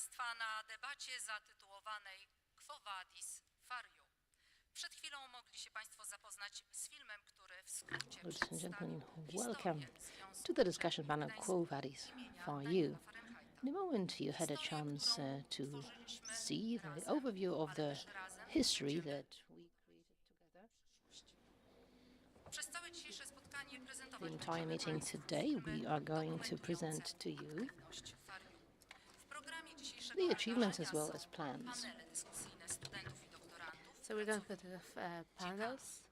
Państwa na debacie zatytułowanej Quo vadis, FarU. Przed chwilą mogli się Państwo zapoznać z filmem, który w skrócie Ladies and gentlemen, welcome to the discussion panel Quo Vadis, FarU. In a moment you had a chance to see the overview of the history that we created together. The entire meeting today we are going to present to you the achievements as well as plans. So we're going to go to panels.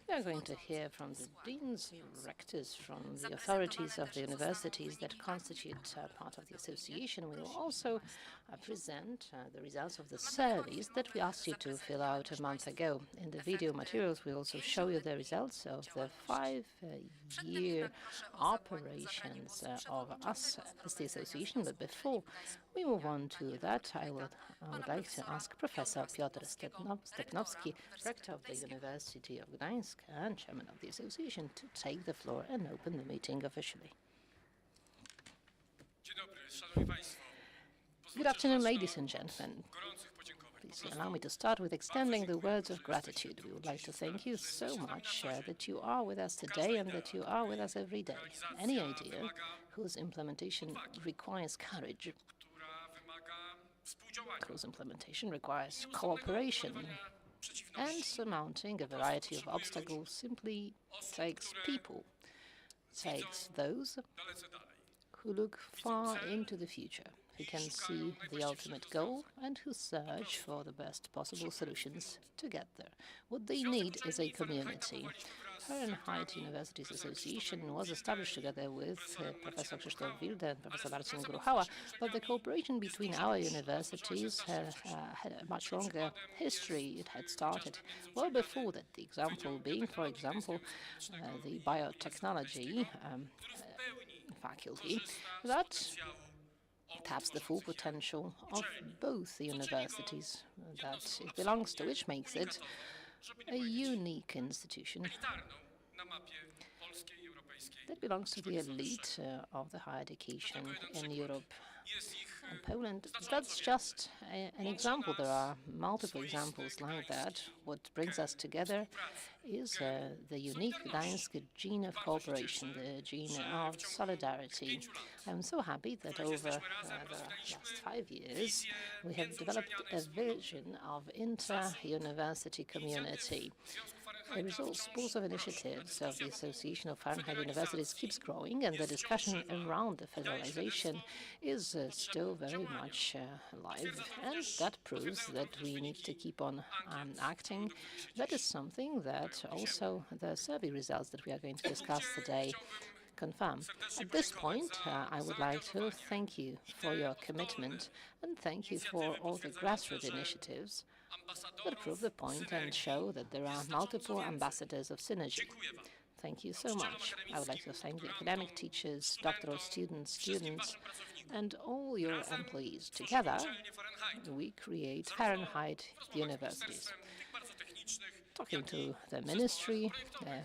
We are going to hear from the deans, rectors, from the authorities of the universities that constitute part of the association. We will also present the results of the surveys that we asked you to fill out a month ago. In the video materials, we also show you the results of the 5-year operations of us as the association. But before we move on to that, I would like to ask Professor Piotr Stepnowski, rector of the University of Gdańsk and chairman of the association, to take the floor and open the meeting officially. Good afternoon, ladies and gentlemen. Please allow me to start with extending the words of gratitude. We would like to thank you so much that you are with us today and that you are with us every day. Any idea whose implementation requires courage, whose implementation requires cooperation, and surmounting a variety of obstacles simply takes people, takes those who look far into the future, who can see the ultimate goal and who search for the best possible solutions to get there. What they need is a community. Fahrenheit Universities Association was established together with Professor Krzysztof Wilde and Professor Marcin Gruchała, but the cooperation between our universities had a much longer history. It had started well before that, the example being, for example, the biotechnology faculty that taps the full potential of both the universities that it belongs to, which makes it a unique institution that belongs to the elite of the higher education in Europe and Poland. That's just an example. There are multiple examples like that. What brings us together is the unique Gdańsk gene of cooperation, the gene of solidarity. I'm so happy that over the last 5 years we have developed a vision of inter-university community. The results of initiatives of the Association of Fahrenheit Universities keeps growing, and the discussion around the federalization is still very much alive, and that proves that we need to keep on acting. That is something that also the survey results that we are going to discuss today confirm. At this point, I would like to thank you for your commitment and thank you for all the grassroots initiatives that prove the point and show that there are multiple ambassadors of synergy. Thank you so much. I would like to thank the academic teachers, doctoral students, and all your employees. Together, we create Fahrenheit Universities. Talking to the ministry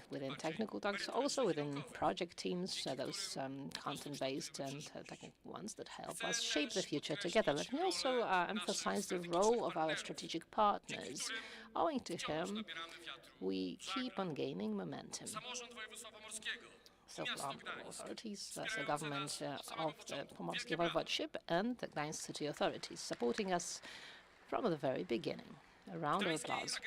within technical talks, also within project teams, those content-based and technical ones that help us shape the future together. Let me also emphasize the role of our strategic partners. Owing to him, we keep on gaining momentum. So local authorities, that's the government of the Pomorskie Voivodeship and the Gdańsk city authorities, supporting us from the very beginning. A round of applause.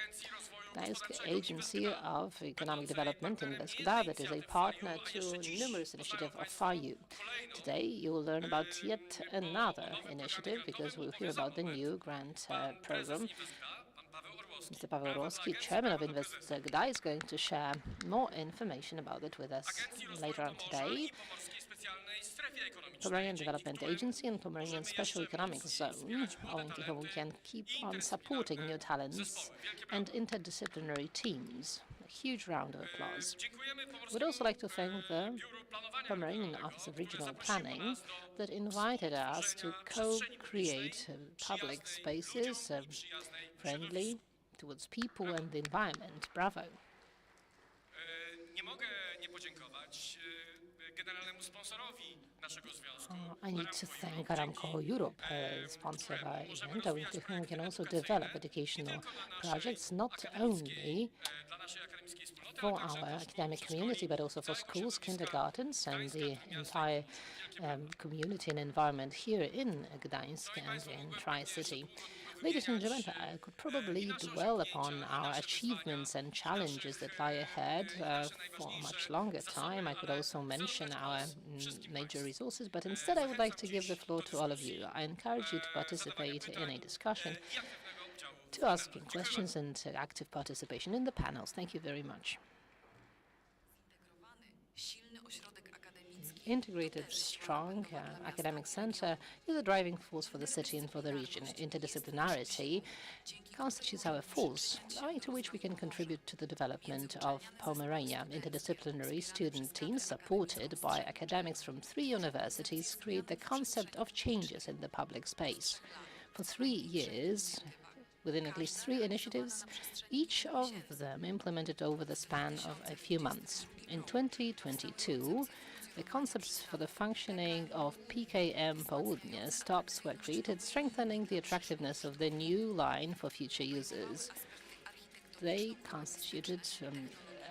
Gdańsk Agency of Economic Development in Westgda, that is a partner to numerous initiatives of FarU. Today you will learn about yet another initiative because we'll hear about the new grant program. Mr. Paweł Orłowski, chairman of Invest Gda, is going to share more information about it with us later on today. Pomeranian Development Agency and Pomeranian Special Economic Zone, owing to whom we can keep on supporting new talents and interdisciplinary teams. A huge round of applause. We'd also like to thank the Pomeranian Office of Regional Planning that invited us to co-create public spaces friendly towards people and the environment. Bravo. I need to thank Aramco Europe, sponsor of our event, with whom we can also develop educational projects, not only for our academic community, but also for schools, kindergartens, and the entire community and environment here in Gdańsk and in Tri-City. Ladies and gentlemen, I could probably dwell upon our achievements and challenges that lie ahead for a much longer time. I could also mention our major resources, but instead I would like to give the floor to all of you. I encourage you to participate in a discussion, to asking questions and active participation in the panels. Thank you very much. Integrated, strong academic center is a driving force for the city and for the region. Interdisciplinarity constitutes our force, owing to which we can contribute to the development of Pomerania. Interdisciplinary student teams, supported by academics from 3 universities, create the concept of changes in the public space. For 3 years, within at least 3 initiatives, each of them implemented over the span of a few months. In 2022, the concepts for the functioning of PKM Południe stops were created, strengthening the attractiveness of the new line for future users. They constituted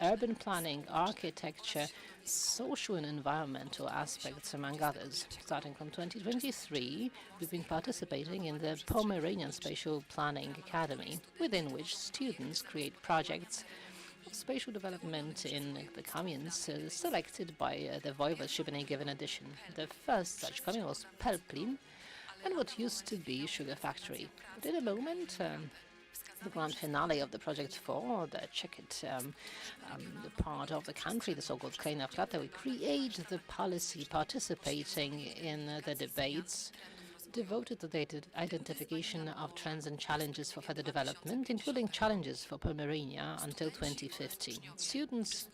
urban planning, architecture, social and environmental aspects, among others. Starting from 2023, we've been participating in the Pomeranian Spatial Planning Academy, within which students create projects of spatial development in the communes selected by the voivodeship in a given edition. The first such commune was Pelplin, and what used to be Sugar Factory. But in a moment, the grand finale of the project for the Czech part of the country, the so-called Kraina Flata, we create the policy participating in the debates devoted to the identification of trends and challenges for further development, including challenges for Pomerania until 2050. Students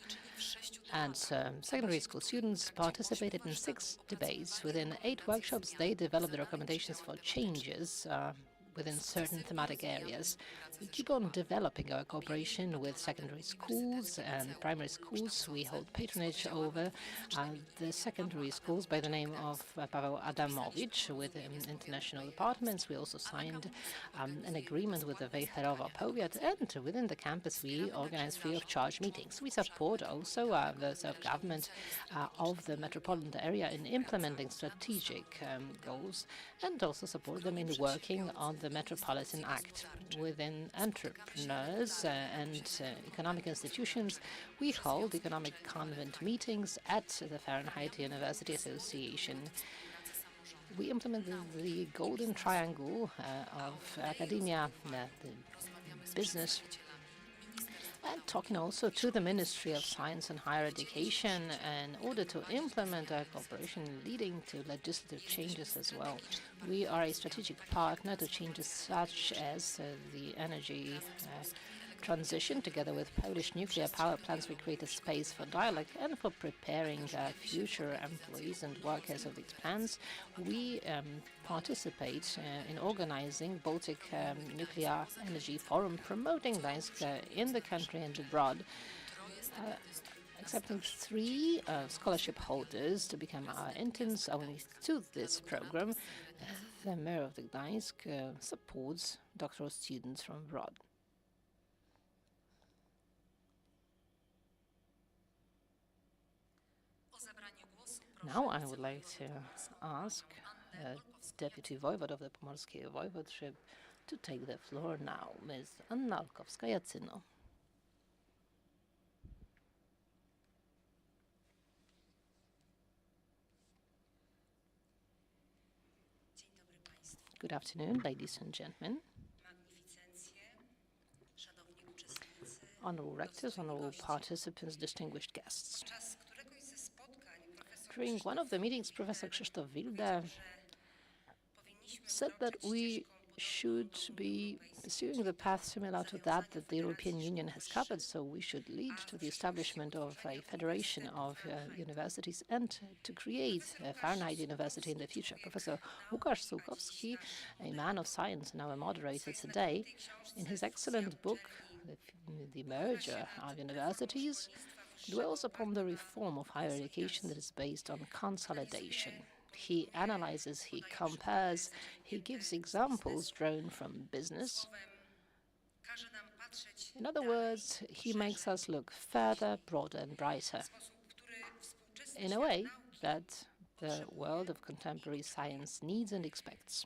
and secondary school students participated in 6 debates. Within 8 workshops, they developed the recommendations for changes within certain thematic areas. We keep on developing our cooperation with secondary schools and primary schools. We hold patronage over the secondary schools by the name of Paweł Adamowicz with international departments. We also signed an agreement with the Wejherowa Powiat, and within the campus we organize free of charge meetings. We support also the self-government of the metropolitan area in implementing strategic goals, and also support them in working on the Metropolitan Act. Within entrepreneurs and economic institutions, we hold economic convent meetings at the Fahrenheit University Association. We implement the golden triangle of academia, the business, and talking also to the Ministry of Science and Higher Education in order to implement our cooperation leading to legislative changes as well. We are a strategic partner to changes such as the energy transition. Together with Polish nuclear power plants, we create a space for dialogue and for preparing future employees and workers of these plants. We participate in organizing Baltic Nuclear Energy Forum, promoting Gdańsk in the country and abroad, accepting 3 scholarship holders to become our interns owing to this program. The mayor of Gdańsk supports doctoral students from abroad. Now I would like to ask Deputy Voivod of the Pomorskiej Voivodeship to take the floor now, Ms. Anna Olkowska-Jacyno. Good afternoon, ladies and gentlemen. Honorable rectors, honorable participants, distinguished guests. During one of the meetings, Professor Krzysztof Wilde said that we should be pursuing the path similar to that the European Union has covered, so we should lead to the establishment of a federation of universities and to create a Fahrenheit University in the future. Professor Łukasz Sułkowski, a man of science and our moderator today, in his excellent book, The Merger of Universities, dwells upon the reform of higher education that is based on consolidation. He analyzes, he compares, he gives examples drawn from business. In other words, he makes us look further, broader, and brighter in a way that the world of contemporary science needs and expects.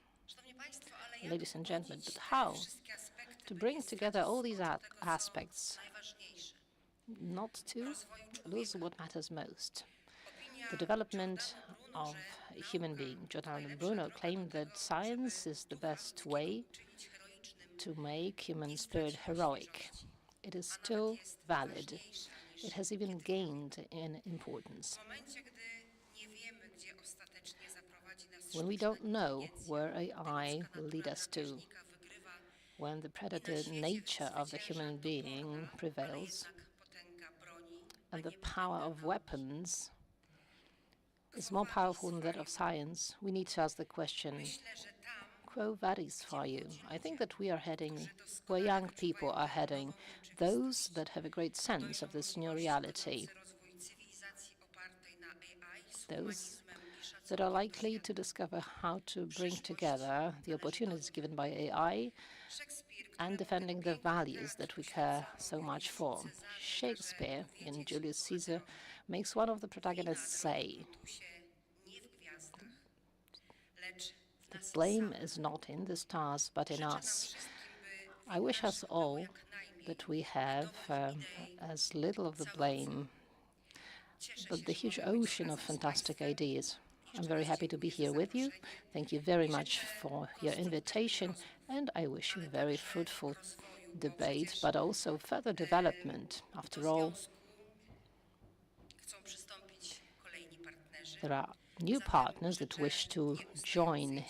Ladies and gentlemen, but how to bring together all these aspects, not to lose what matters most? The development of a human being. Giordano and Bruno claimed that science is the best way to make human spirit heroic. It is still valid. It has even gained in importance. When we don't know where AI will lead us to, when the predator nature of the human being prevails, and the power of weapons is more powerful than that of science, we need to ask the question, quo vadis, FarU? I think that we are heading where young people are heading, those that have a great sense of this new reality, those that are likely to discover how to bring together the opportunities given by AI and defending the values that we care so much for. Shakespeare, in Julius Caesar, makes one of the protagonists say, "The blame is not in the stars, but in us." I wish us all that we have as little of the blame, but the huge ocean of fantastic ideas. I'm very happy to be here with you. Thank you very much for your invitation, and I wish you a very fruitful debate, but also further development. After all, there are new partners that wish to join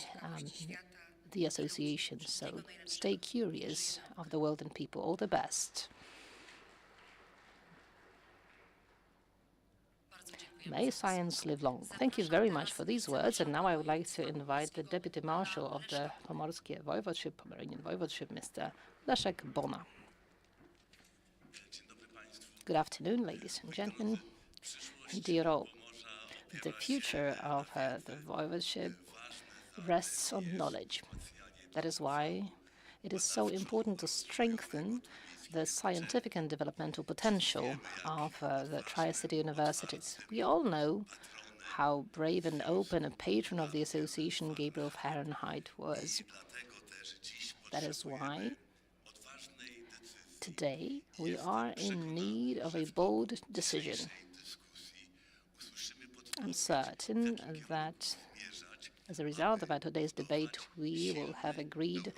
the association, so stay curious of the world and people. All the best. May science live long. Thank you very much for these words, and now I would like to invite the Deputy Marshal of the Pomorskie Voivodeship, Pomeranian Voivodeship, Mr. Leszek Bona. Good afternoon, ladies and gentlemen. Dear all, the future of the Voivodeship rests on knowledge. That is why it is so important to strengthen the scientific and developmental potential of the Tri-City universities. We all know how brave and open a patron of the association Gabriel Fahrenheit was. That is why today we are in need of a bold decision. I'm certain that as a result of our today's debate, we will have agreed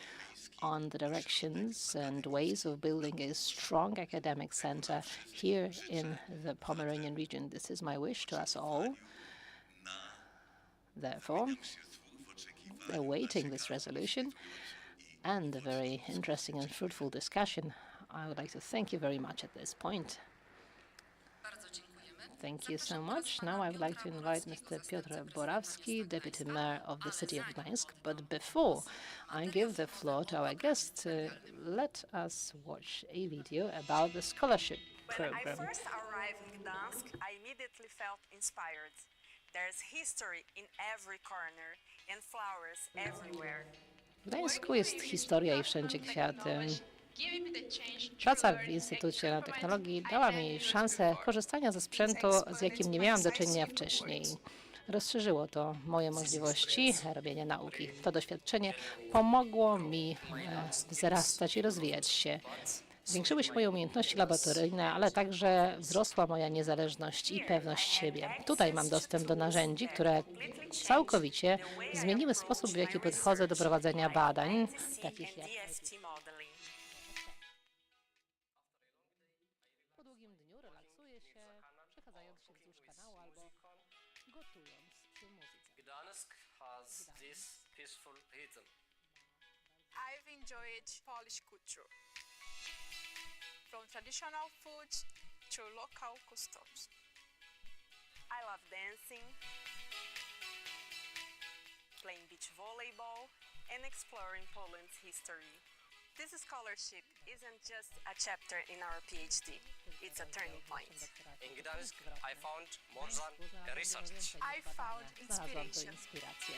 on the directions and ways of building a strong academic center here in the Pomeranian region. This is my wish to us all. Therefore, awaiting this resolution and a very interesting and fruitful discussion, I would like to thank you very much at this point. Thank you so much. Now I would like to invite Mr. Piotr Borawski, Deputy Mayor of the city of Gdańsk. But before I give the floor to our guests, let us watch a video about the scholarship program. When I first arrived in Gdańsk, I immediately felt inspired. There's history in every corner and flowers everywhere. W Gdańsku jest historia i wszędzie kwiaty. Praca w Instytucie Nanotechnologii dała mi szansę korzystania ze sprzętu, z jakim nie miałam do czynienia wcześniej. Rozszerzyło to moje możliwości robienia nauki. To doświadczenie pomogło mi wzrastać i rozwijać się. Zwiększyły się moje umiejętności laboratoryjne, ale także wzrosła moja niezależność i pewność siebie. Tutaj mam dostęp do narzędzi, które całkowicie zmieniły sposób, w jaki podchodzę do prowadzenia badań, takich jak po długim dniu relaksuję się, przechadzając się wzdłuż kanału albo gotując przy muzyce. Gdańsk has this peaceful rhythm. I've enjoyed Polish culture, from traditional food to local customs. I love dancing, playing beach volleyball, and exploring Poland's history. This scholarship isn't just a chapter in our PhD, it's a turning point. In Gdańsk, I found more than a research. I found Znalazłam tu inspiration. inspirację.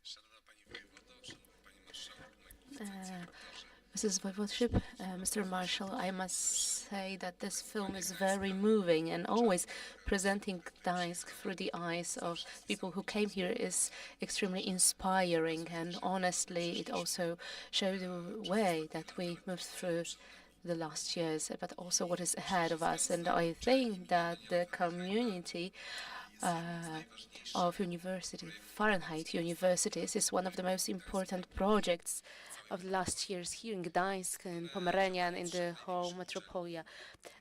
Szanowna Pani Wojewodo, Szanowny Panie Marszałku, Mrs. Voivodeship, Mr. Marshall, I must say that this film is very moving, and always presenting Gdańsk through the eyes of people who came here is extremely inspiring, and honestly it also shows the way that we moved through the last years, but also what is ahead of us. And I think that the community of Fahrenheit universities is one of the most important projects of the last years here in Gdańsk, in Pomerania, and in the whole metropolia.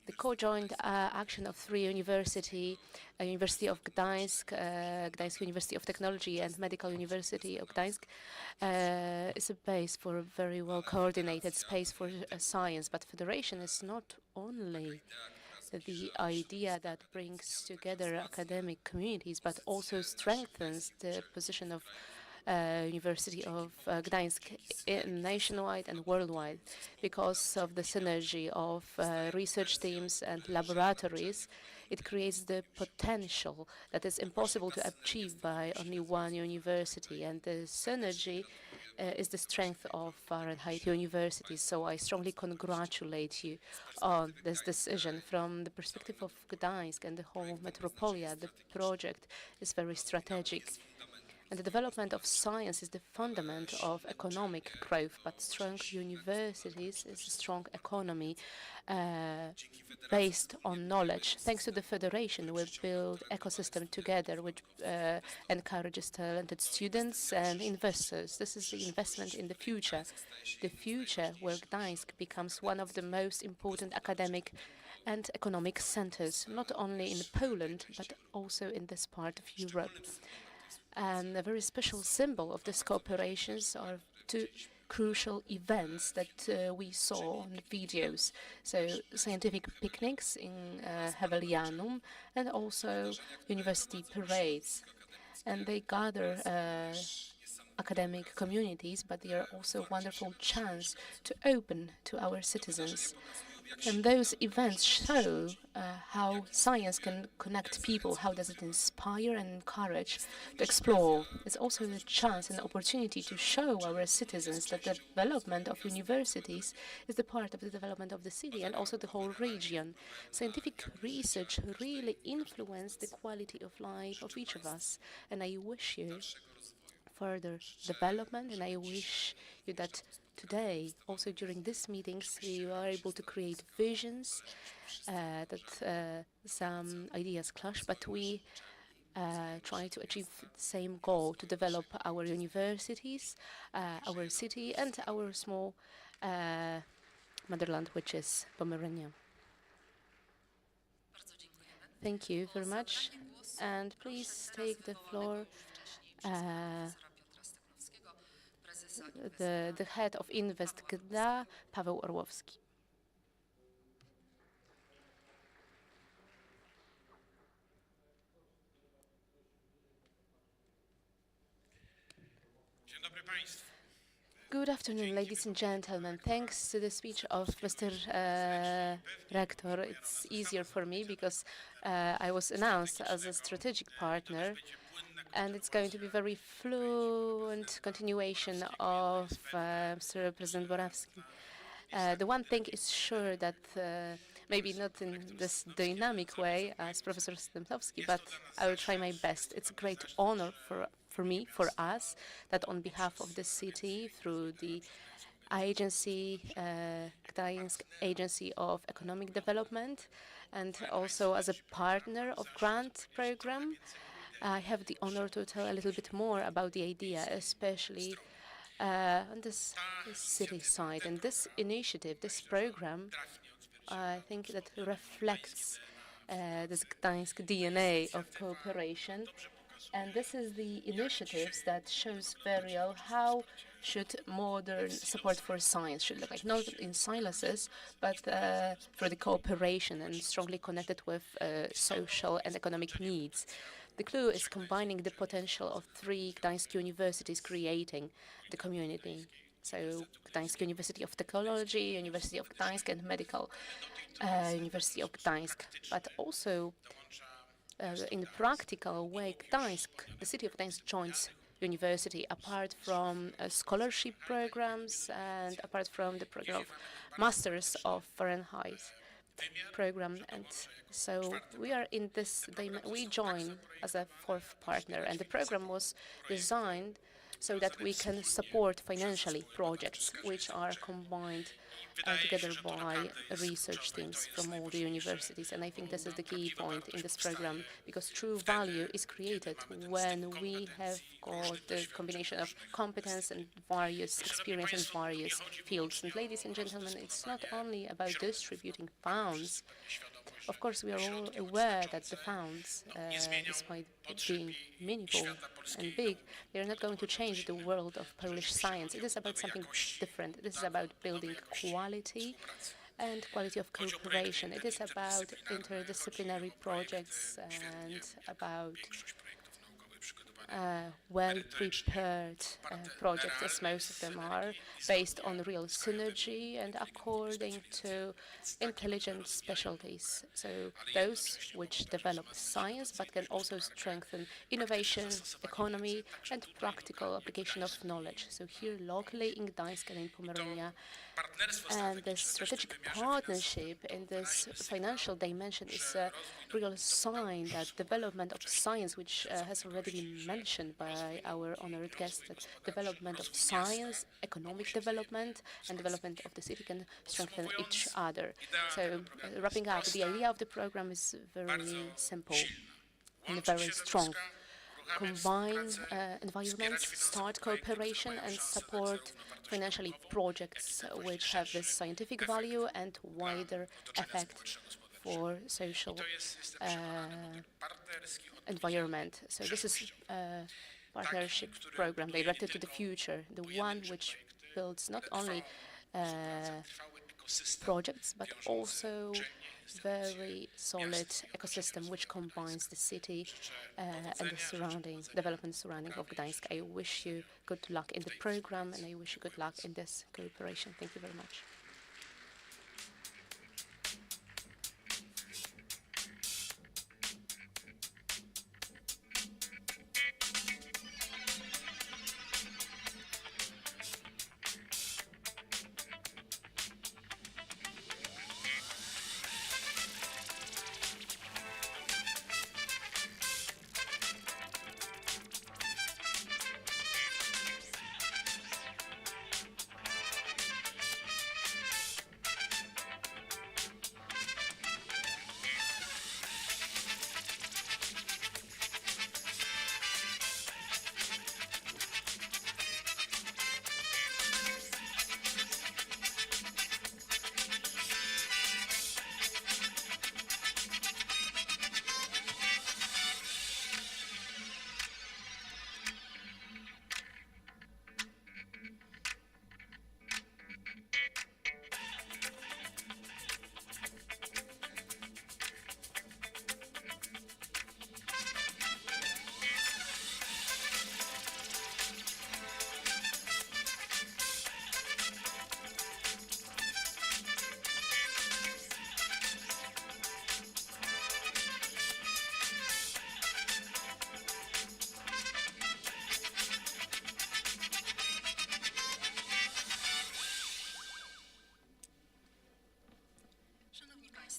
The co-joint action of three universities, University of Gdańsk, Gdańsk University of Technology, and Medical University of Gdańsk, is a base for a very well coordinated space for science. But federation is not only the idea that brings together academic communities, but also strengthens the position of University of Gdańsk nationwide and worldwide. Because of the synergy of research teams and laboratories, it creates the potential that is impossible to achieve by only one university. And the synergy is the strength of Fahrenheit University. So I strongly congratulate you on this decision. From the perspective of Gdańsk and the whole metropolia, the project is very strategic. And the development of science is the fundament of economic growth, but strong universities is a strong economy based on knowledge. Thanks to the federation, we build ecosystem together, which encourages talented students and investors. This is the investment in the future where Gdańsk becomes one of the most important academic and economic centers, not only in Poland, but also in this part of Europe. And a very special symbol of this cooperation are two crucial events that we saw in videos. So scientific picnics in Hevelianum and also university parades. And they gather academic communities, but they are also a wonderful chance to open to our citizens. And those events show how science can connect people, how does it inspire and encourage to explore. It's also a chance and opportunity to show our citizens that the development of universities is the part of the development of the city and also the whole region. Scientific research really influences the quality of life of each of us, and I wish you further development, and I wish you that today, also during these meetings, you are able to create visions, that some ideas clash, but we try to achieve the same goal, to develop our universities, our city, and our small motherland, which is Pomerania. Thank you very much, and please take the floor the head of Invest Gda, Paweł Orłowski. Dzień dobry Państwu. Good afternoon, ladies and gentlemen. Thanks to the speech of Mr. Rector, it's easier for me because I was announced as a strategic partner, and it's going to be very fluent continuation of Mr. President Borawski. The one thing is sure that maybe not in this dynamic way as Professor Stępowski, but I will try my best. It's a great honor for me, for us, that on behalf of the city, through the agency, Gdańsk Agency of Economic Development, and also as a partner of grant program, I have the honor to tell a little bit more about the idea, especially on this city side. And this initiative, this program, I think that reflects this Gdańsk DNA of cooperation. And this is the initiatives that shows very well how should modern support for science should look like, not in silences, but for the cooperation and strongly connected with social and economic needs. The clue is combining the potential of three Gdańsk universities creating the community. So Gdańsk University of Technology, University of Gdańsk, and Medical University of Gdańsk, but also in a practical way, Gdańsk, the city of Gdańsk joins university apart from scholarship programs and apart from the program of Masters of Fahrenheit program. And so we are in this, we join as a fourth partner, and the program was designed so that we can support financially projects which are combined together by research teams from all the universities. And I think this is the key point in this program, because true value is created when we have got the combination of competence and various experience in various fields. And ladies and gentlemen, it's not only about distributing funds. Of course, we are all aware that the funds, despite being meaningful and big, they are not going to change the world of Polish science. It is about something different. This is about building quality and quality of cooperation. It is about interdisciplinary projects and about well-prepared projects, as most of them are, based on real synergy and according to intelligent specialties. So those which develop science but can also strengthen innovation, economy, and practical application of knowledge. So here locally in Gdańsk and in Pomerania. And the strategic partnership in this financial dimension is a real sign that development of science, which has already been mentioned by our honored guest, that development of science, economic development, and development of the city can strengthen each other. So wrapping up, the idea of the program is very simple and very strong. Combine environments, start cooperation, and support financially projects which have this scientific value and wider effect for social environment. So this is a partnership program directed to the future, the one which builds not only projects, but also very solid ecosystem which combines the city and the surroundings, development surrounding of Gdańsk. I wish you good luck in the program, and I wish you good luck in this cooperation. Thank you very much.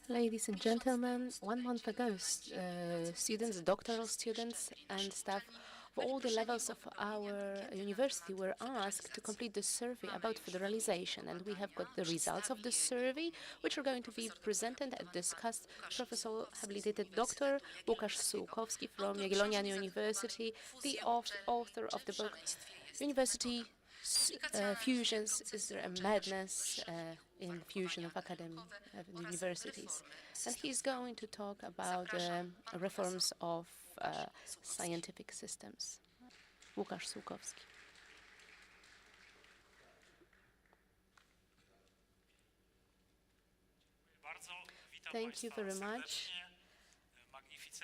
Ladies and gentlemen, 1 month ago, students, doctoral students and staff of all the levels of our university were asked to complete the survey about federalization, and we have got the results of the survey, which are going to be presented and discussed. Professor habilitated Dr. Łukasz Sułkowski from Jagiellonian University, the author of the book University Fusions, Is There a Madness in Fusion of Universities? And he's going to talk about reforms of scientific systems. Łukasz Sułkowski. Thank you very much.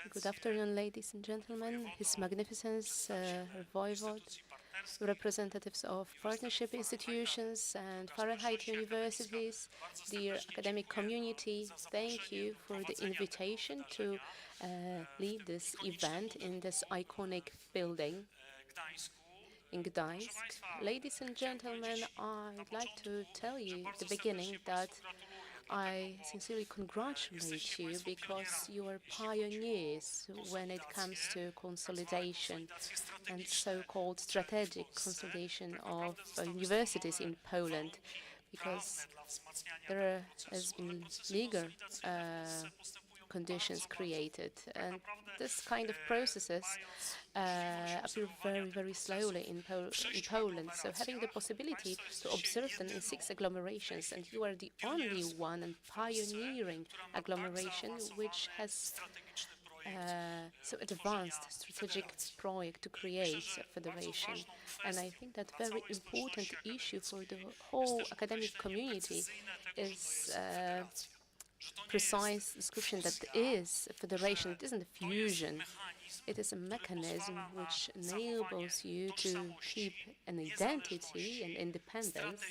Good afternoon, ladies and gentlemen, His Magnificence, Voivod, representatives of partnership institutions and Fahrenheit universities, dear academic community. Thank you for the invitation to lead this event in this iconic building in Gdańsk. Ladies and gentlemen, I'd like to tell you at the beginning that I sincerely congratulate you because you are pioneers when it comes to consolidation and so-called strategic consolidation of universities in Poland, because there has been meager conditions created, and this kind of processes appear very, very slowly in Poland. So having the possibility to observe them in 6 agglomerations, and you are the only one and pioneering agglomeration which has so advanced strategic project to create a federation. And I think that very important issue for the whole academic community is precise description that is a federation. It isn't a fusion. It is a mechanism which enables you to keep an identity and independence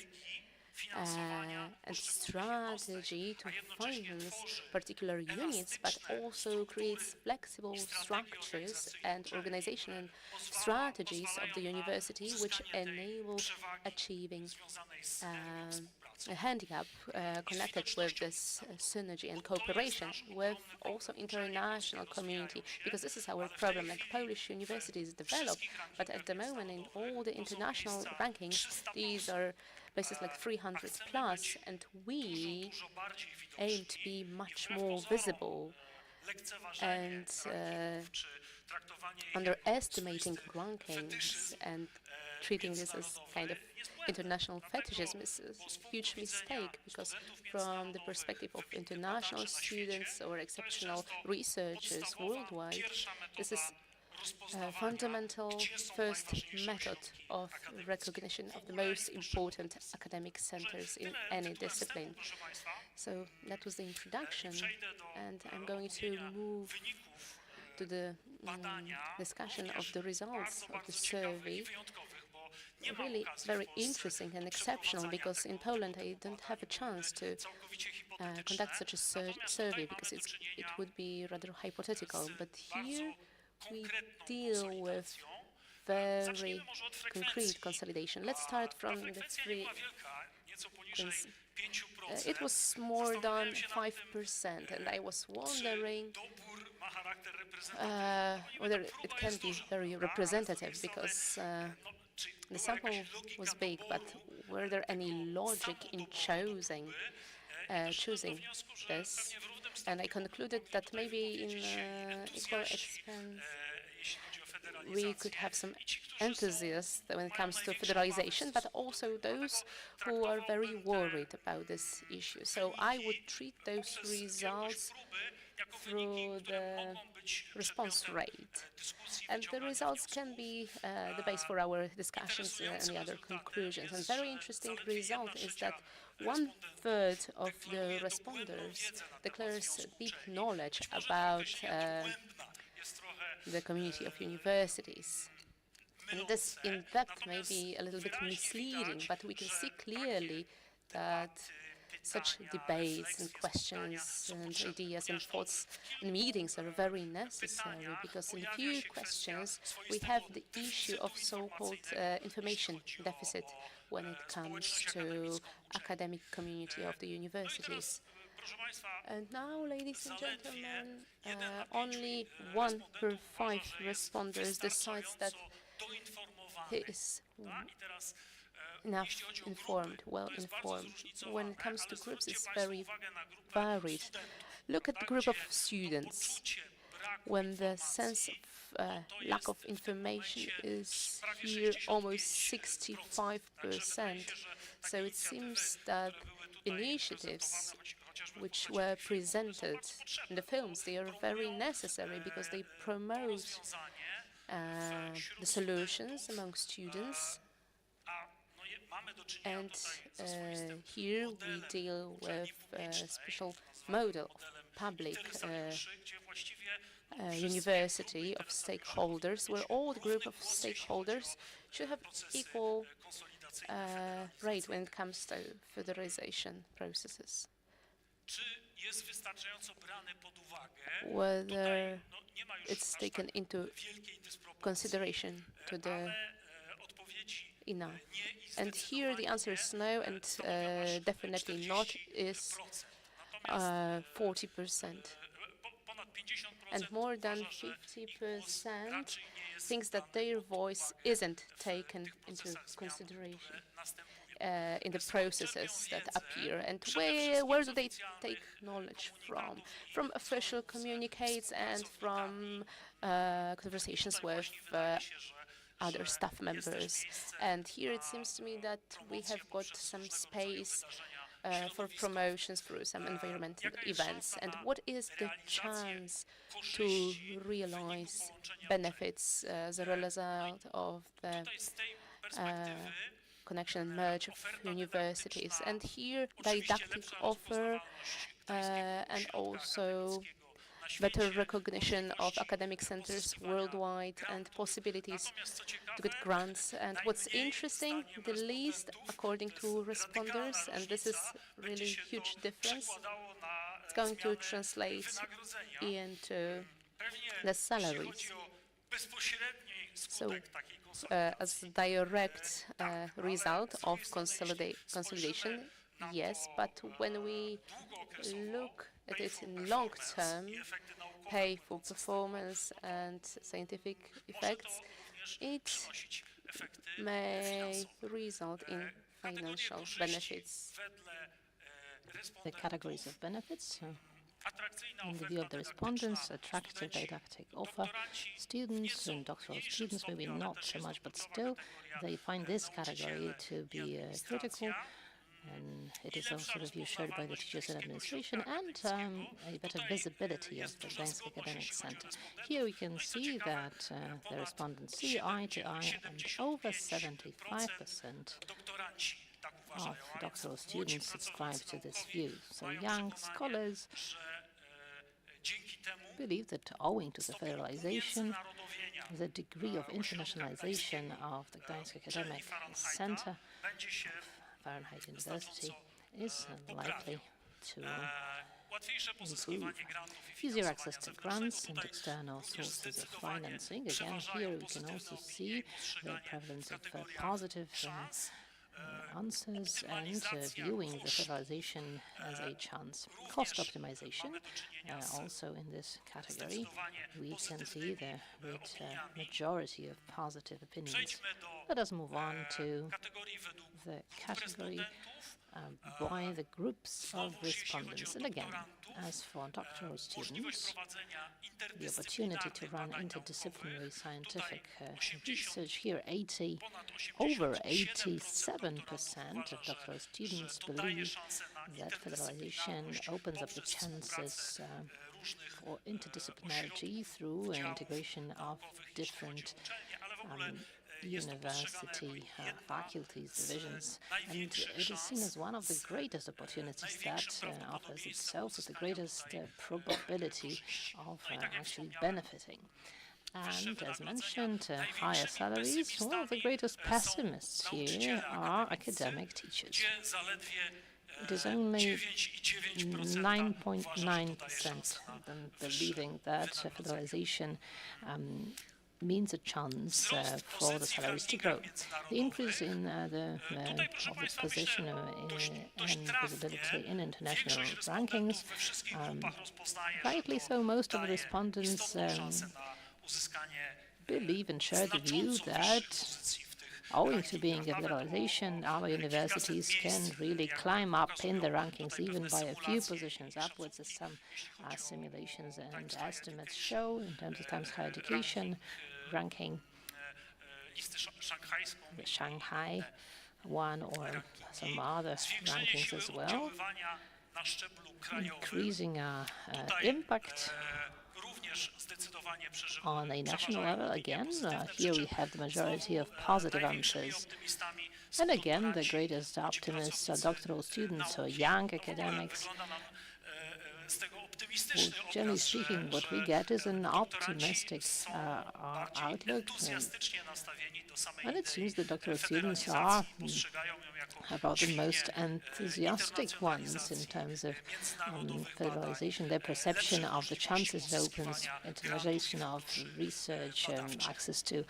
and strategy to finance particular units, but also creates flexible structures and organizational strategies of the university which enable achieving a handicap connected with this synergy and cooperation with also international community, because this is our problem. Like Polish universities develop, but at the moment in all the international rankings, these are places like 300 plus, and we aim to be much more visible, and underestimating rankings and treating this as kind of international fetishism is a huge mistake, because from the perspective of international students or exceptional researchers worldwide, this is a fundamental first method of recognition of the most important academic centers in any discipline. So that was the introduction, and I'm going to move to the discussion of the results of the survey. Really very interesting and exceptional, because in Poland I don't have a chance to conduct such a survey, because it would be rather hypothetical. But here we deal with very concrete consolidation. Let's start from the three. It was more than 5%, and I was wondering whether it can be very representative, because the sample was big, but were there any logic in choosing this? And I concluded that maybe in equal expense we could have some enthusiasts when it comes to federalization, but also those who are very worried about this issue. So I would treat those results through the response rate, and the results can be the base for our discussions and the other conclusions. And very interesting result is that 1/3 of the responders declares deep knowledge about the community of universities. And this in-depth may be a little bit misleading, but we can see clearly that such debates and questions and ideas and thoughts and meetings are very necessary, because in a few questions we have the issue of so-called information deficit when it comes to academic community of the universities. And now, ladies and gentlemen, only 1 per 5 responders decides that he is enough informed, well informed. When it comes to groups, it's very varied. Look at the group of students. When the sense of lack of information is here almost 65%. So it seems that initiatives which were presented in the films. They are very necessary because they promote the solutions among students. And here we deal with a special model of public university of stakeholders, where all the group of stakeholders should have equal rate when it comes to federalization processes. Whether it's taken into consideration to the enough. And here the answer is no, and definitely not is 40%. And more than 50% thinks that their voice isn't taken into consideration in the processes that appear. And where do they take knowledge from? From official communiques and from conversations with other staff members. And here it seems to me that we have got some space for promotions through some environmental events. And what is the chance to realize benefits as a result of the connection and merge of universities? And here didactic offer and also better recognition of academic centers worldwide and possibilities to get grants. And what's interesting, the least, according to responders, and this is really huge difference, it's going to translate into the salaries. So as a direct result of consolidation, yes, but when we look at it in long term, pay for performance and scientific effects, it may result in financial benefits. The categories of benefits. In the view of the respondents, attractive didactic offer. Students and doctoral students, maybe not so much, but still, they find this category to be critical. And it is also the view shared by the teachers and administration, and a better visibility of the Gdańsk Academic Center. Here we can see that the respondents see eye to eye, and over 75% of doctoral students subscribe to this view. So young scholars believe that owing to the federalization, the degree of internationalization of the Gdańsk Academic Center Fahrenheit University is likely to improve. Easier access to grants and external sources of financing. Again, here we can also see the prevalence of positive answers and viewing the federalization as a chance. Cost optimization, also in this category, we can see the great majority of positive opinions. Let us move on to the category by the groups of respondents. And again, as for doctoral students, the opportunity to run interdisciplinary scientific research here, over 87% of doctoral students believe that federalization opens up the chances for interdisciplinarity through an integration of different university faculties, divisions, and it is seen as one of the greatest opportunities that offers itself with the greatest probability of actually benefiting. And as mentioned, higher salaries, well, the greatest pessimists here are academic teachers. It is only 9.9% of them believing that federalization means a chance for the salaries to grow. The increase in the position and visibility in international rankings, rightly so, most of the respondents believe and share the view that owing to being a federalization, our universities can really climb up in the rankings even by a few positions upwards, as some simulations and estimates show in terms of times higher education ranking, the Shanghai one or some other rankings as well. increasing our impact on a national level. Again, here we have the majority of positive answers. And again, the greatest optimists are doctoral students or young academics. Well, generally speaking, what we get is an optimistic outlook. And it seems that doctoral students are about the most enthusiastic ones in terms of federalization. Their perception of the chances it opens, internationalization of research, access to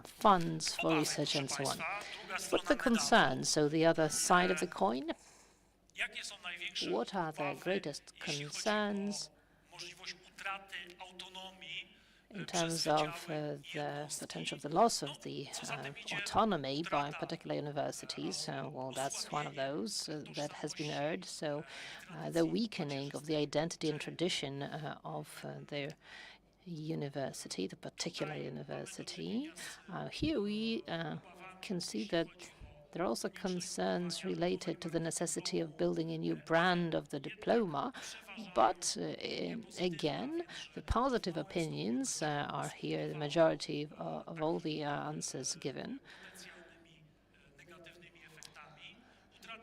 funds for research, and so on. But the concerns, so the other side of the coin, what are the greatest concerns in terms of the potential of the loss of the autonomy by particular universities? Well, that's one of those that has been heard. So the weakening of the identity and tradition of their university, the particular university. Here we can see that there are also concerns related to the necessity of building a new brand of the diploma. But again, the positive opinions are here, the majority of all the answers given.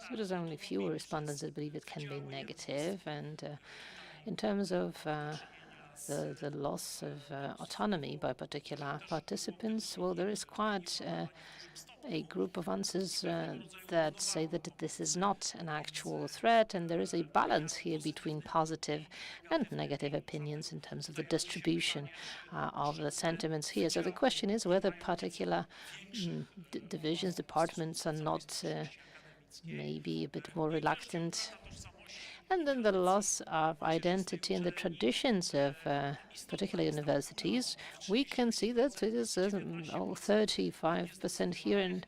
So there's only fewer respondents that believe it can be negative. And in terms of the loss of autonomy by particular participants, well, there is quite a group of answers that say that this is not an actual threat, and there is a balance here between positive and negative opinions in terms of the distribution of the sentiments here. So the question is whether particular divisions, departments are not maybe a bit more reluctant. And then the loss of identity and the traditions of particular universities, we can see that it is 35% here, and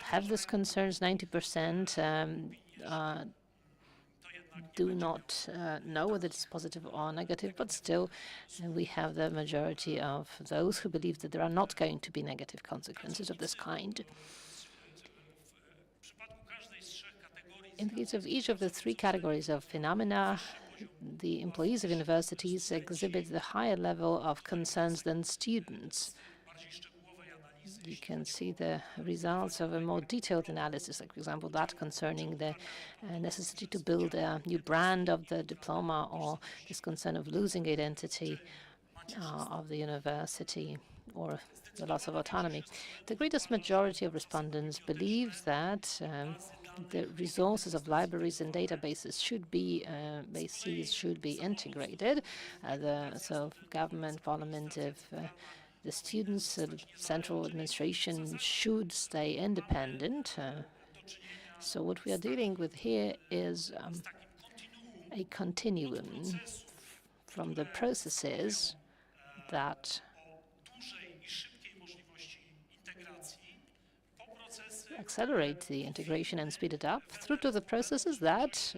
have these concerns. 90% do not know whether it's positive or negative, but still we have the majority of those who believe that there are not going to be negative consequences of this kind. In the case of each of the three categories of phenomena, the employees of universities exhibit the higher level of concerns than students. You can see the results of a more detailed analysis, like, for example, that concerning the necessity to build a new brand of the diploma, or this concern of losing identity of the university, or the loss of autonomy. The greatest majority of respondents believe that the resources of libraries and databases should be integrated. So government, parliament, if the students, central administration should stay independent. So what we are dealing with here is a continuum from the processes that accelerate the integration and speed it up, through to the processes that,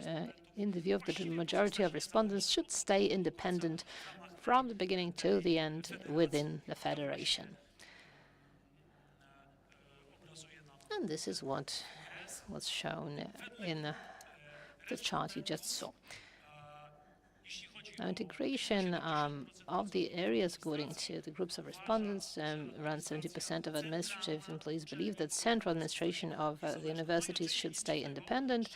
in the view of the majority of respondents, should stay independent from the beginning to the end within the federation. And this is what was shown in the chart you just saw. Now, integration of the areas according to the groups of respondents, around 70% of administrative employees believe that central administration of the universities should stay independent.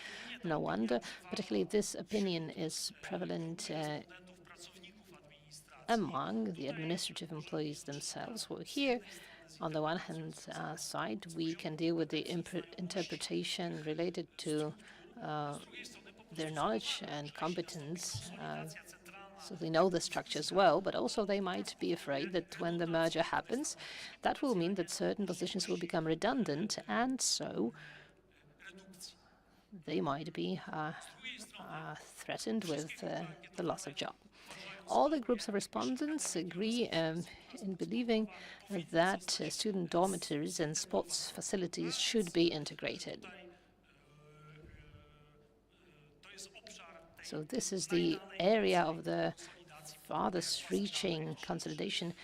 No wonder. Particularly this opinion is prevalent among the administrative employees themselves. Well, here, on the one hand side, we can deal with the interpretation related to their knowledge and competence. So they know the structures well, but also they might be afraid that when the merger happens, that will mean that certain positions will become redundant, and so they might be threatened with the loss of job. All the groups of respondents agree in believing that student dormitories and sports facilities should be integrated. So this is the area of the farthest reaching consolidation,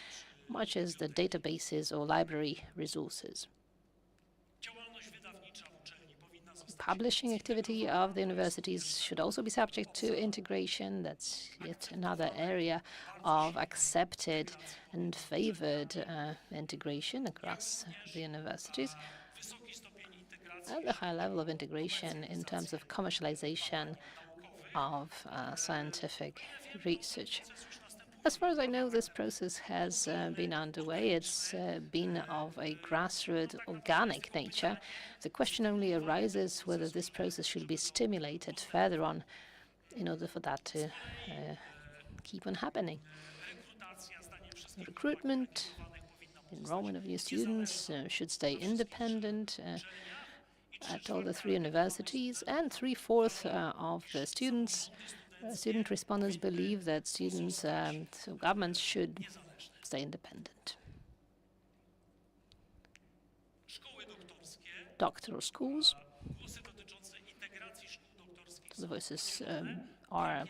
much as the databases or library resources. publishing activity of the universities should also be subject to integration. That's yet another area of accepted and favored integration across the universities. And a high level of integration in terms of commercialization of scientific research. As far as I know, this process has been underway. It's been of a grassroots, organic nature. The question only arises whether this process should be stimulated further on in order for that to keep on happening. Recruitment, enrollment of new students should stay independent at all the 3 universities, and 3/4 of the student respondents believe that so governments should stay independent. Doctoral schools. The voices are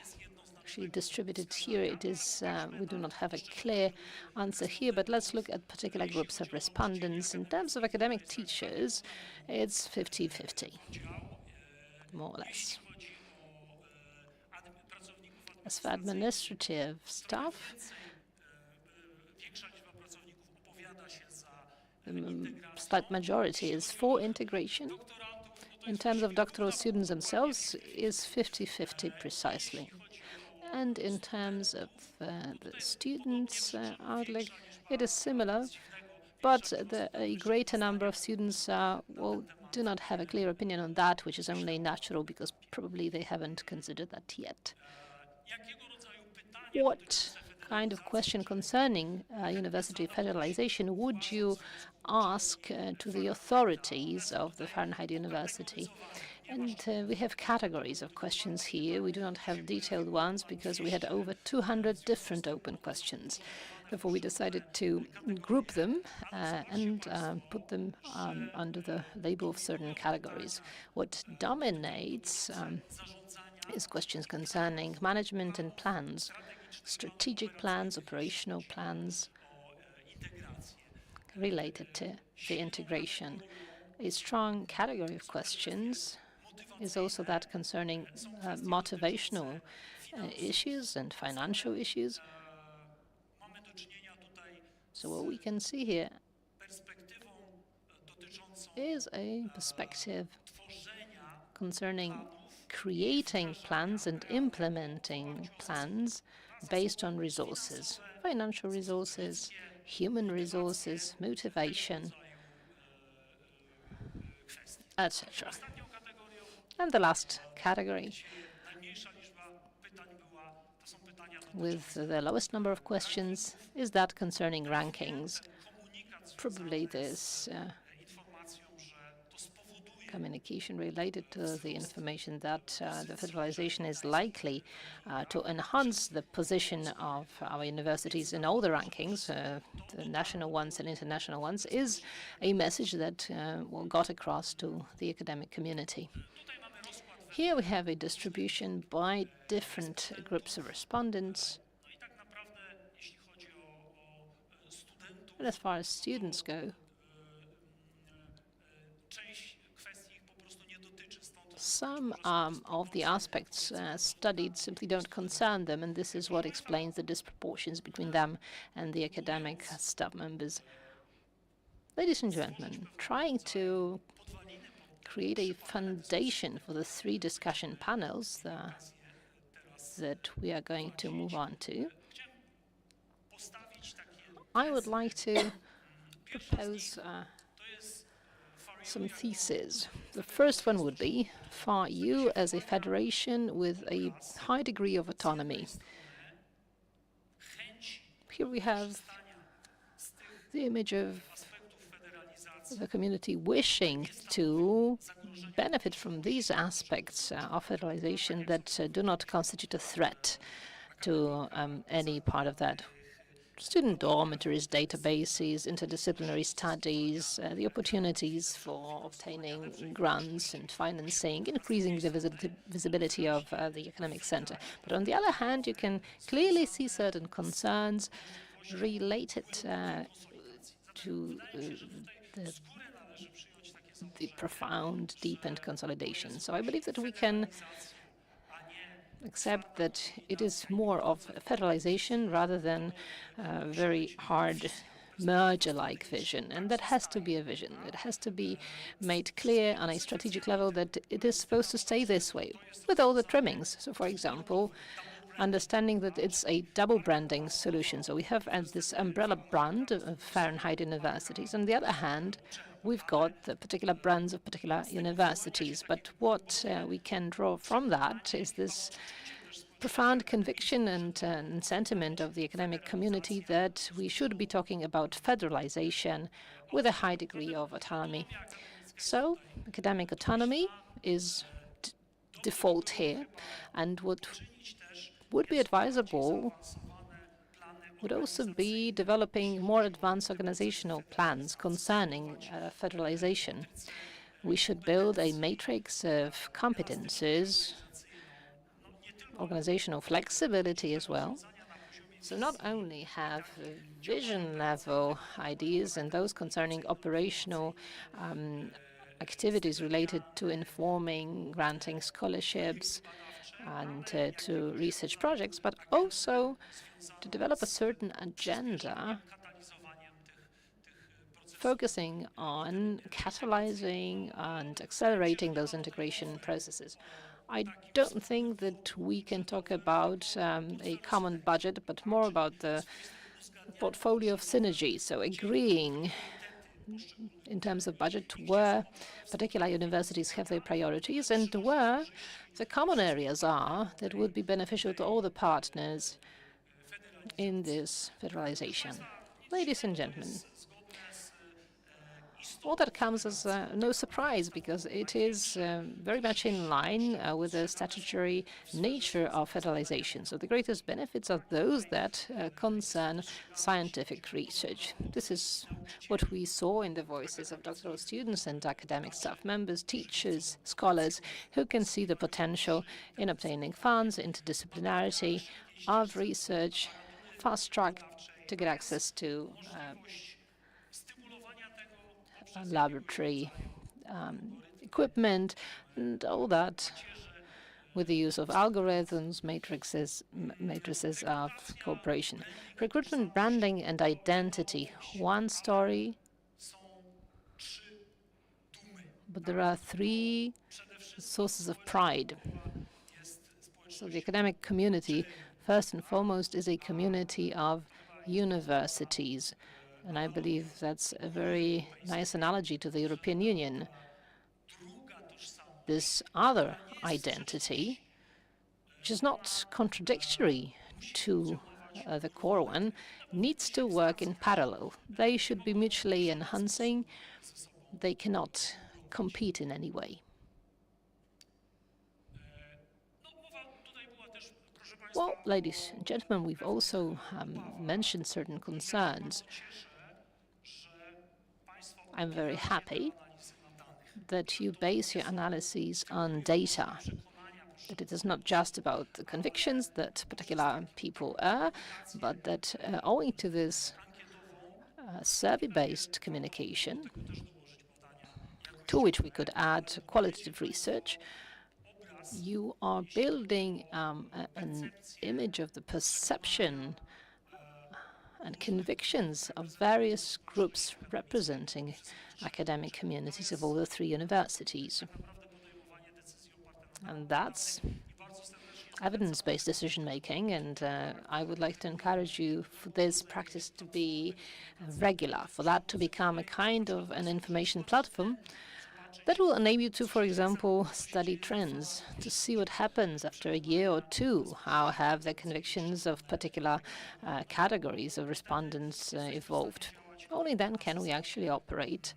actually distributed here. It is we do not have a clear answer here, but let's look at particular groups of respondents. In terms of academic teachers, it's 50-50, more or less. As for administrative staff, the slight majority is for integration. In terms of doctoral students themselves, is 50-50 precisely. And in terms of the students' outlook, it is similar, but a greater number of students do not have a clear opinion on that, which is only natural because probably they haven't considered that yet. What kind of question concerning university federalization would you ask to the authorities of the Fahrenheit University? And we have categories of questions here. We do not have detailed ones because we had over 200 different open questions. Therefore, we decided to group them and put them under the label of certain categories. What dominates is questions concerning management and plans, strategic plans, operational plans related to the integration. A strong category of questions is also that concerning motivational issues and financial issues. So what we can see here is a perspective concerning creating plans and implementing plans based on resources, financial resources, human resources, motivation, etc. And the last category, with the lowest number of questions, is that concerning rankings. Probably this communication related to the information that the federalization is likely to enhance the position of our universities in all the rankings, the national ones and international ones, is a message that got across to the academic community. Here we have a distribution by different groups of respondents. And as far as students go, some of the aspects studied simply don't concern them, and this is what explains the disproportions between them and the academic staff members. Ladies and gentlemen, trying to create a foundation for the 3 discussion panels that we are going to move on to, I would like to propose some theses. The first one would be FarU as a federation with a high degree of autonomy. Here we have the image of the community wishing to benefit from these aspects of federalization that do not constitute a threat to any part of that. Student dormitories, databases, interdisciplinary studies, the opportunities for obtaining grants and financing, increasing the visibility of the academic center. But on the other hand, you can clearly see certain concerns related to the the profound, deepened consolidation. So I believe that we can accept that it is more of a federalization rather than a very hard merger-like vision, and that has to be a vision. It has to be made clear on a strategic level that it is supposed to stay this way, with all the trimmings. So, for example, understanding that it's a double branding solution. So we have this umbrella brand of Fahrenheit universities. On the other hand, we've got the particular brands of particular universities. But what we can draw from that is this profound conviction and sentiment of the academic community that we should be talking about federalization with a high degree of autonomy. So academic autonomy is default here, and what would be advisable would also be developing more advanced organizational plans concerning federalization. We should build a matrix of competences, organizational flexibility as well. So not only have vision level ideas and those concerning operational activities related to informing, granting scholarships, and to research projects, but also to develop a certain agenda focusing on catalyzing and accelerating those integration processes. I don't think that we can talk about a common budget, but more about the portfolio of synergy. So agreeing in terms of budget where particular universities have their priorities and where the common areas are that would be beneficial to all the partners in this federalization. Ladies and gentlemen, all that comes as no surprise because it is very much in line with the statutory nature of federalization. So the greatest benefits are those that concern scientific research. This is what we saw in the voices of doctoral students and academic staff members, teachers, scholars, who can see the potential in obtaining funds, interdisciplinarity of research, fast track to get access to laboratory equipment, and all that with the use of algorithms, matrices of cooperation. Recruitment, branding, and identity. One story, but there are three sources of pride. So the academic community, first and foremost, is a community of universities. And I believe that's a very nice analogy to the European Union. This other identity, which is not contradictory to the core one, needs to work in parallel. They should be mutually enhancing. They cannot compete in any way. Well, ladies and gentlemen, we've also mentioned certain concerns. I'm very happy that you base your analyses on data, that it is not just about the convictions that particular people are, but that owing to this survey-based communication, to which we could add qualitative research, you are building an image of the perception and convictions of various groups representing academic communities of all the three universities. And that's evidence-based decision-making, and I would like to encourage you for this practice to be regular, for that to become a kind of an information platform that will enable you to, for example, study trends, to see what happens after a year or two. How have the convictions of particular categories of respondents evolved? Only then can we actually operate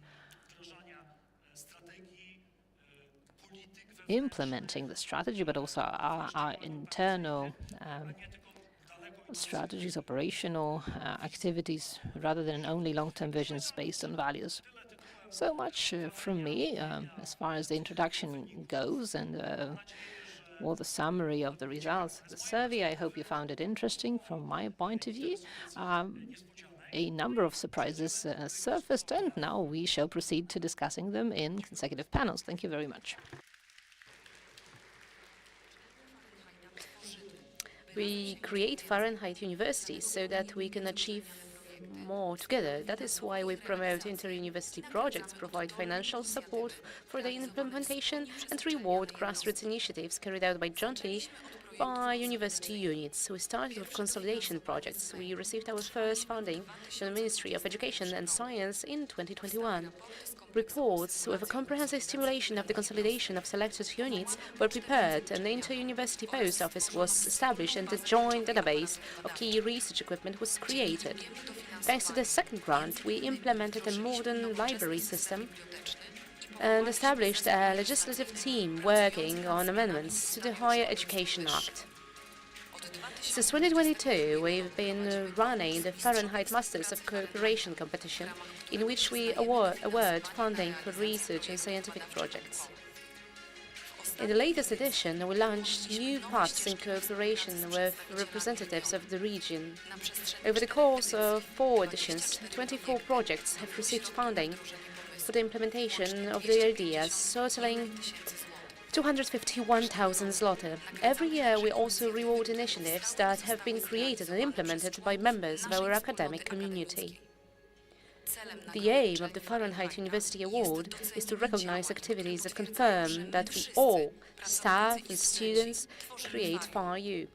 implementing the strategy, but also our internal strategies, operational activities, rather than only long-term visions based on values. So much from me as far as the introduction goes, and the summary of the results of the survey. I hope you found it interesting from my point of view. a number of surprises surfaced, and now we shall proceed to discussing them in consecutive panels. Thank you very much. We create Fahrenheit universities so that we can achieve more together. That is why we promote inter-university projects, provide financial support for the implementation, and reward grassroots initiatives carried out jointly by university units. We started with consolidation projects. We received our first funding from the Ministry of Education and Science in 2021. Reports with a comprehensive stimulation of the consolidation of selected units were prepared, and the inter-university post office was established, and a joint database of key research equipment was created. Thanks to the second grant, we implemented a modern library system and established a legislative team working on amendments to the Higher Education Act. Since 2022, we've been running the Fahrenheit Masters of Cooperation competition, in which we award funding for research and scientific projects. In the latest edition, we launched new paths in cooperation with representatives of the region. Over the course of 4 editions, 24 projects have received funding for the implementation of the ideas, totaling 251,000 zloty. Every year, we also reward initiatives that have been created and implemented by members of our academic community. The aim of the Fahrenheit University Award is to recognize activities that confirm that we all, staff and students, create FarU.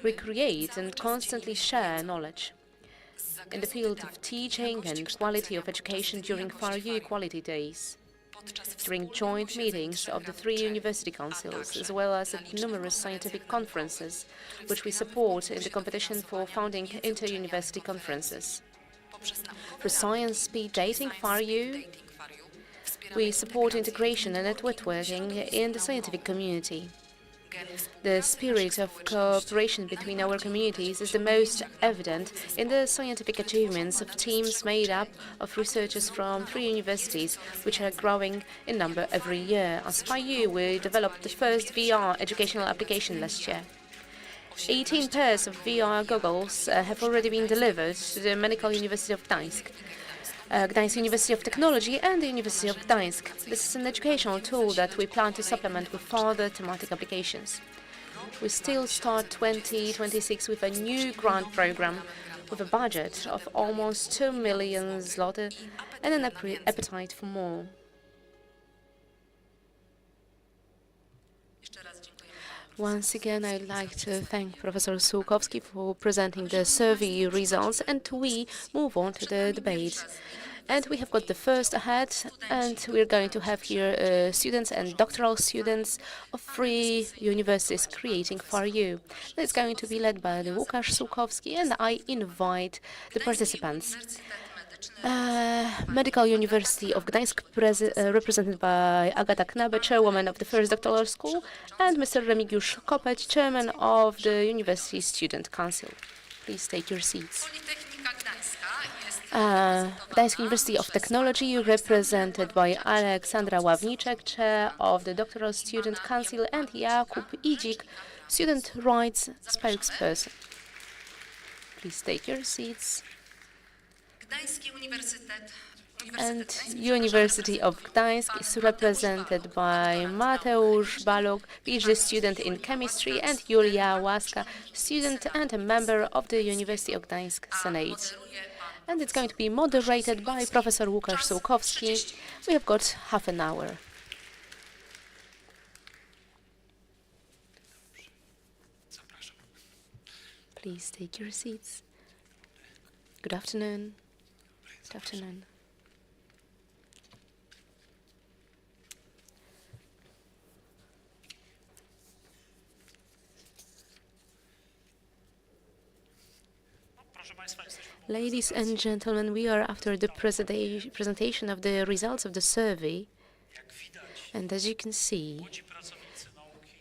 We create and constantly share knowledge. In the field of teaching and quality of education during FarU Quality Days, during joint meetings of the 3 university councils, as well as at numerous scientific conferences, which we support in the competition for founding inter-university conferences. For science speed dating FarU, we support integration and networking in the scientific community. The spirit of cooperation between our communities is the most evident in the scientific achievements of teams made up of researchers from 3 universities, which are growing in number every year. As FarU, we developed the first VR educational application last year. 18 pairs of VR goggles have already been delivered to the Medical University of Gdańsk, Gdańsk University of Technology and the University of Gdańsk. This is an educational tool that we plan to supplement with further thematic applications. We still start 2026 with a new grant program with a budget of almost 2 million zloty and an appetite for more. Once again, I'd like to thank Professor Sułkowski for presenting the survey results, and we move on to the debate. And we have got the first ahead, and we're going to have here students and doctoral students of 3 universities creating FarU. It's going to be led by Łukasz Sułkowski, and I invite the participants. Medical University of Gdańsk, represented by Agata Knabe, chairwoman of the first doctoral school, and Mr. Remigiusz Kopeć, chairman of the University Student Council. Please take your seats. Gdańsk University of Technology, represented by Aleksandra Ławniczek, chair of the Doctoral Student Council, and Jakub Idzik, student rights spokesperson. Please take your seats. And University of Gdańsk is represented by Mateusz Balog, PhD student in chemistry, and Julia Łaska, student and a member of the University of Gdańsk Senate. And it's going to be moderated by Professor Łukasz Sułkowski. We have got half an hour. Please take your seats. Good afternoon. Good afternoon. Ladies and gentlemen, we are after the presentation of the results of the survey. And as you can see,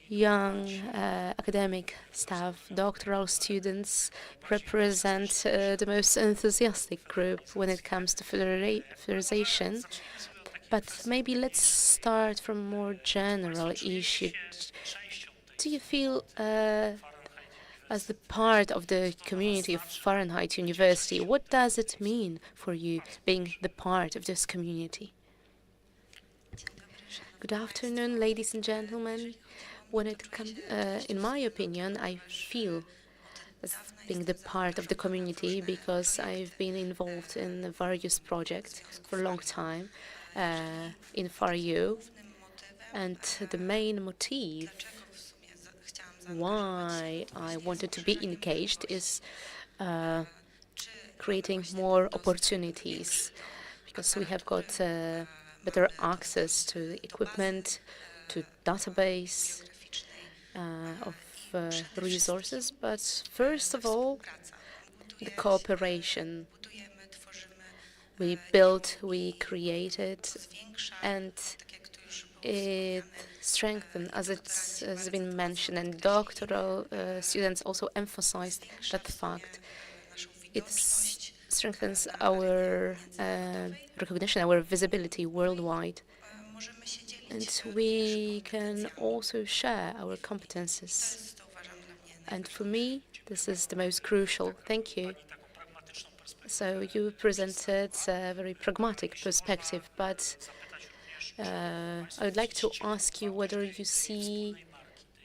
young academic staff, doctoral students represent the most enthusiastic group when it comes to federation. But maybe let's start from a more general issue. Do you feel As the part of the community of Fahrenheit University, what does it mean for you being the part of this community? Good afternoon, ladies and gentlemen. When it comes, in my opinion, I feel as being the part of the community because I've been involved in various projects for a long time in FarU, and the main motive why I wanted to be engaged is creating more opportunities, because we have got better access to the equipment, to database of resources. But first of all, the cooperation. We built, we created, and it strengthened, as it has been mentioned, and doctoral students also emphasized that fact. It strengthens our recognition, our visibility worldwide. And we can also share our competences. And for me, this is the most crucial. Thank you. So you presented a very pragmatic perspective, but I would like to ask you whether you see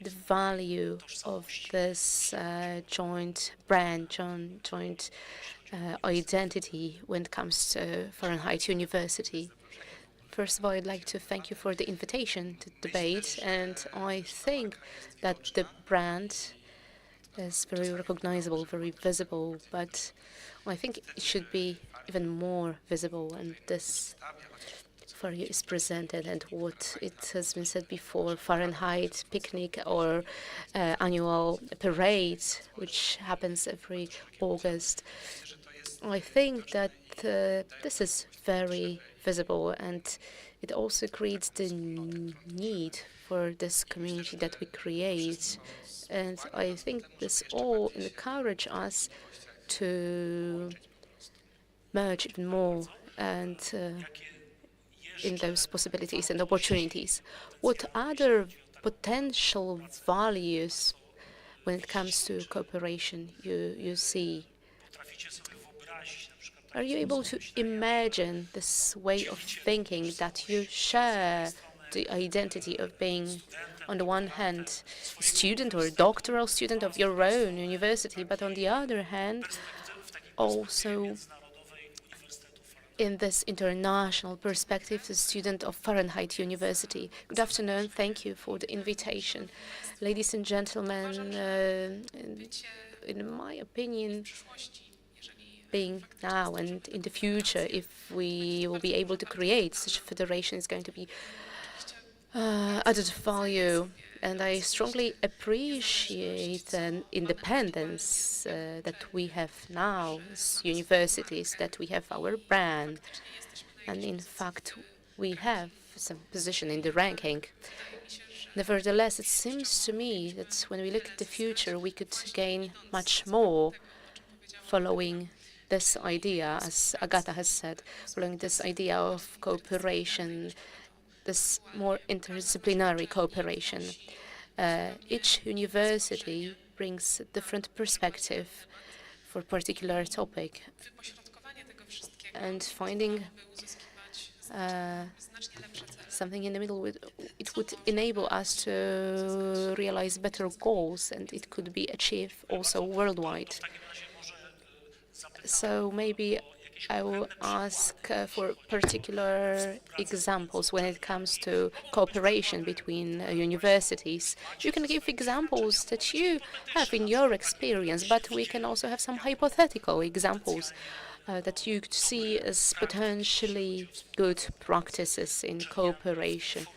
the value of this joint brand, joint identity when it comes to Fahrenheit University. First of all, I'd like to thank you for the invitation to debate, and I think that the brand is very recognizable, very visible, but I think it should be even more visible, and this for you is presented, and what it has been said before, Fahrenheit picnic or annual parade, which happens every August. I think that this is very visible, and it also creates the need for this community that we create. And I think this all encourage us to merge even more and in those possibilities and opportunities. What other potential values when it comes to cooperation you see? Are you able to imagine this way of thinking that you share the identity of being, on the one hand, a student or a doctoral student of your own university, but on the other hand, also in this international perspective, the student of Fahrenheit University? Good afternoon. Thank you for the invitation. Ladies and gentlemen, in my opinion, being now and in the future, if we will be able to create such a federation, is going to be added value. And I strongly appreciate an independence that we have now as universities, that we have our brand. And in fact, we have some position in the ranking. Nevertheless, it seems to me that when we look at the future, we could gain much more following this idea, as Agata has said, following this idea of cooperation, this more interdisciplinary cooperation. Each university brings a different perspective for a particular topic, and finding something in the middle, it would enable us to realize better goals, and it could be achieved also worldwide. So maybe I will ask for particular examples when it comes to cooperation between universities. You can give examples that you have in your experience, but we can also have some hypothetical examples that you could see as potentially good practices in cooperation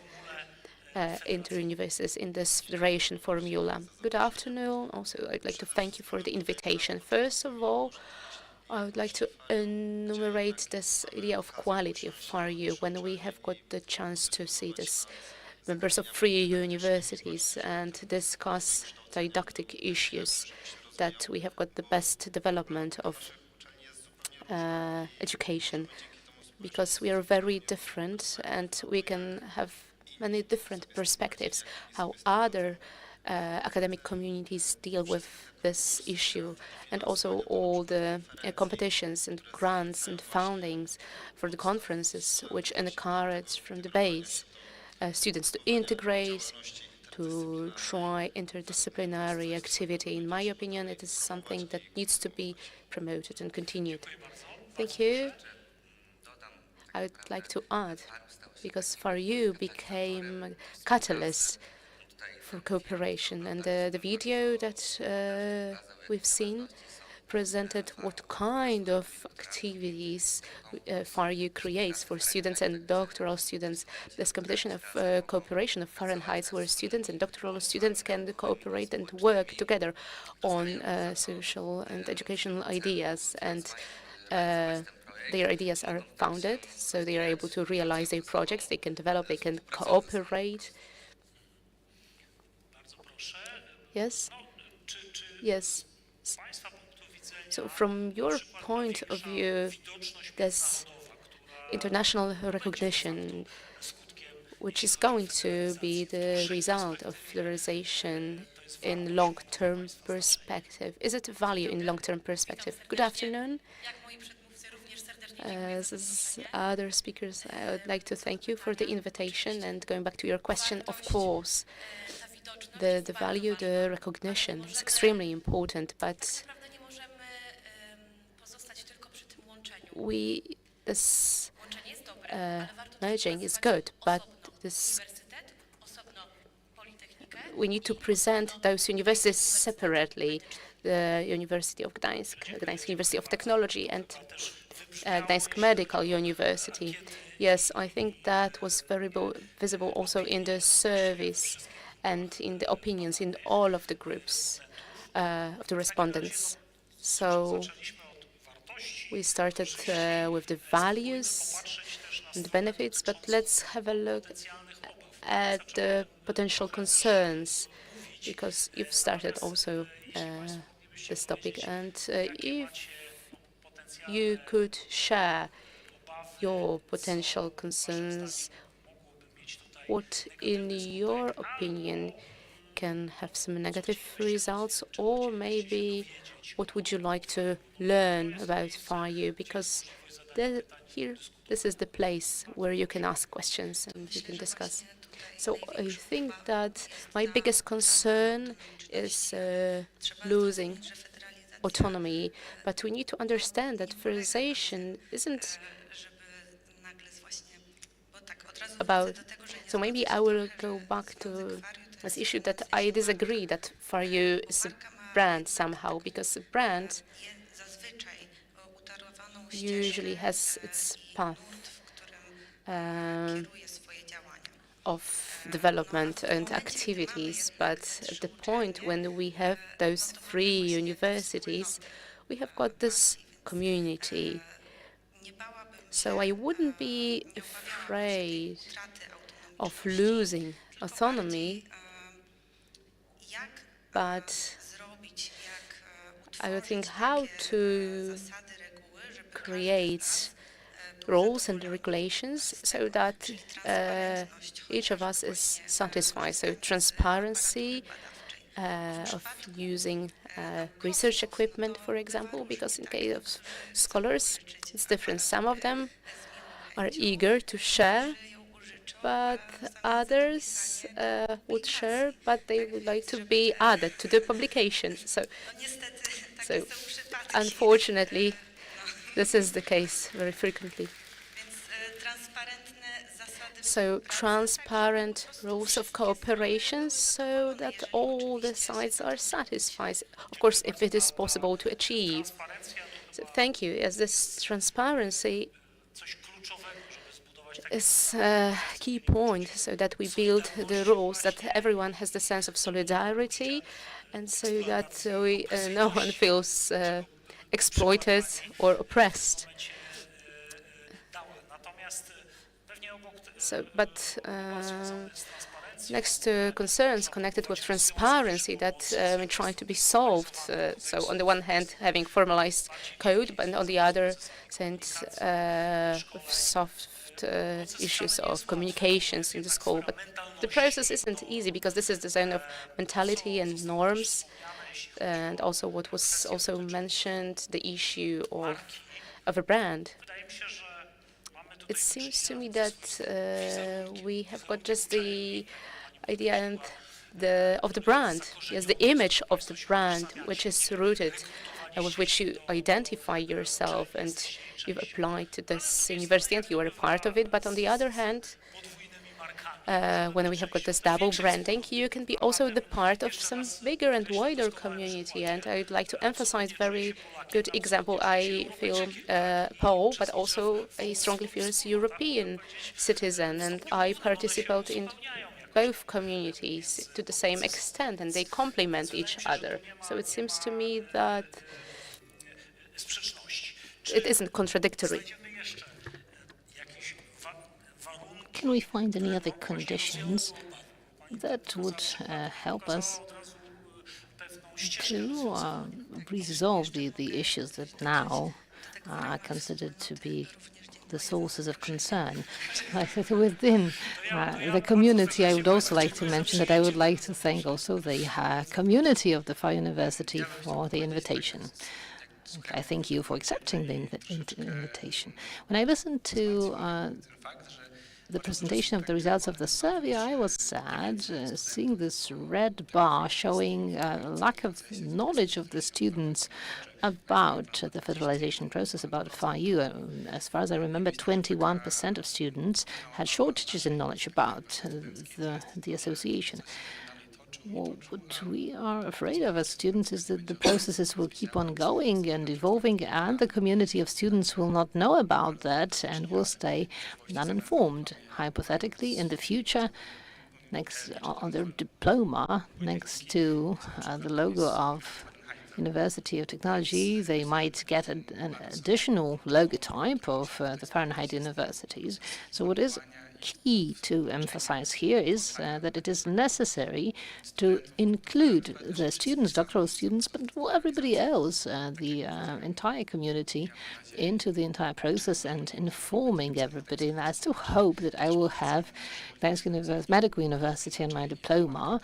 inter-universities in this federation formula. Good afternoon. Also, I'd like to thank you for the invitation. First of all, I would like to enumerate this idea of quality of FarU when we have got the chance to see this members of free universities and discuss didactic issues, that we have got the best development of education, because we are very different and we can have many different perspectives how other academic communities deal with this issue, and also all the competitions and grants and foundings for the conferences, which encourage from the base students to integrate, to try interdisciplinary activity. In my opinion, it is something that needs to be promoted and continued. Thank you. I would like to add, because FarU became a catalyst for cooperation, and the video that we've seen presented what kind of activities FarU creates for students and doctoral students. This competition of cooperation of Fahrenheit, where students and doctoral students can cooperate and work together on social and educational ideas, and their ideas are founded, so they are able to realize their projects, they can develop, they can cooperate. Yes? Yes. So from your point of view, this international recognition, which is going to be the result of the in long-term perspective, is it a value in long-term perspective? Good afternoon. As other speakers, I would like to thank you for the invitation, and going back to your question, of course, the value, the recognition is extremely important, but this merging is good, but we need to present those universities separately, the University of Gdańsk, Gdańsk University of Technology, and Gdańsk Medical University. Yes, I think that was very visible also in the service and in the opinions in all of the groups of the respondents. So we started with the values and benefits, but let's have a look at the potential concerns, because you've started also this topic, and if you could share your potential concerns, what, in your opinion, can have some negative results, or maybe what would you like to learn about FarU? Because here, this is the place where you can ask questions and you can discuss. So I think that my biggest concern is losing autonomy, but we need to understand that federalization isn't about. So maybe I will go back to this issue that I disagree that FarU is a brand somehow, because a brand usually has its path of development and activities, but at the point when we have those 3 universities, we have got this community. So I wouldn't be afraid of losing autonomy, but I would think how to create rules and regulations so that each of us is satisfied. So transparency of using research equipment, for example, because in case of scholars, it's different. Some of them are eager to share, but others would share, but they would like to be added to the publication. So unfortunately, this is the case very frequently. So transparent rules of cooperation so that all the sides are satisfied, of course, if it is possible to achieve. So thank you. As this transparency is a key point, so that we build the rules, that everyone has the sense of solidarity, and so that no one feels exploited or oppressed. So, but next to concerns connected with transparency that try to be solved. So on the one hand, having formalized code, but on the other hand, soft involved issues of communications in the school. But the process isn't easy because this is the zone of mentality and norms, and also what was also mentioned, the issue of a brand. It seems to me that we have got just the idea and of the brand, yes, the image of the brand, which is rooted with which you identify yourself and you've applied to this university and you are a part of it. But on the other hand, when we have got this double branding, you can be also the part of some bigger and wider community. And I'd like to emphasize very good example. I feel Pole, but also I strongly feel as European citizen, and I participate in both communities to the same extent, and they complement each other. So it seems to me that it isn't contradictory. Can we find any other conditions that would help us to resolve the issues that now are considered to be the sources of concern? Within the community, I would also like to mention that I would like to thank also the community of the FarU University for the invitation. I thank you for accepting the invitation. When I listened to the presentation of the results of the survey, I was sad seeing this red bar showing lack of knowledge of the students about the federalization process, about FarU. As far as I remember, 21% of students had shortages in knowledge about the association. Well, what we are afraid of as students is that the processes will keep on going and evolving, and the community of students will not know about that and will stay uninformed. Hypothetically, in the future, next on their diploma, next to the logo of University of Technology, they might get an additional logotype of the Fahrenheit universities. So what is key to emphasize here is that it is necessary to include the students, doctoral students, but everybody else, the entire community, into the entire process and informing everybody. And I still hope that I will have Gdańsk Medical University on my diploma.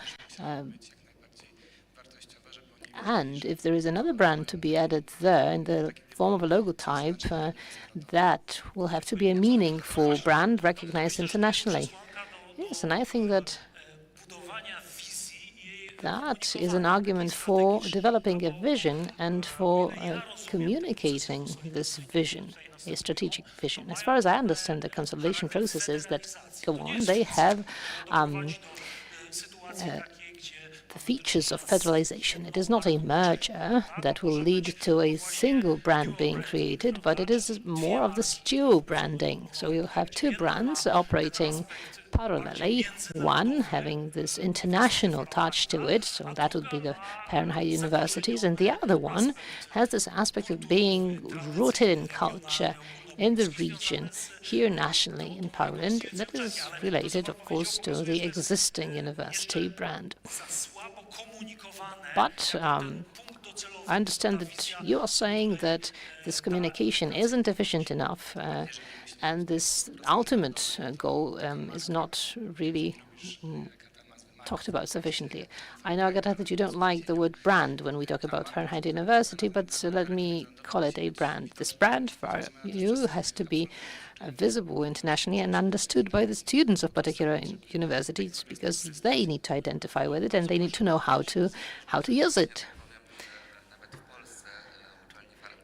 And if there is another brand to be added there in the form of a logotype, that will have to be a meaningful brand recognized internationally. Yes, and I think that that is an argument for developing a vision and for communicating this vision, a strategic vision. As far as I understand the consolidation processes that go on, they have the features of federalization. It is not a merger that will lead to a single brand being created, but it is more of the dual branding. So you'll have two brands operating parallelly, one having this international touch to it, so that would be the Fahrenheit universities, and the other one has this aspect of being rooted in culture in the region, here nationally in Poland, that is related, of course, to the existing university brand. But I understand that you are saying that this communication isn't efficient enough, and this ultimate goal is not really talked about sufficiently. I know, Agata, that you don't like the word brand when we talk about Fahrenheit University, but let me call it a brand. This brand for you has to be visible internationally and understood by the students of particular universities, because they need to identify with it and they need to know how to use it.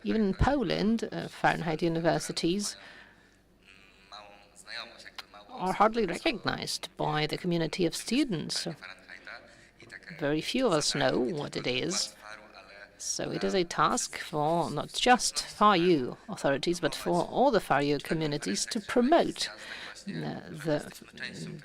Even in Poland, Fahrenheit universities are hardly recognized by the community of students. Very few of us know what it is. So it is a task for not just FarU authorities, but for all the FarU communities to promote the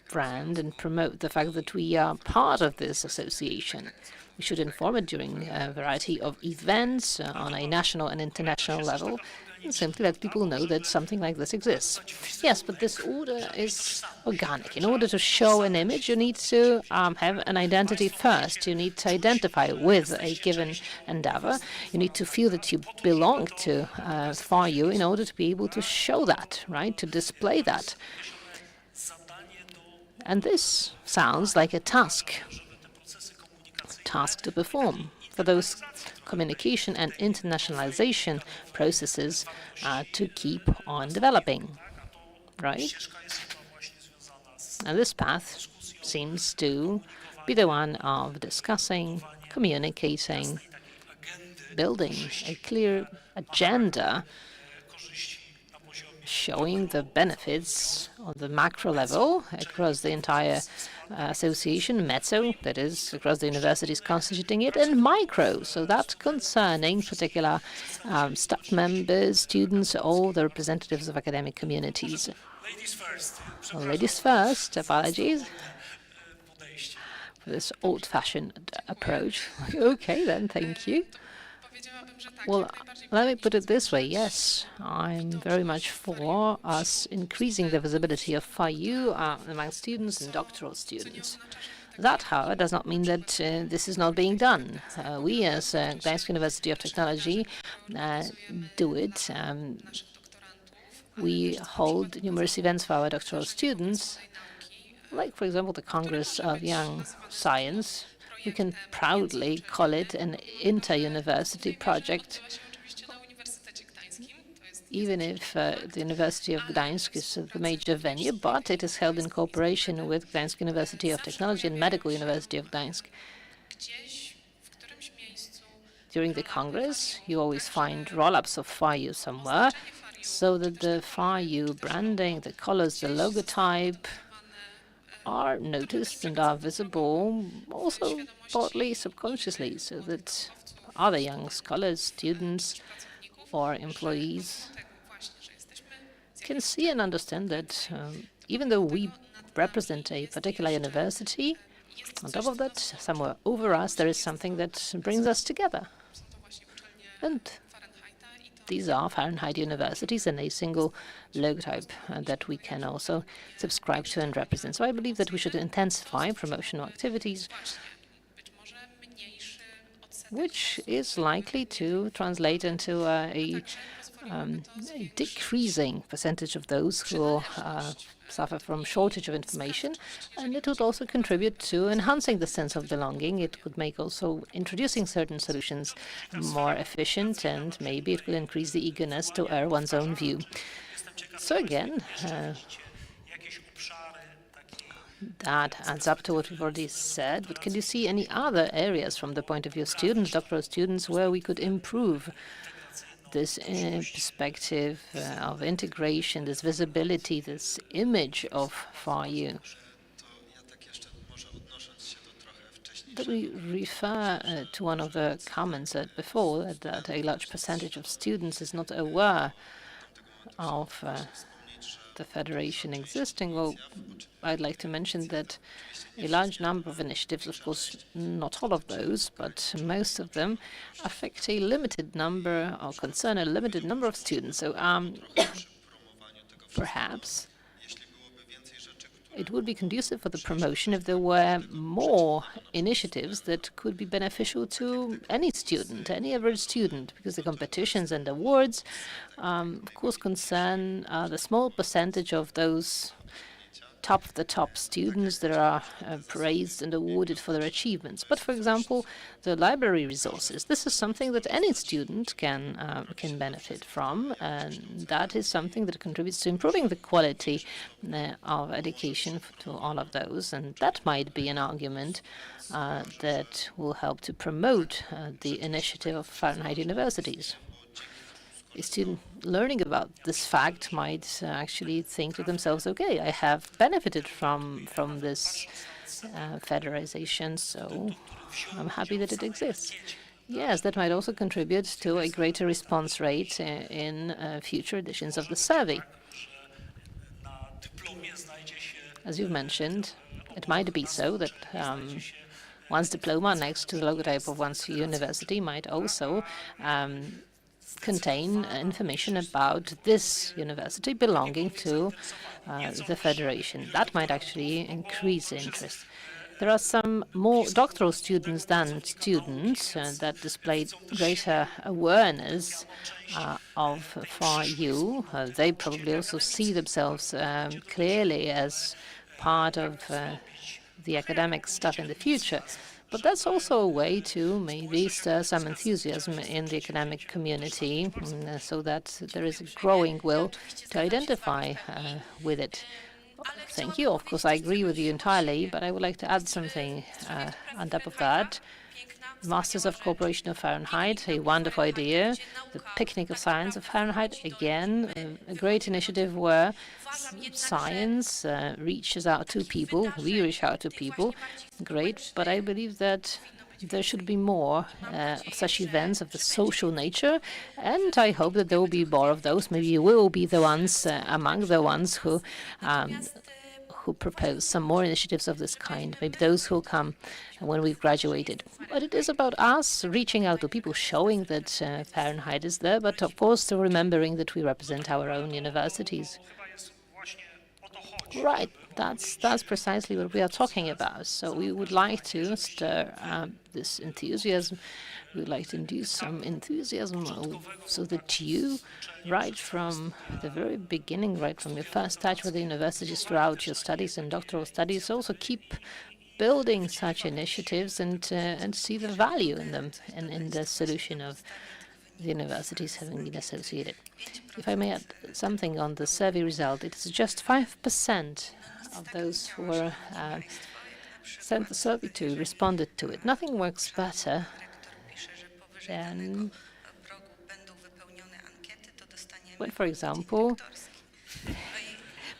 brand and promote the fact that we are part of this association. We should inform it during a variety of events on a national and international level. and simply let people know that something like this exists. Yes, but this order is organic. In order to show an image, you need to have an identity first. You need to identify with a given endeavor. You need to feel that you belong to FarU in order to be able to show that, right, to display that. And this sounds like a task to perform for those communication and internationalization processes to keep on developing, right? And this path seems to be the one of discussing, communicating, building a clear agenda showing the benefits on the macro level across the entire association, mezzo, that is, across the universities constituting it, and micro, so that's concerning particular staff members, students, all the representatives of academic communities. Ladies first, apologies for this old-fashioned approach. Okay, then, thank you. Well, let me put it this way. Yes, I'm very much for us increasing the visibility of FarU among students and doctoral students. That, however, does not mean that this is not being done. We, as Gdańsk University of Technology, do it. We hold numerous events for our doctoral students, like, for example, the Congress of Young Science. We can proudly call it an inter-university project, even if the University of Gdańsk is the major venue, but it is held in cooperation with Gdańsk University of Technology and Medical University of Gdańsk. During the Congress, you always find roll-ups of FarU somewhere, so that the FarU branding, the colors, the logotype, are noticed and are visible, also partly subconsciously, so that other young scholars, students, or employees can see and understand that even though we represent a particular university, on top of that, somewhere over us, there is something that brings us together. And these are Fahrenheit universities and a single logotype that we can also subscribe to and represent. So I believe that we should intensify promotional activities, which is likely to translate into a decreasing percentage of those who suffer from shortage of information, and it would also contribute to enhancing the sense of belonging. It could make also introducing certain solutions more efficient, and maybe it could increase the eagerness to air one's own view. So again, that adds up to what we've already said, but can you see any other areas from the point of view of students, doctoral students, where we could improve this perspective of integration, this visibility, this image of FarU? Let me refer to one of the comments said before, that a large percentage of students is not aware of the federation existing. Well, I'd like to mention that a large number of initiatives, of course, not all of those, but most of them affect a limited number or concern a limited number of students. So perhaps it would be conducive for the promotion if there were more initiatives that could be beneficial to any student, any average student, because the competitions and awards, of course, concern the small percentage of those top students that are praised and awarded for their achievements. But for example, the library resources, this is something that any student can benefit from, and that is something that contributes to improving the quality of education to all of those, and that might be an argument that will help to promote the initiative of Fahrenheit universities. A student learning about this fact might actually think to themselves, okay, I have benefited from this federalization, so I'm happy that it exists. Yes, that might also contribute to a greater response rate in future editions of the survey. As you've mentioned, it might be so that one's diploma next to the logotype of one's university might also contain information about this university belonging to the Federation. That might actually increase interest. There are some more doctoral students than students that displayed greater awareness of FarU. They probably also see themselves clearly as part of the academic stuff in the future. But that's also a way to maybe stir some enthusiasm in the academic community so that there is a growing will to identify with it. Thank you. Of course, I agree with you entirely, but I would like to add something on top of that. Masters of Cooperation of Fahrenheit, a wonderful idea. The Picnic of Science of Fahrenheit, again, a great initiative where science reaches out to people. We reach out to people. Great, but I believe that there should be more of such events of the social nature, and I hope that there will be more of those. Maybe we will be the ones among the ones who propose some more initiatives of this kind, maybe those who come when we've graduated. But it is about us reaching out to people, showing that Fahrenheit is there, but of course still remembering that we represent our own universities. Right, that's precisely what we are talking about. So we would like to stir this enthusiasm. We would like to induce some enthusiasm so that you, right from the very beginning, right from your first touch with the universities throughout your studies and doctoral studies, also keep building such initiatives and see the value in them and in the solution of the universities having been associated. If I may add something on the survey result, it is just 5% of those who were sent the survey to responded to it. Nothing works better than when, for example,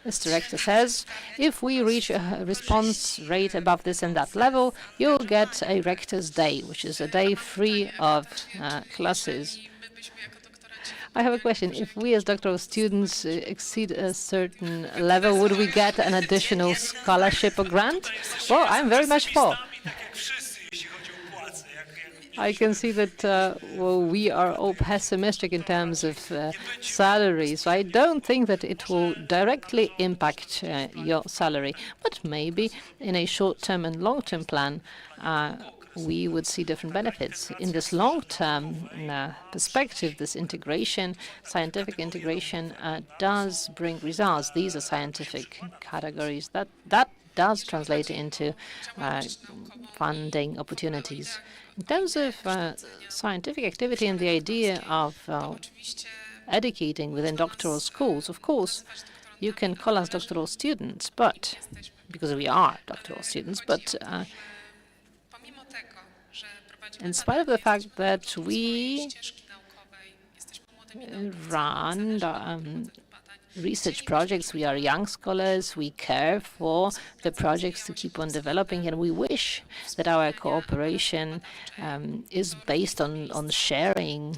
this director says, if we reach a response rate above this and that level, you'll get a rector's day, which is a day free of classes. I have a question. If we as doctoral students exceed a certain level, would we get an additional scholarship or grant? Well, I'm very much for. I can see that well, we are all pessimistic in terms of salaries. So I don't think that it will directly impact your salary, but maybe in a short-term and long-term plan, we would see different benefits. In this long-term perspective, this integration, scientific integration, does bring results. These are scientific categories. That does translate into funding opportunities. In terms of scientific activity and the idea of educating within doctoral schools, of course, you can call us doctoral students, but because we are doctoral students, but in spite of the fact that we run research projects, we are young scholars, we care for the projects to keep on developing, and we wish that our cooperation is based on sharing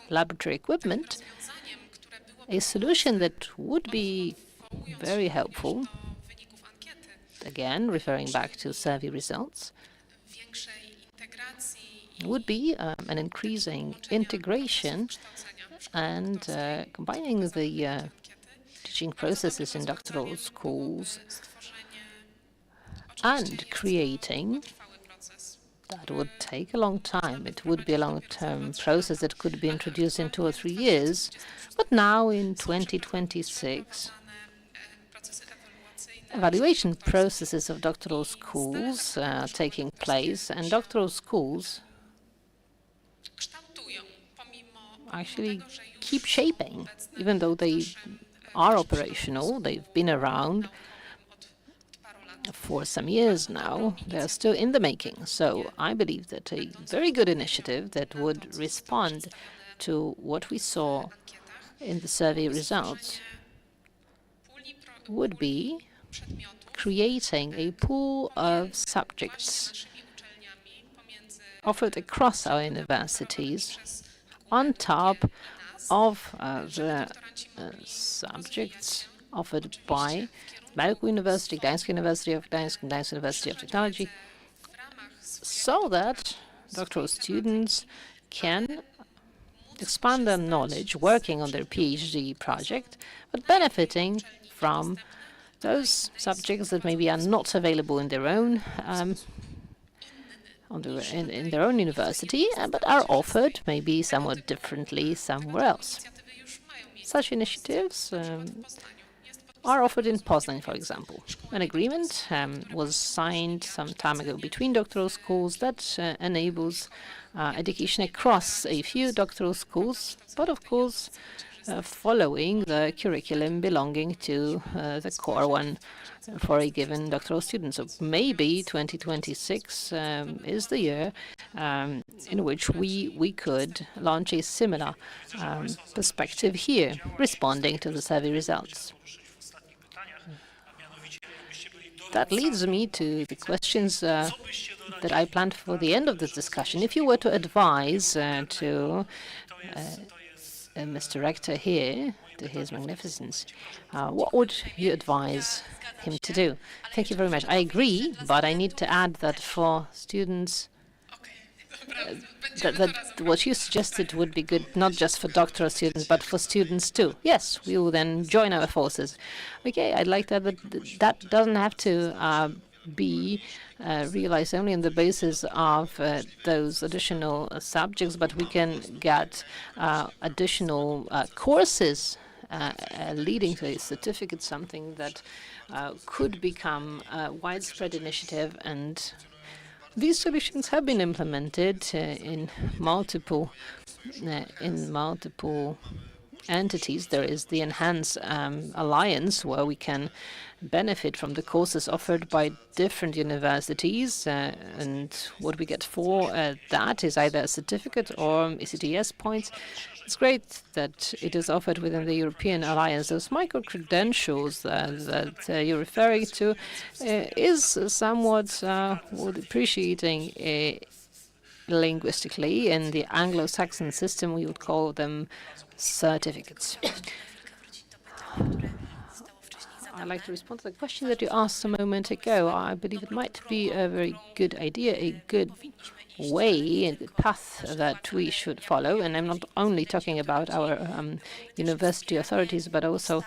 laboratory equipment. A solution that would be very helpful, again, referring back to survey results, would be an increasing integration and combining the teaching processes in doctoral schools and creating. That would take a long time. It would be a long-term process that could be introduced in 2 or 3 years. But now in 2026, evaluation processes of doctoral schools are taking place, and doctoral schools actually keep shaping, even though they are operational, they've been around for some years now, they're still in the making. So I believe that a very good initiative that would respond to what we saw in the survey results would be creating a pool of subjects offered across our universities on top of the subjects offered by Medical University, Gdańsk University of Gdańsk, and Gdańsk University of Technology, so that doctoral students can expand their knowledge working on their PhD project, but benefiting from those subjects that maybe are not available in their own in their own university, but are offered maybe somewhat differently somewhere else. Such initiatives are offered in Poznań, for example. An agreement was signed some time ago between doctoral schools that enables education across a few doctoral schools, but of course following the curriculum belonging to the core one for a given doctoral student. So maybe 2026 is the year in which we could launch a similar perspective here, responding to the survey results. That leads me to the questions that I planned for the end of this discussion. If you were to advise to Mr. Rector here, to His Magnificence, what would you advise him to do? Thank you very much. I agree, but I need to add that for students, that what you suggested would be good not just for doctoral students, but for students too. Yes, we will then join our forces. Okay, I'd like that, but that doesn't have to be realized only on the basis of those additional subjects, but we can get additional courses leading to a certificate, something that could become a widespread initiative. And these solutions have been implemented in multiple entities. There is the Enhance Alliance, where we can benefit from the courses offered by different universities, and what we get for that is either a certificate or ECTS points. It's great that it is offered within the European Alliance. Those micro-credentials that you're referring to is somewhat appreciating linguistically. In the Anglo-Saxon system, we would call them certificates. I'd like to respond to the question that you asked a moment ago. I believe it might be a very good idea, a good way, a good path that we should follow. And I'm not only talking about our university authorities, but also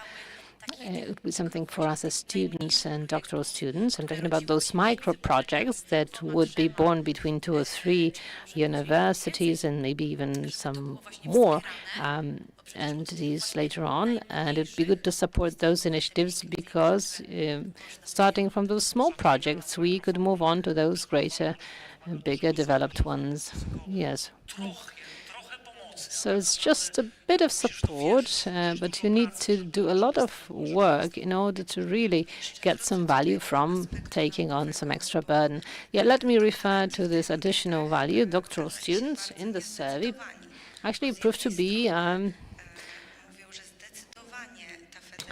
it would be something for us as students and doctoral students. I'm talking about those micro projects that would be born between 2 or 3 universities and maybe even some more entities later on. And it would be good to support those initiatives because starting from those small projects, we could move on to those greater, bigger developed ones. Yes. So it's just a bit of support, but you need to do a lot of work in order to really get some value from taking on some extra burden. Yeah, let me refer to this additional value. Doctoral students in the survey actually proved to be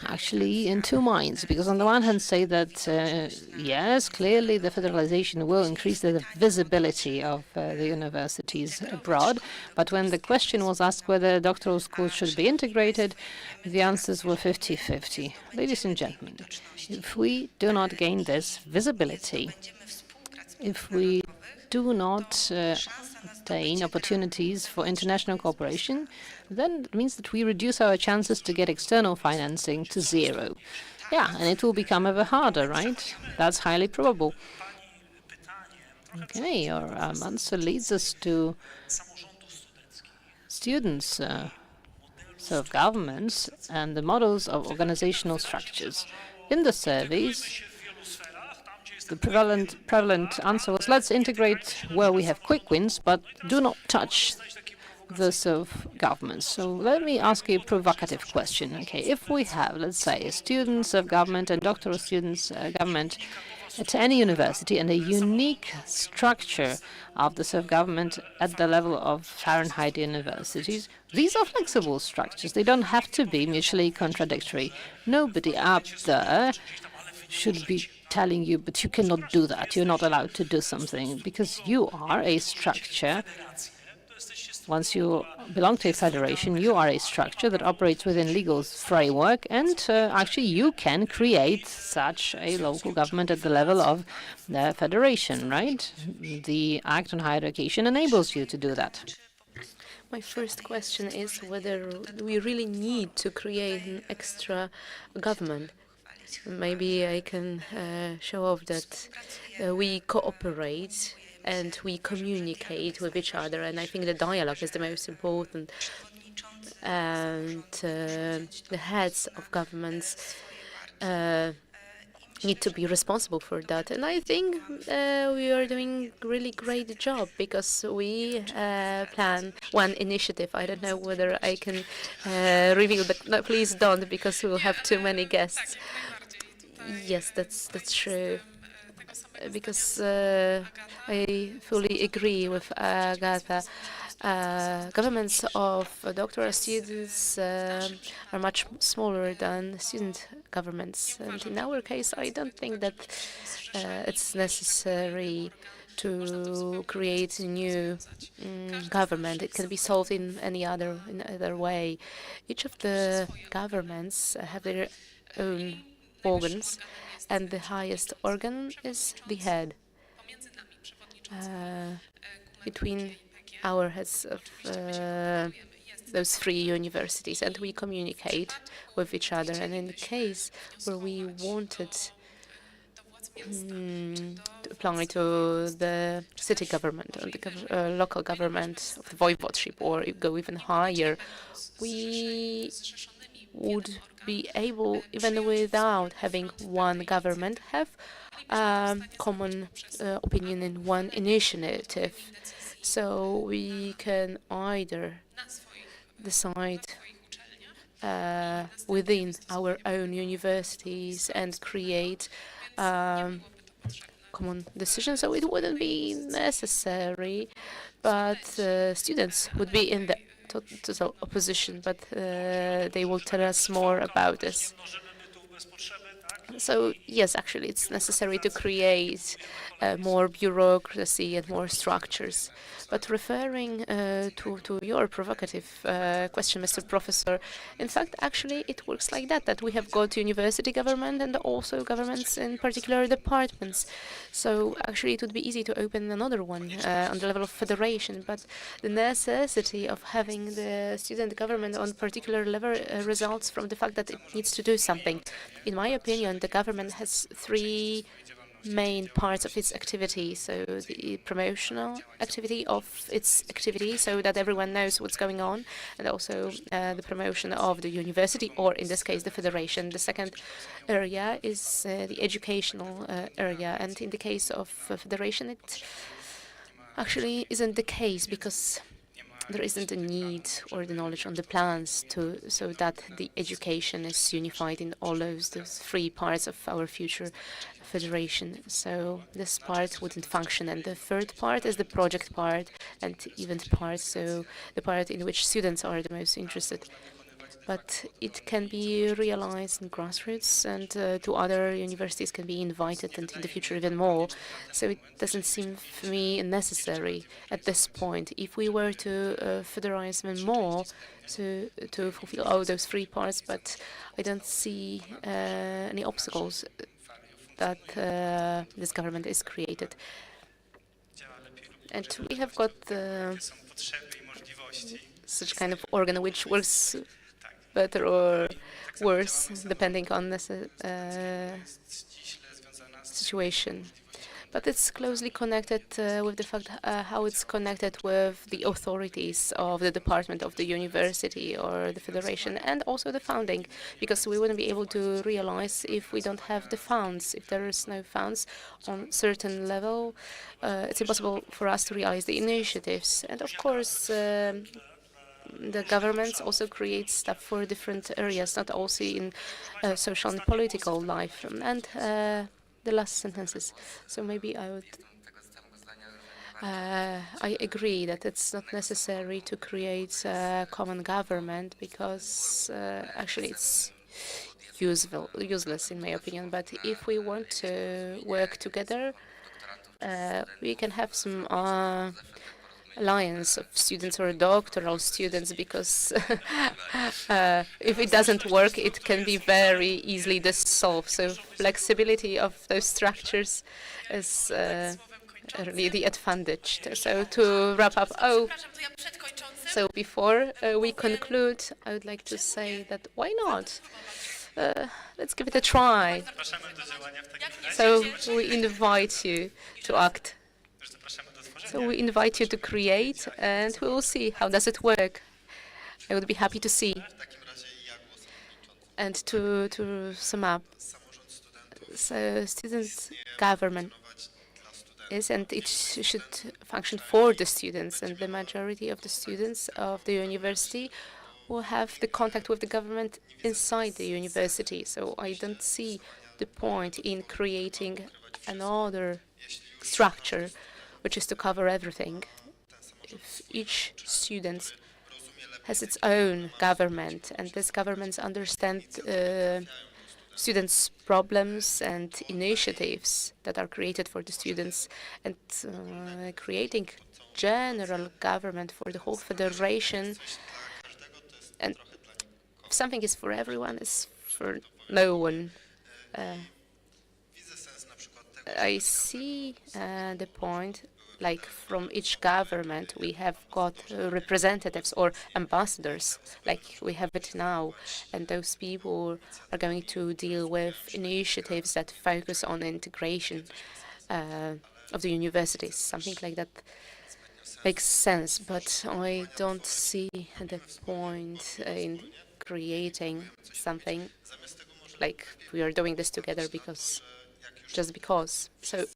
actually in 2 minds, because on the one hand say that yes, clearly the federalization will increase the visibility of the universities abroad, but when the question was asked whether doctoral schools should be integrated, the answers were 50-50. Ladies and gentlemen, if we do not gain this visibility, if we do not obtain opportunities for international cooperation, then it means that we reduce our chances to get external financing to 0. Yeah, and it will become ever harder, right? That's highly probable. Okay, your answer leads us to students, self-governments, and the models of organizational structures. In the surveys, the prevalent answer was, let's integrate where we have quick wins, but do not touch the self-government. So let me ask you a provocative question. Okay, if we have, let's say, students of government and doctoral students government at any university and a unique structure of the self-government at the level of Fahrenheit universities, these are flexible structures. They don't have to be mutually contradictory. Nobody up there should be telling you, but you cannot do that. You're not allowed to do something because you are a structure. Once you belong to a federation, you are a structure that operates within legal framework, and actually you can create such a local government at the level of the federation, right? The Act on Higher Education enables you to do that. My first question is whether we really need to create an extra government. Maybe I can show off that we cooperate and we communicate with each other, and I think the dialogue is the most important. And the heads of governments need to be responsible for that. And I think we are doing really great job because we plan one initiative. I don't know whether I can reveal, but no, please don't, because we will have too many guests. Yes, that's true. Because I fully agree with Agatha. Governments of doctoral students are much smaller than student governments. And in our case, I don't think that it's necessary to create a new government. It can be solved in any other way. Each of the governments have their own organs, and the highest organ is the head. Between our heads of those three universities, and we communicate with each other. And in the case where we wanted to apply to the city government or the local government of the voivodeship, or go even higher, we would be able, even without having one government, have common opinion in one initiative. So we can either decide within our own universities and create common decisions. So it wouldn't be necessary, but students would be in the total opposition, but they will tell us more about this. So yes, actually, it's necessary to create more bureaucracy and more structures. But referring to your provocative question, Mr. Professor, in fact, actually, it works like that we have got university government and also governments in particular departments. So actually, it would be easy to open another one on the level of federation, but the necessity of having the student government on particular level results from the fact that it needs to do something. In my opinion, the government has three main parts of its activity. So the promotional activity of its activity, so that everyone knows what's going on, and also the promotion of the university, or in this case, the federation. The second area is the educational area, and in the case of federation, it actually isn't the case, because there isn't a need or the knowledge on the plans so that the education is unified in all those three parts of our future federation. So this part wouldn't function. And the third part is the project part and event part, so the part in which students are the most interested. But it can be realized in grassroots, and to other universities can be invited, and in the future even more. So it doesn't seem for me necessary at this point. If we were to federalize even more, to fulfill all those three parts, but I don't see any obstacles that this government is created. And we have got such kind of organ which works better or worse, depending on the situation. But it's closely connected with the fact how it's connected with the authorities of the department of the university or the federation, and also the funding, because we wouldn't be able to realize if we don't have the funds. If there is no funds on certain level, it's impossible for us to realize the initiatives. And of course, the governments also create stuff for different areas, not also in social and political life. And the last sentences. So maybe I would. I agree that it's not necessary to create a common government, because actually it's useless in my opinion. But if we want to work together, we can have some alliance of students or doctoral students, because if it doesn't work, it can be very easily dissolved. So flexibility of those structures is really the advantage. So to wrap up, So before we conclude, I would like to say that why not? Let's give it a try. Zapraszamy do działania w takim razie. So we invite you to act. Zapraszamy do tworzenia. So we invite you to create, and we will see how does it work. I would be happy to see. W takim razie ja głos kończący. And to sum up, Samorząd studentów so student government prowadzi dla studentów. is, and it should function for the students, and the majority of the students of the university will have the contact with the government inside the university. So I don't see the point in creating another structure which is to cover everything. If each student has its own government, and these governments understand students' problems and initiatives that are created for the students, and creating general government for the whole federation. And if something is for everyone, it's for no one. Widzę sens na przykład tego, I see the point, like from each government we have got representatives or ambassadors, like we have it now, and those people are going to deal with initiatives that focus on integration of the universities. Something like that makes sense, but I don't see the point in creating something like we are doing this together just because. So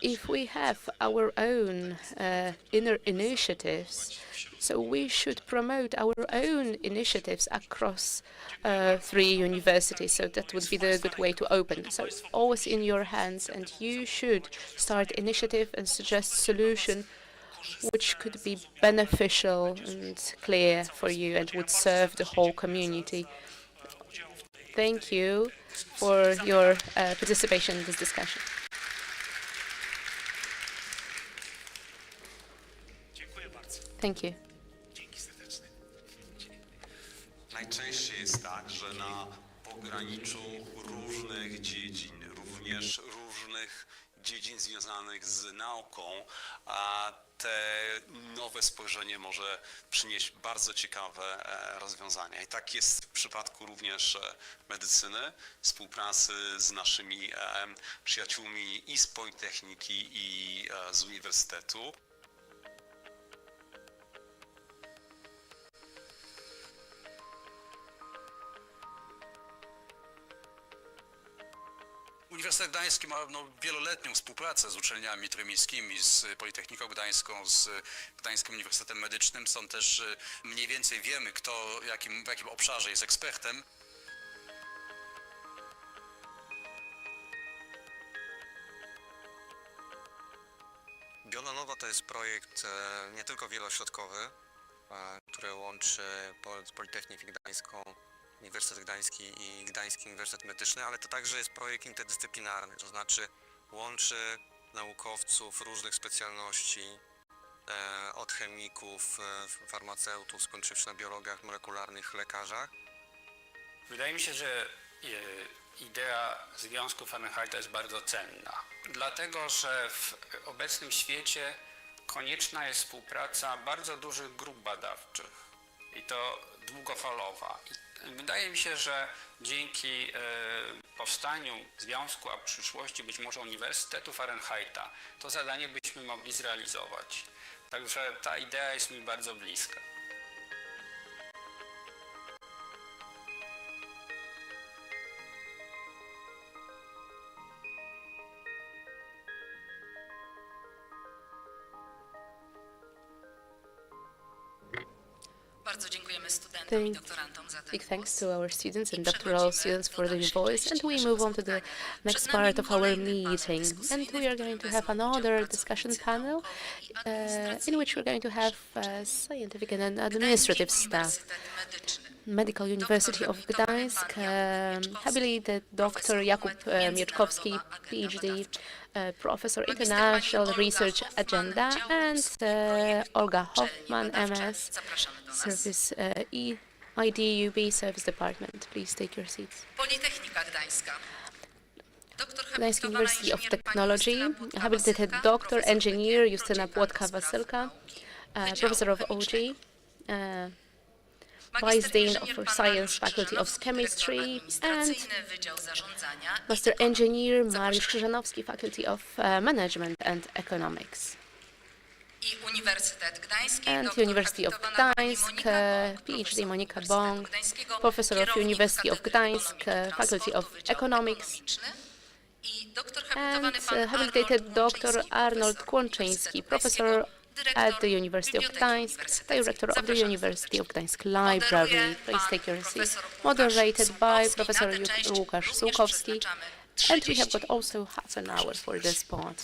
if we have our own inner initiatives, so we should promote our own initiatives across 3 universities. So that would be the good way to open. So it's always in your hands, and you should start initiative and suggest solution which could be beneficial and clear for you and would serve the whole community. Thank you for your participation in this discussion. Dziękuję bardzo. Thank you. Dzięki serdeczne. Najczęściej jest tak, że na pograniczu różnych dziedzin, również różnych dziedzin związanych z nauką, a te nowe spojrzenie może przynieść bardzo ciekawe rozwiązania. I tak jest w przypadku również medycyny, współpracy z naszymi przyjaciółmi i z Politechniki, i z Uniwersytetu. Uniwersytet Gdański ma wieloletnią współpracę z uczelniami trójmiejskimi, z Politechniką Gdańską, z Gdańskim Uniwersytetem Medycznym. Stąd też mniej więcej wiemy, kto w jakim obszarze jest ekspertem. Biola to jest projekt nie tylko wielośrodkowy, który łączy Politechnikę Gdańską, Uniwersytet Gdański i Gdański Uniwersytet Medyczny, ale to także jest projekt interdyscyplinarny, to znaczy łączy naukowców różnych specjalności, od chemików, farmaceutów, skończywszy na biologach molekularnych, lekarzach. Wydaje mi się, że idea Związku Fahrenheita jest bardzo cenna, dlatego że w obecnym świecie konieczna jest współpraca bardzo dużych grup badawczych i to długofalowa. Wydaje mi się, że dzięki powstaniu związku, a w przyszłości być może Uniwersytetu Fahrenheita, to zadanie byśmy mogli zrealizować. Także ta idea jest mi bardzo bliska. Bardzo dziękujemy studentom i doktorantom za ten Big thanks głos. to our students and I doctoral przechodzimy students do for their dalszej voice, części and we naszego move on to the spotkania. next Przed nami part of our kolejny panel meeting, dyskusyjny, and we are w którym going to have wezmą udział another discussion pracownicy panel naukowi i in administracyjni which we're going to have scientific and Gdański administrative staff. Uniwersytet Medyczny. Medical University of Gdańsk, habilitated Dr. Jakub Mieczkowski, PhD, Professor International Research Agenda, and Olga Hoffman, MS, Zapraszamy do nas. Service IDUB Service Department. Please take your seats. Politechnika Gdańska. Doktor Gdańsk habilitowana University of inżynier pani Technology, Justyna Płotka-Wasylka, habilitated doctor, profesor engineer wydziału Justyna odpowiedzialna do spraw Płotka-Wasylka, nauki. Professor of OG, Vice Dean of Science Faculty of Chemistry, and Wydział Zarządzania Master Engineer Mariusz Krzyżanowski, Faculty of Management and Economics. i Uniwersytet Gdański, And doktor University of habilitowana pani Gdańsk, Monika Bąk, PhD Monika Uniwersytetu Bąk, Gdańskiego, Professor of kierownik University of Katedry Gdańsk, Ekonomii i Faculty of Transportu, Wydział Economics, Ekonomiczny, i doktor and habilitowany pan habilitated Arnold Dr. Kłączyński, Arnold profesor Kłączyński, Uniwersytetu Professor Gdańskiego, at the dyrektor University of Biblioteki Gdańsk, Uniwersyteckiej. Director of the Zapraszam University of Gdańsk Moderuje Library. Please pan take your seat. profesor Łukasz Moderated by Sułkowski. Professor Na tę część Łukasz również Sułkowski. przeznaczamy And we have 30 got also half an hour for this part.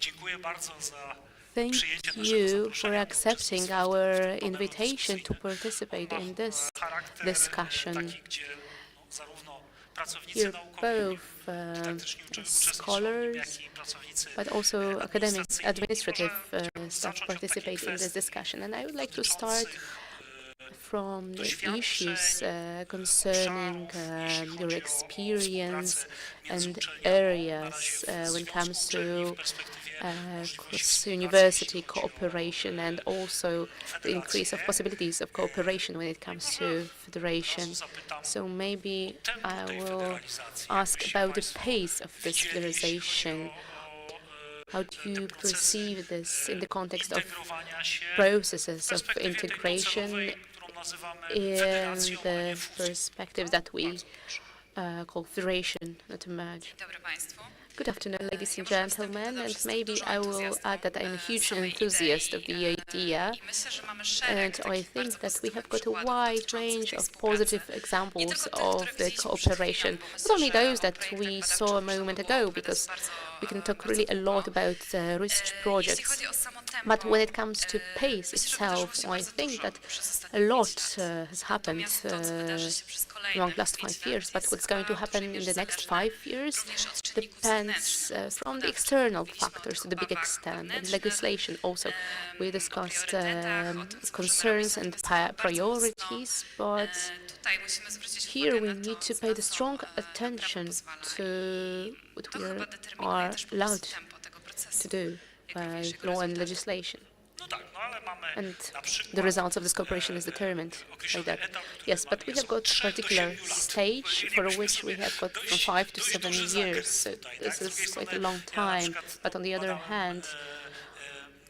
Dziękuję bardzo za Thank przyjęcie naszego you for zaproszenia do accepting uczestnictwa our w panelu invitation to dyskusyjnym. participate in this Charakter discussion. taki, gdzie zarówno pracownicy You're naukowi both praktycznie uczestniczą w nim, scholars, jak i pracownicy but also academics, administracyjni. administrative Może staff zacząć od takiej participate in this kwestii discussion. And I would like to start from the doświadczeń, issues concerning obszarów, your jeśli chodzi o experience współpracę między and uczelniami, na areas razie w when it związku comes to uczelni w perspektywie możliwości cross współpracy, university jeśli chodzi o cooperation and also the increase of federację. possibilities of cooperation when it comes to federation. Zapytam So maybe tempo I tej will federalizacji. ask Jakbyście about the państwo pace of this widzieli, jeśli chodzi federalization. How do you te procesy, perceive this in the context of integrowania się processes w of perspektywie tej integration docelowej, którą nazywamy in federacją, a the nie fuzją. perspective that we call federation, not merge? Dzień dobry Państwu. Good afternoon, ladies and gentlemen, and maybe I will add that I'm a huge enthusiast of the idea, I myślę, że mamy szereg and I takich think bardzo that we have got pozytywnych a przykładów wide range dotyczących tej of współpracy. positive examples Nie tylko tych, of które the widzieliśmy przed cooperation, chwilą, bo not only myślę, że those that o projektach we badawczych saw a można moment by ago, było because opowiadać we can bardzo, talk bardzo really a lot długo. about research Jeśli projects. chodzi o samo tempo, But when it comes to pace myślę, że wydarzyło itself, się I bardzo think dużo that przez a ostatnie 5 lot lat. has happened Natomiast to, co wydarzy się przez kolejne along last 5 5 years, but lat, what's going to jest happen dużej in mierze the next zależne 5 years również od czynników depends zewnętrznych, from the gospodarczych. external Mówiliśmy o factors to tych the big obawach extent, and wewnętrznych, legislation also. We discussed priorytetach, o tym, co concerns możemy and robić bardzo priorities, but Tutaj musimy zwrócić here uwagę we na to, need to co pay na the to strong prawo attention pozwala. to what To we chyba are determinuje też po allowed prostu tempo tego procesu, to do jak również by jego law and rezultaty. legislation. No tak, no ale mamy And na przykład the results of this cooperation is determined by określony that. etap, który Yes, but we jest have got od 3 a do particular 7 lat. stage for Mielibyśmy which we sobie have got from dość 5 to duży 7 zakres years. So tutaj, this tak? Z drugiej is quite a strony long ja na time. przykład But on the other badałem, hand,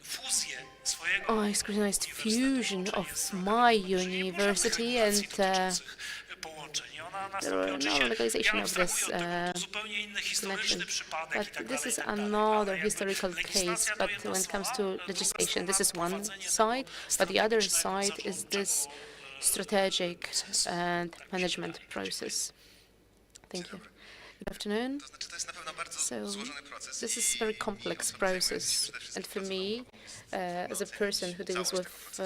fuzję swojego I scrutinized uniwersytetu fusion połączeń of z my organizacją, czyli university, regulacji and dotyczących połączeń. I ona there were nastąpi no oczywiście, legalization ja of this abstrahuję od tego, to zupełnie inny historyczny connection. przypadek i But tak this dalej, is i tak dalej. another Ale jakby historical case. legislacja to But jedna when it comes strona, to druga legislation, this strona is one prowadzenie side, but the other strategicznego side is zarządu this tego, strategic and management process. Thank you. Good afternoon. To znaczy, to jest na pewno bardzo So złożony proces. this is a very complex process, and for me, as a person who deals with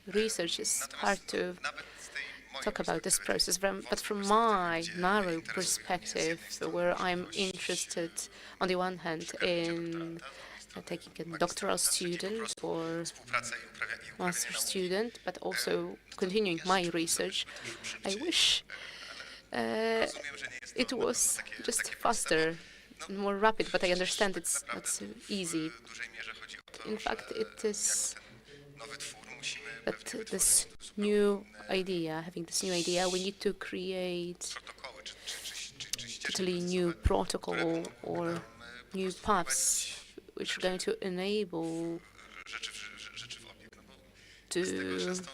research, it's hard to Nawet z tej mojej talk about this perspektywy, process, but from my narrow perspective, where I'm interested, on the one hand, in taking a doctoral student or współpraca i uprawianie master nauki. student, but also continuing my research, I wish Rozumiem, że nie jest it to was takie just faster and more rapid, but I understand it's not so easy. w dużej mierze chodzi o to, In fact, it is ten nowy twór musimy that this new idea, having this new idea, we need to create protokoły czy ścieżki totally new protocol or new paths which are going to enable rzeczy w obieg. No bo to często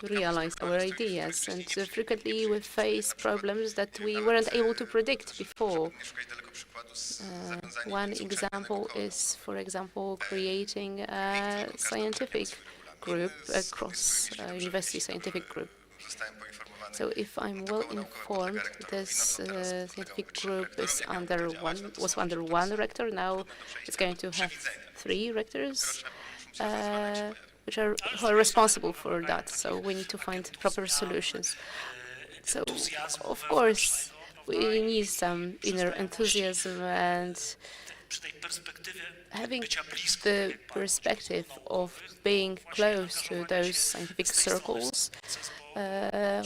realize our ideas. And frequently we face problems that we weren't able to predict before. nie szukać daleko przykładu z zarządzaniem One między uczelniami example naukowymi. is, for example, creating a scientific group across university scientific group. Zostałem poinformowany. So if I'm well informed, this scientific group is was under one rector. Now it's going to have 3 rectors, who are responsible for that. So we need to find proper solutions. So of course we need some inner enthusiasm and przy tej perspektywie having bycia blisko the perspective of being close to those scientific circles.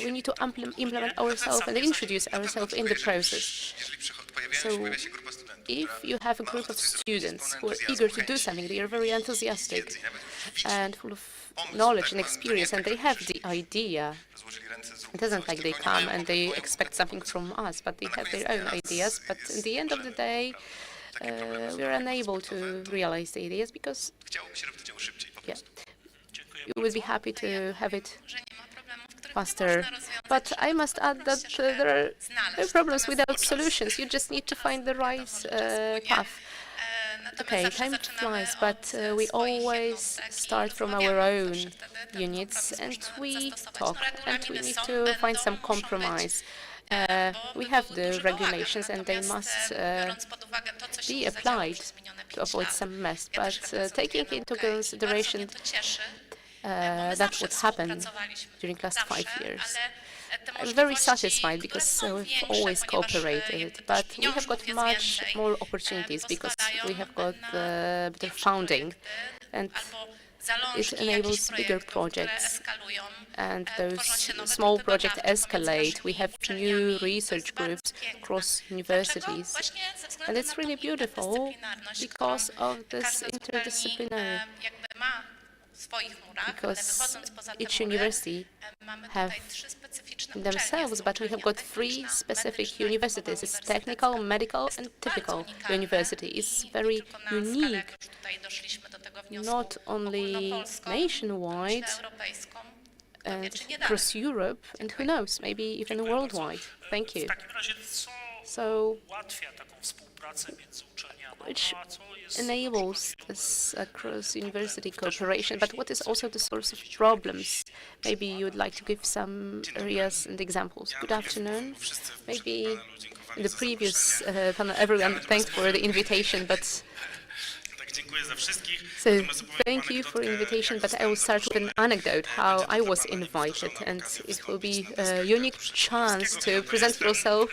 We need to implement ourselves and introduce ourselves in the process. Jeżeli So pojawia się grupa studentów, if you have a group of students who are eager to do something, they are very enthusiastic and full of knowledge and experience, and they have the idea. It isn't like they come and they expect something from us, but they have their own ideas. But in the end of the day, we are unable to realize the ideas because, yeah, we would be happy to have it faster. But I must add that there are no problems without solutions. You just need to find the right path. Okay, time flies, but we always start from our own units and we talk and we need to find some compromise. We have the regulations and they must be applied to avoid some mess, but taking into consideration that what happened during the last 5 years. I'm very satisfied because we've always cooperated, but we have got much more opportunities because we have got better funding, and it enables bigger projects, and those small projects escalate. We have new research groups across universities, and it's really beautiful because of this interdisciplinary. Because each university have themselves, but we have got 3 specific universities. It's technical, medical, and typical university. It's very unique, not only nationwide and across Europe, and who knows, maybe even worldwide. Thank you. So, which enables this cross-university cooperation, but what is also the source of problems? Maybe you would like to give some areas and examples. Good afternoon. Maybe in the previous panel, everyone thanked for the invitation, but so thank you for the invitation, but I will start with an anecdote how I was invited, and it will be a unique chance to present yourself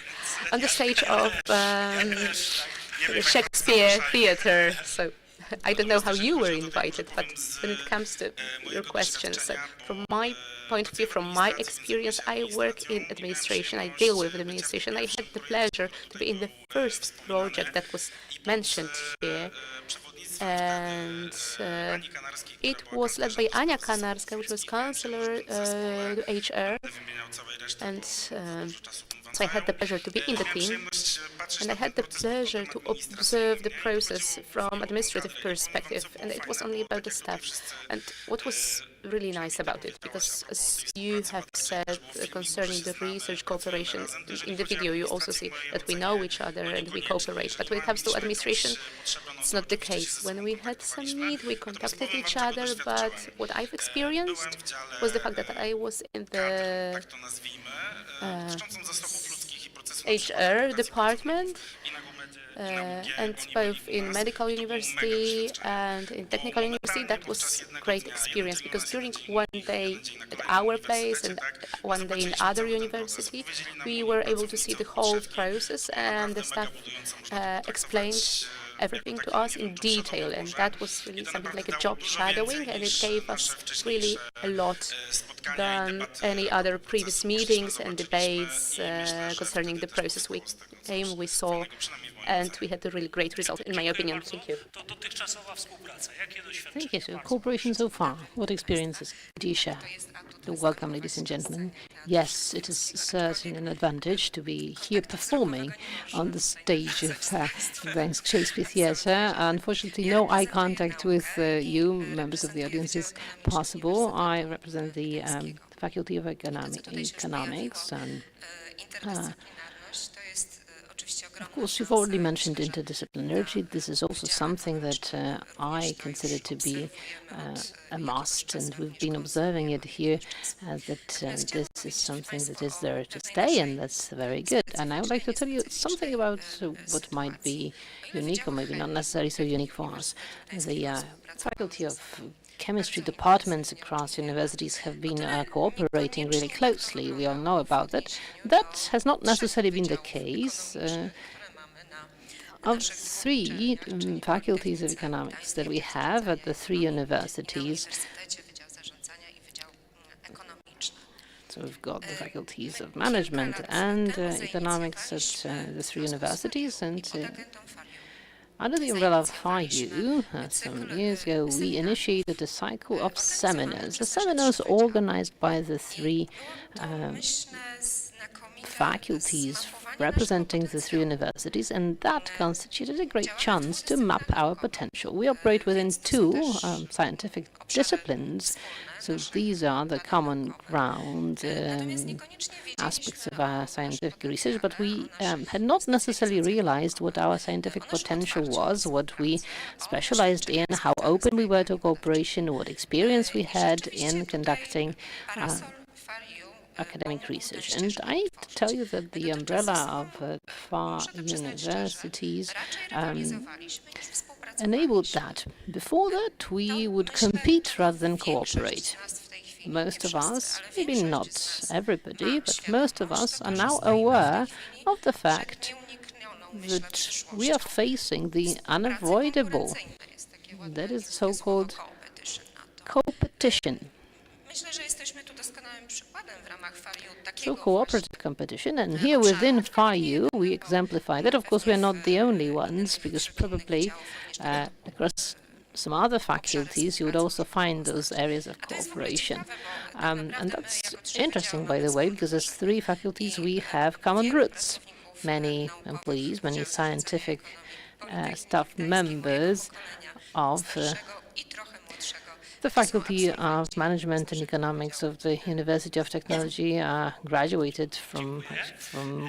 on the stage of the Shakespeare Theatre. So I don't know how you were invited, but when it comes to your questions, so from my point of view, from my experience, I work in administration, I deal with administration. I had the pleasure to be in the first project that was mentioned here, and it was led by Ania Kanarska, which was counselor to HR, and so I had the pleasure to be in the team, and I had the pleasure to observe the process from administrative perspective, and it was only about the staff. And what was really nice about it, because as you have said concerning the research cooperation, in the video you also see that we know each other and we cooperate, but when it comes to administration, it's not the case. When we had some need, we contacted each other, but what I've experienced was the fact that I was in the HR department, and both in medical university and in technical university, that was a great experience, because during one day at our place and one day in other university, we were able to see the whole process, and the staff explained everything to us in detail, and that was really something like a job shadowing, and it gave us really a lot than any other previous meetings and debates concerning the process. We came, we saw, and we had a really great result, in my opinion. Thank you. Thank you. So, cooperation so far, what experiences do you share? Welcome, ladies and gentlemen. Yes, it is certainly an advantage to be here performing on the stage of Gdańsk Shakespeare Theatre. Unfortunately, no eye contact with you, members of the audience, is possible. I represent the Faculty of Economics, and of course, you've already mentioned interdisciplinarity. This is also something that I consider to be a must, and we've been observing it here, that this is something that is there to stay, and that's very good. And I would like to tell you something about what might be unique, or maybe not necessarily so unique for us. The Faculty of Chemistry departments across universities have been cooperating really closely. We all know about that. That has not necessarily been the case. Of 3 faculties of economics that we have at the 3 universities, so we've got the faculties of management and economics at the 3 universities, and Under the umbrella of FarU, some years ago, we initiated a cycle of seminars. The seminars organized by the three faculties representing the three universities, and that constituted a great chance to map our potential. We operate within two scientific disciplines, so these are the common ground aspects of our scientific research, but we had not necessarily realized what our scientific potential was, what we specialized in, how open we were to cooperation, what experience we had in conducting academic research. And I need to tell you that the umbrella of FAR universities enabled that. Before that, we would compete rather than cooperate. Most of us, maybe not everybody, but most of us are now aware of the fact that we are facing the unavoidable, that is so-called competition. So cooperative competition, and here within FarU we exemplify that. Of course, we are not the only ones, because probably across some other faculties you would also find those areas of cooperation. And that's interesting, by the way, because as three faculties we have common roots. Many employees, many scientific staff members of the Faculty of Management and Economics of the University of Technology graduated from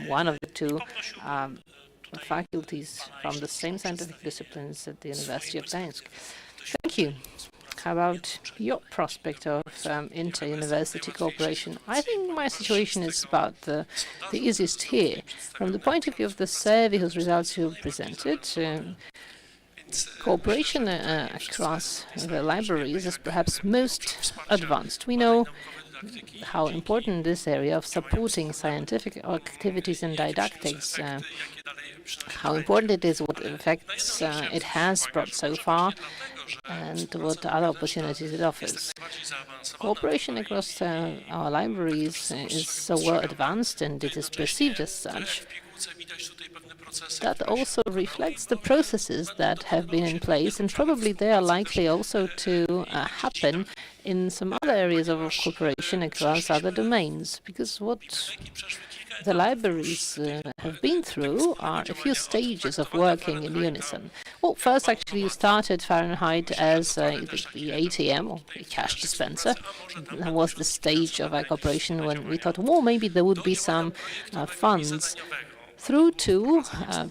one of the two faculties from the same scientific disciplines at the University of Gdańsk. Thank you. How about your prospect of inter-university cooperation? I think my situation is about the easiest here. From the point of view of the survey whose results you presented, cooperation across the libraries is perhaps most advanced. We know how important this area of supporting scientific activities and didactics, how important it is, what effects it has brought so far, and what other opportunities it offers. Cooperation across our libraries is so well advanced, and it is perceived as such. That also reflects the processes that have been in place, and probably they are likely also to happen in some other areas of cooperation across other domains, because what the libraries have been through are a few stages of working in unison. Well, first, actually, you started Fahrenheit as the ATM, or the cash dispenser. That was the stage of our cooperation when we thought, well, maybe there would be some funds, through to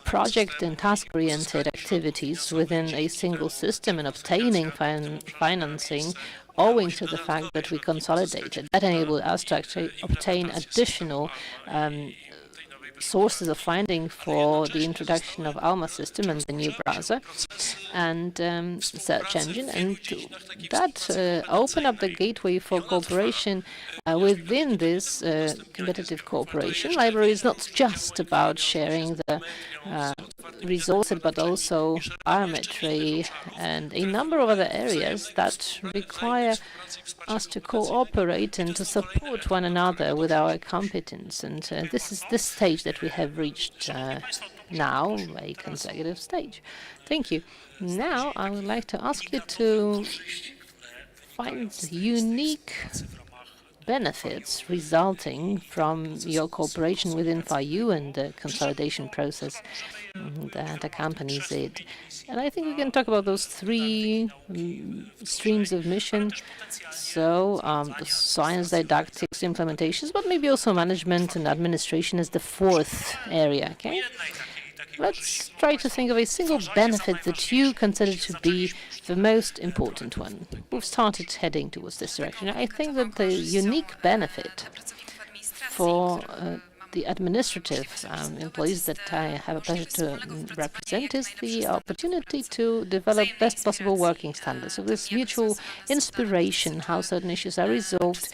project and task-oriented activities within a single system and obtaining financing owing to the fact that we consolidated. That enabled us to actually obtain additional sources of funding for the introduction of ALMA system and the new browser and search engine, and that opened up the gateway for cooperation within this competitive cooperation. Library is not just about sharing the resources, but also biometry and a number of other areas that require us to cooperate and to support one another with our competence. And this is this stage that we have reached now, a consecutive stage. Thank you. Now I would like to ask you to find unique benefits resulting from your cooperation within FarU and the consolidation process that accompanies it. And I think we can talk about those three streams of mission. So the science, didactics, implementations, but maybe also management and administration is the fourth area, okay? Let's try to think of a single benefit that you consider to be the most important one. We've started heading towards this direction. I think that the unique benefit for the administrative employees that I have a pleasure to represent is the opportunity to develop best possible working standards. So this mutual inspiration, how certain issues are resolved,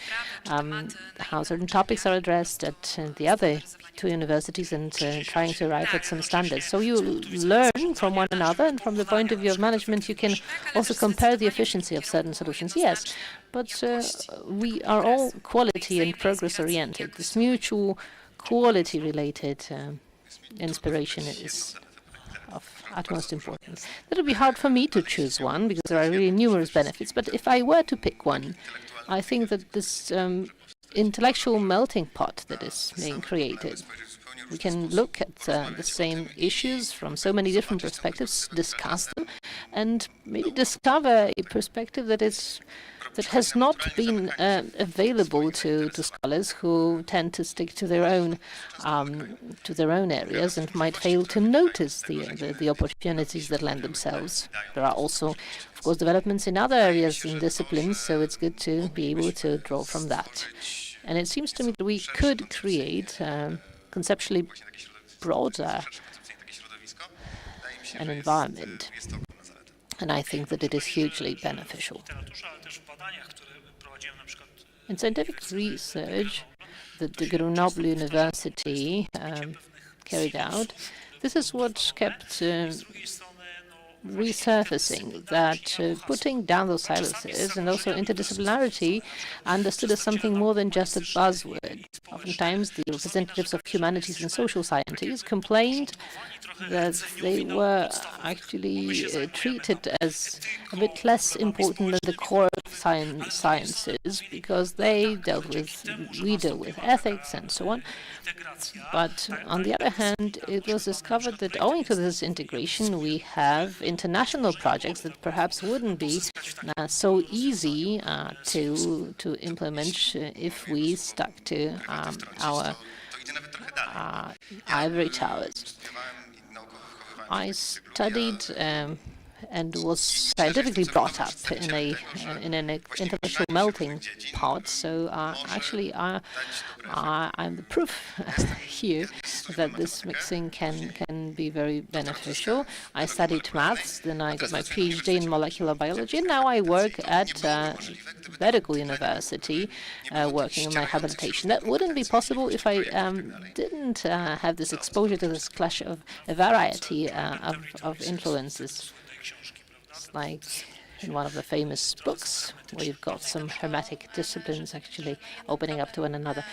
how certain topics are addressed at the other two universities, and trying to arrive at some standards. So you learn from one another, and from the point of view of management, you can also compare the efficiency of certain solutions. Yes, but we are all quality and progress oriented. This mutual quality related inspiration is of utmost importance. That would be hard for me to choose one because there are really numerous benefits. But if I were to pick one, I think that this intellectual melting pot that is being created, we can look at the same issues from so many different perspectives, discuss them, and maybe discover a perspective that has not been available to scholars who tend to stick to their own areas and might fail to notice the opportunities that lend themselves. There are also, of course, developments in other areas and disciplines, so it's good to be able to draw from that. And it seems to me that we could create conceptually broader an environment. And I think that it is hugely beneficial. In scientific research that the Grenoble University carried out, this is what kept resurfacing, that putting down those silences and also interdisciplinarity understood as something more than just a buzzword. Oftentimes, the representatives of humanities and social sciences complained that they were actually treated as a bit less important than the core of sciences because we deal with ethics and so on. But on the other hand, it was discovered that owing to this integration, we have international projects that perhaps wouldn't be so easy to implement if we stuck to our ivory towers. I studied and was scientifically brought up in an intellectual melting pot. So actually, I'm the proof here that this mixing can be very beneficial. I studied maths, then I got my PhD in molecular biology, and now I work at medical university, working on my habilitation. That wouldn't be possible if I didn't have this exposure to this clash of a variety of influences. It's like in one of the famous books where you've got some hermetic disciplines actually opening up to one another.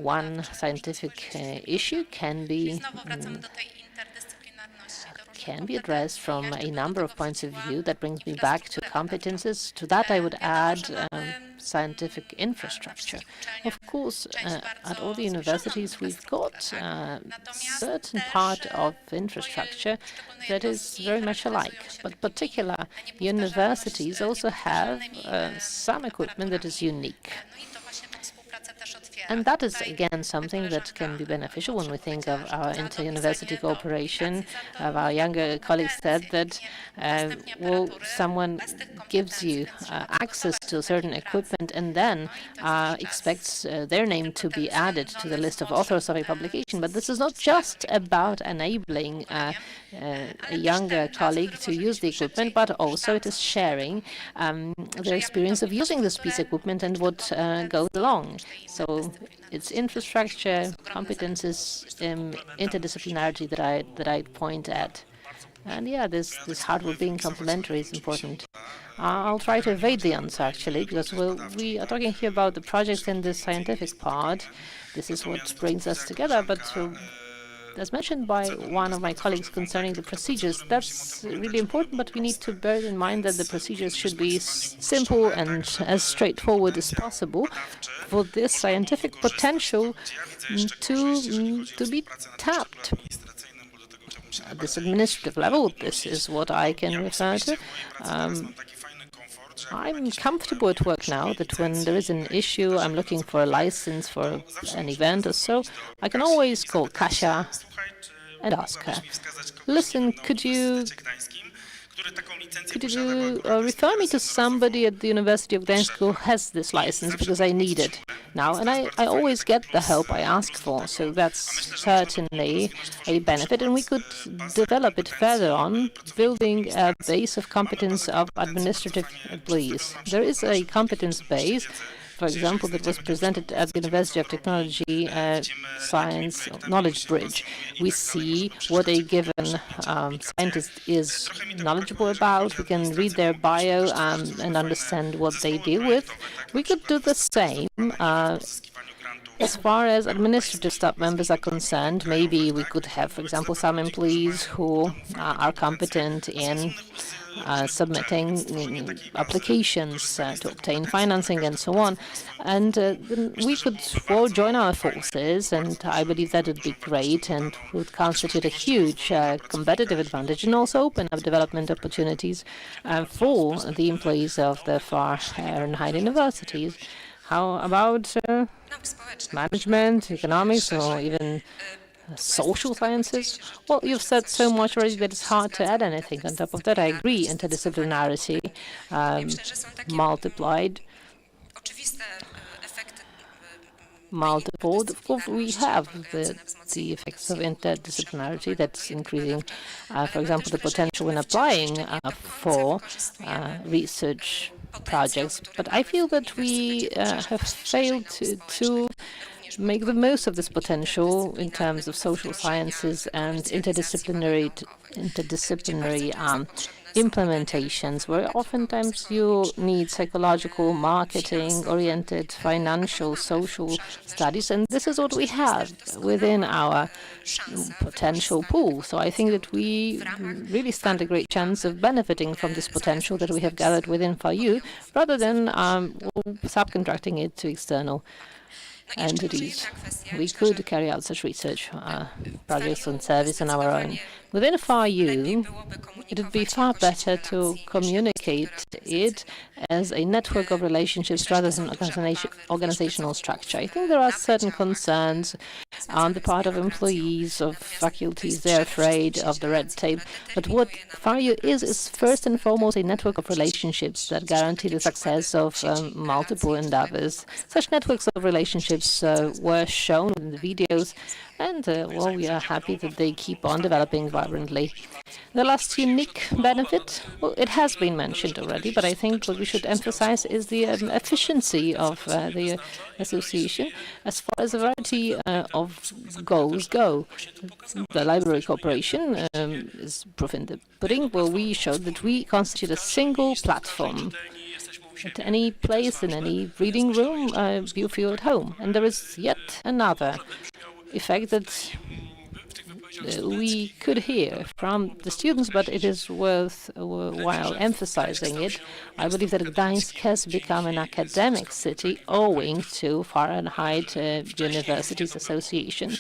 One scientific issue can be addressed from a number of points of view. That brings me back to competences. To that, I would add scientific infrastructure. Of course, at all the universities, we've got a certain part of infrastructure that is very much alike. But particular universities also have some equipment that is unique. And that is, again, something that can be beneficial when we think of our inter-university cooperation. Our younger colleagues said that, well, someone gives you access to certain equipment and then expects their name to be added to the list of authors of a publication. But this is not just about enabling a younger colleague to use the equipment, but also it is sharing their experience of using this piece of equipment and what goes along. So it's infrastructure, competences, interdisciplinarity that I point at. And yeah, this hardware being complementary is important. I'll try to evade the answer, actually, because we are talking here about the projects and the scientific part. This is what brings us together, but as mentioned by one of my colleagues concerning the procedures, that's really important, but we need to bear in mind that the procedures should be simple and as straightforward as possible for this scientific potential to be tapped. At this administrative level, this is what I can refer to. I'm comfortable at work now that when there is an issue, I'm looking for a license for an event or so, I can always call Kasia and ask her, listen, could you refer me to somebody at the University of Gdańsk who has this license because I need it now? And I always get the help I ask for, so that's certainly a benefit. And we could develop it further on, building a base of competence of administrative employees. There is a competence base, for example, that was presented at the University of Technology Science Knowledge Bridge. We see what a given scientist is knowledgeable about. We can read their bio and understand what they deal with. We could do the same As far as administrative staff members are concerned, maybe we could have, for example, some employees who are competent in submitting applications to obtain financing and so on. And then we could all join our forces, and I believe that would be great and would constitute a huge competitive advantage and also open up development opportunities for the employees of the Fahrenheit universities. How about management, economics, or even social sciences? Well, you've said so much already that it's hard to add anything on top of that. I agree, interdisciplinarity multiplied, multiplied. Of course, we have the effects of interdisciplinarity that's increasing, for example, the potential when applying for research projects. But I feel that we have failed to make the most of this potential in terms of social sciences and interdisciplinary implementations, where oftentimes you need psychological, marketing-oriented, financial, social studies, and this is what we have within our potential pool. So I think that we really stand a great chance of benefiting from this potential that we have gathered within FarU, rather than subcontracting it to external entities. We could carry out such research projects and service on our own. Within FarU, it would be far better to communicate it as a network of relationships rather than organizational structure. I think there are certain concerns on the part of employees of faculties. They're afraid of the red tape. But what FarU is first and foremost a network of relationships that guarantee the success of multiple endeavors. Such networks of relationships were shown in the videos, and well, we are happy that they keep on developing vibrantly. The last unique benefit, well, it has been mentioned already, but I think what we should emphasize is the efficiency of the association as far as a variety of goals go. The library cooperation is proof in the pudding, where we showed that we constitute a single platform. At any place, in any reading room, you feel at home. And there is yet another effect that we could hear from the students, but it is worthwhile emphasizing it. I believe that Gdańsk has become an academic city owing to Fahrenheit Universities Association.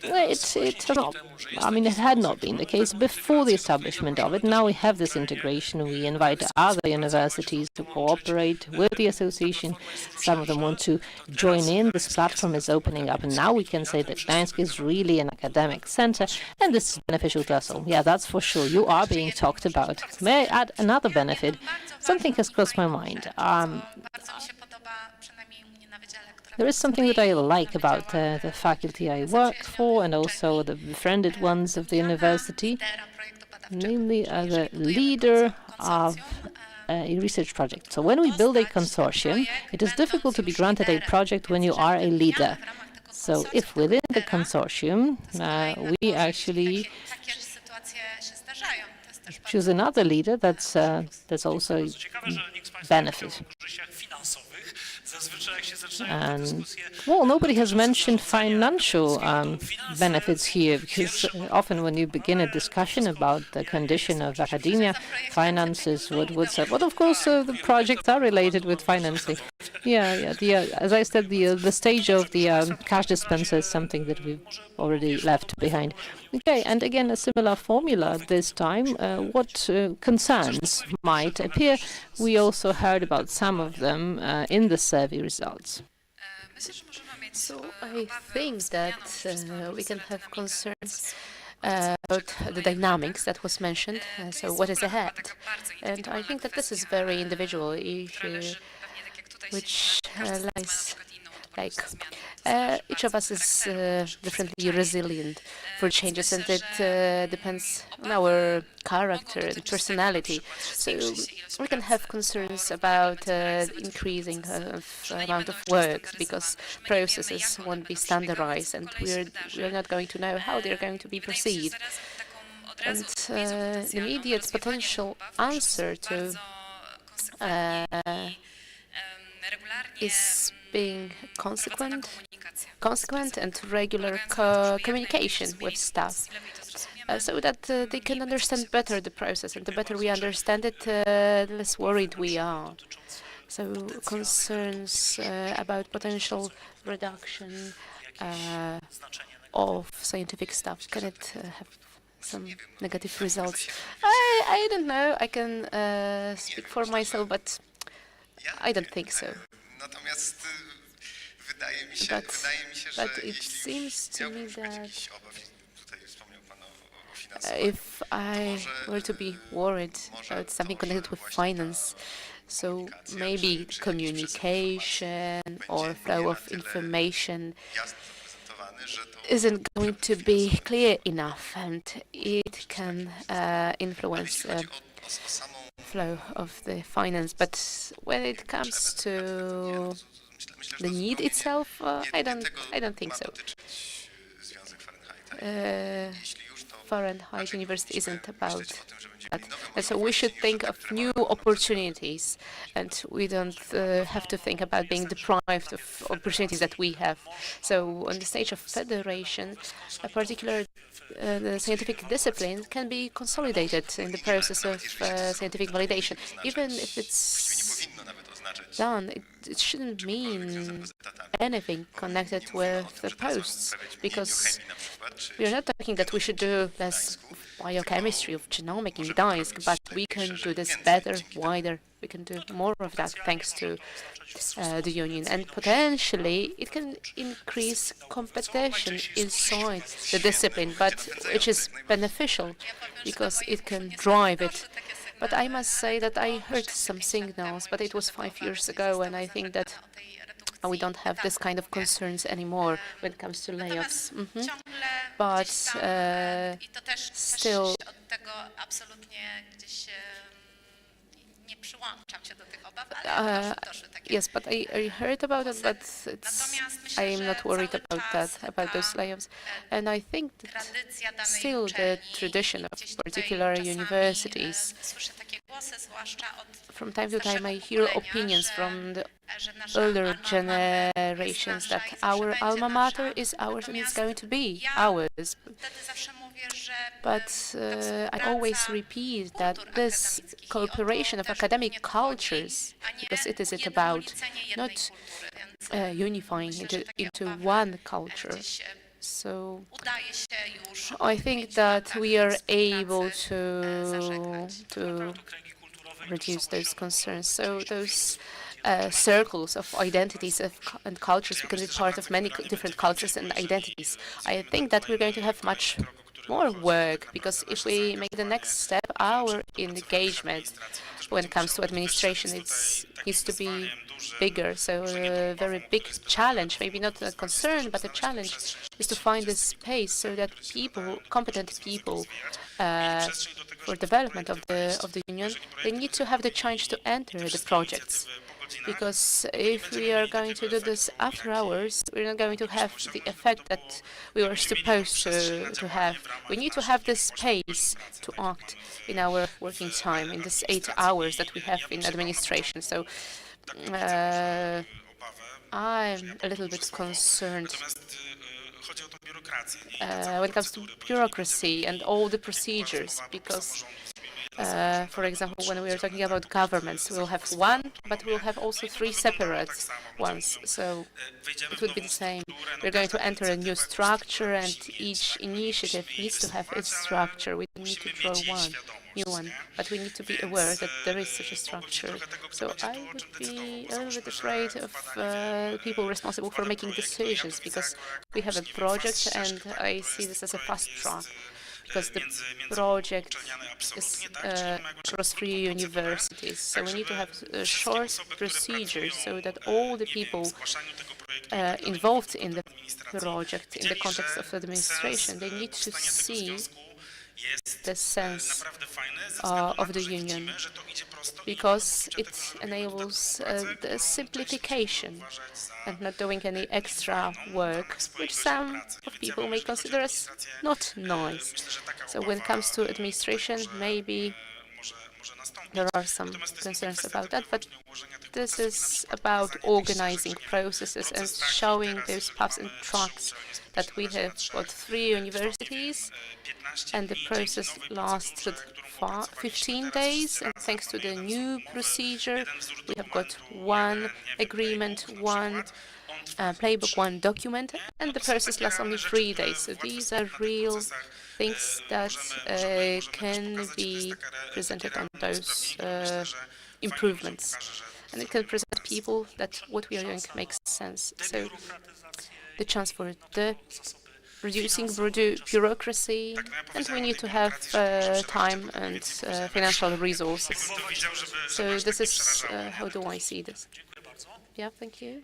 Well, it had not been the case before the establishment of it. Now we have this integration. We invite other universities to cooperate with the association. Some of them want to join in. This platform is opening up, and now we can say that Gdańsk is really an academic center, and this is beneficial to us all. Yeah, that's for sure. You are being talked about. May I add another benefit? Something has crossed my mind. There is something that I like about the faculty I work for and also the befriended ones of the university, namely the leader of a research project. So when we build a consortium, it is difficult to be granted a project when you are a leader. So if within the consortium we actually choose another leader, that's also a benefit. And, well, nobody has mentioned financial benefits here, because often when you begin a discussion about the condition of academia, finances would say, well, of course, the projects are related with financing. Yeah. As I said, the stage of the cash dispenser is something that we've already left behind. Okay, and again, a similar formula this time. What concerns might appear? We also heard about some of them in the survey results. So I think that we can have concerns about the dynamics that was mentioned. So what is ahead? And I think that this is very individual, which lies like each of us is differently resilient for changes, and it depends on our character and personality. So we can have concerns about increasing amount of work because processes won't be standardized, and we're not going to know how they're going to be perceived. And the immediate potential answer to is being consequent and regular communication with staff, so that they can understand better the process, and the better we understand it, the less worried we are. So concerns about potential reduction of scientific stuff, can it have some negative results? I don't know. I can speak for myself, but I don't think so. But it seems to me that if I were to be worried about something connected with finance, so maybe communication or flow of information isn't going to be clear enough, and it can influence flow of the finance. But when it comes to the need itself, I don't think so. Fahrenheit University isn't about that. And so we should think of new opportunities, and we don't have to think about being deprived of opportunities that we have. So on the stage of federation, a particular the scientific discipline can be consolidated in the process of scientific validation. Even if it's done, it shouldn't mean anything connected with the posts, because we are not talking that we should do less biochemistry of genomic in Gdańsk, but we can do this better, wider. We can do more of that thanks to the union, and potentially it can increase competition inside the discipline, but which is beneficial because it can drive it. But I must say that I heard some signals, but it was 5 years ago, and I think that we don't have this kind of concerns anymore when it comes to layoffs. But still, yes, but I heard about it, but I am not worried about that, about those layoffs. And I think that still the tradition of particular universities, from time to time I hear opinions from the older generations that our alma mater is ours and it's going to be ours. But I always repeat that this cooperation of academic cultures, because it is about not unifying into one culture. So I think that we are able to reduce those concerns. So those circles of identities and cultures, because it's part of many different cultures and identities. I think that we're going to have much more work, because if we make the next step, our engagement when it comes to administration, it needs to be bigger. So a very big challenge, maybe not a concern, but a challenge, is to find a space so that people, competent people, for development of the union, they need to have the chance to enter the projects. Because if we are going to do this after hours, we're not going to have the effect that we were supposed to have. We need to have the space to act in our working time, in this 8 hours that we have in administration. So I'm a little bit concerned when it comes to bureaucracy and all the procedures, because for example, when we are talking about governments, we'll have one, but we'll have also 3 separate ones. So it would be the same. We're going to enter a new structure, and each initiative needs to have its structure. We don't need to draw one new one, but we need to be aware that there is such a structure. So I would be a little bit afraid of people responsible for making decisions, because we have a project, and I see this as a fast track. Because the project is across 3 universities. So we need to have a short procedure so that all the people involved in the project, in the context of administration, they need to see the sense of the union, because it enables the simplification and not doing any extra work, which some of people may consider as not nice. So when it comes to administration, maybe There are some concerns about that, but this is about organizing processes and showing those paths and tracks that we have got 3 universities, and the process lasted 15 days, and thanks to the new procedure, we have got 1 agreement, 1 playbook, 1 document, and the process lasts only 3 days. So these are real things that can be presented on those improvements. And it can present people that what we are doing makes sense. So the chance for reducing bureaucracy, and we need to have time and financial resources. So this is how do I see this? Yeah, thank you.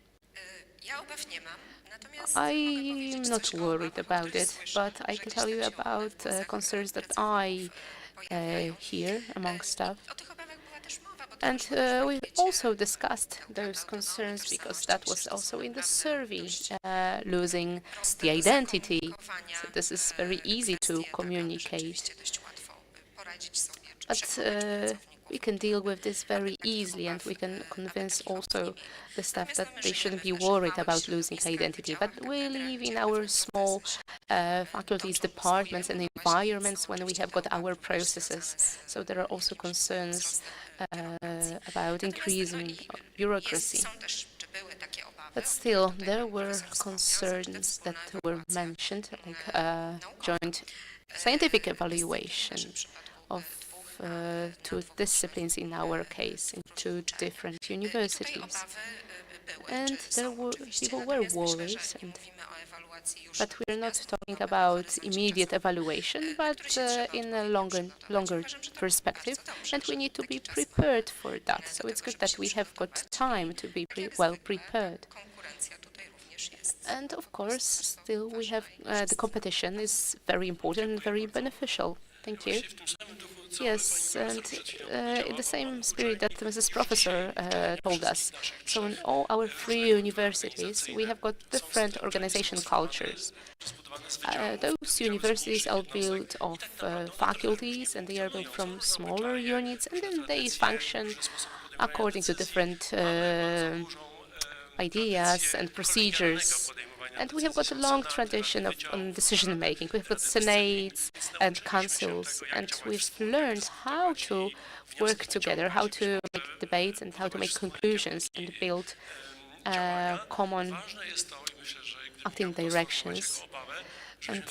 I'm not worried about it, but I can tell you about concerns that I hear among staff. And we also discussed those concerns because that was also in the survey, losing the identity. So this is very easy to communicate. But we can deal with this very easily, and we can convince also the staff that they shouldn't be worried about losing identity. But we live in our small faculties, departments, and environments when we have got our processes. So there are also concerns about increasing bureaucracy. But still, there were concerns that were mentioned, like joint scientific evaluation of 2 disciplines in our case, in 2 different universities. And people were worried, but we're not talking about immediate evaluation, but in a longer perspective, and we need to be prepared for that. So it's good that we have got time to be well prepared. And of course, still we have the competition is very important and very beneficial. Thank you. Yes, and in the same spirit that Mrs. Professor told us. So in all our 3 universities, we have got different organization cultures. Those universities are built of faculties, and they are built from smaller units, and then they function according to different ideas and procedures. And we have got a long tradition of decision-making. We've got senates and councils, and we've learned how to work together, how to make debates and how to make conclusions and build common acting directions. And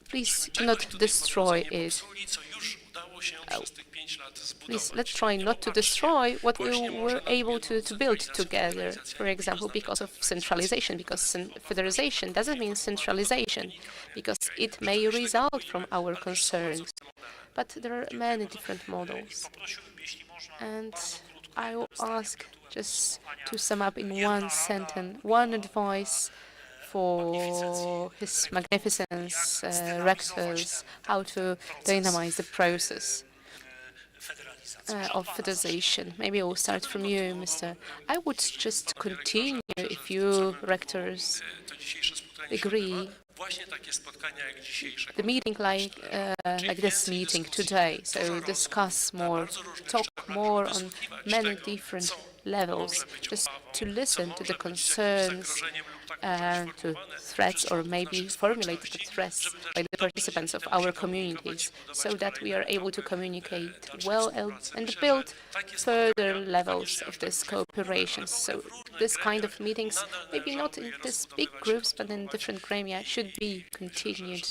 please do not destroy it. Please, let's try not to destroy what we were able to build together, for example, because of centralization, because federalization doesn't mean centralization, because it may result from our concerns. But there are many different models. And I will ask just to sum up in 1 sentence, 1 advice for His Magnificence rectors, how to dynamize the process of federalization. Maybe I will start from you, Mr. I would just continue, if you rectors agree, the meeting like this meeting today. So discuss more, talk more on many different levels, just to listen to the concerns, to threats, or maybe formulate the threats by the participants of our communities, so that we are able to communicate well and build further levels of this cooperation. So this kind of meetings, maybe not in these big groups, but in different gremia, should be continued.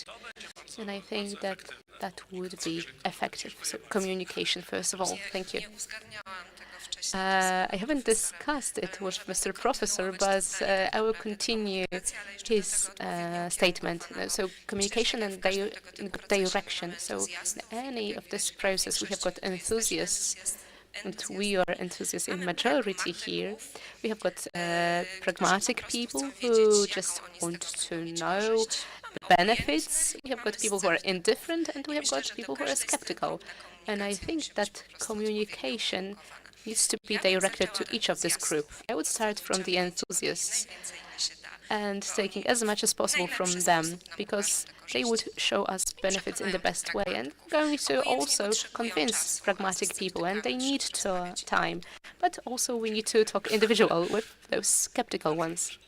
And I think that that would be effective. So communication, first of all. Thank you. I haven't discussed it with Mr. Professor, but I will continue his statement. So communication and direction. So in any of this process, we have got enthusiasts, and we are enthusiasts in majority here. We have got pragmatic people who just want to know the benefits. We have got people who are indifferent, and we have got people who are skeptical. And I think that communication needs to be directed to each of this group. I would start from the enthusiasts. and taking as much as possible from them, because they would show us benefits in the best way, and going to also convince pragmatic people, and they need time, but also we need to talk individual with those skeptical ones.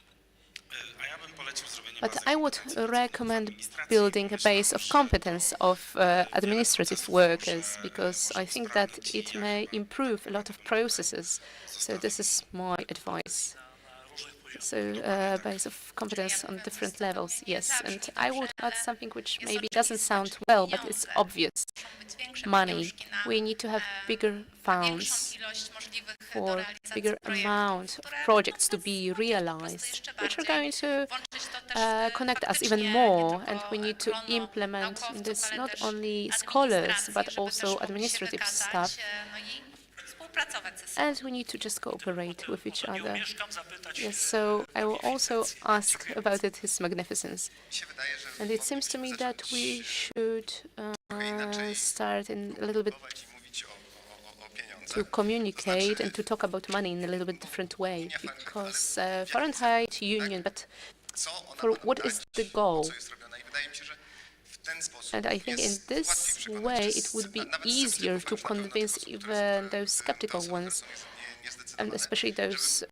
But I would recommend building a base of competence of administrative workers, because I think that it may improve a lot of processes. So this is my advice. So base of competence on different levels, yes. And I would add something which maybe doesn't sound well, but it's obvious. Money. We need to have bigger funds for bigger amount of projects to be realized, which are going to connect us even more. And we need to implement this not only scholars, but also administrative staff. And we need to just cooperate with each other. Yes, so I will also ask about it, His Magnificence. And it seems to me that we should start in a little bit to communicate and to talk about money in a little bit different way, because Fahrenheit Union, but for what is the goal? And I think in this way it would be easier to convince even those skeptical ones, and especially those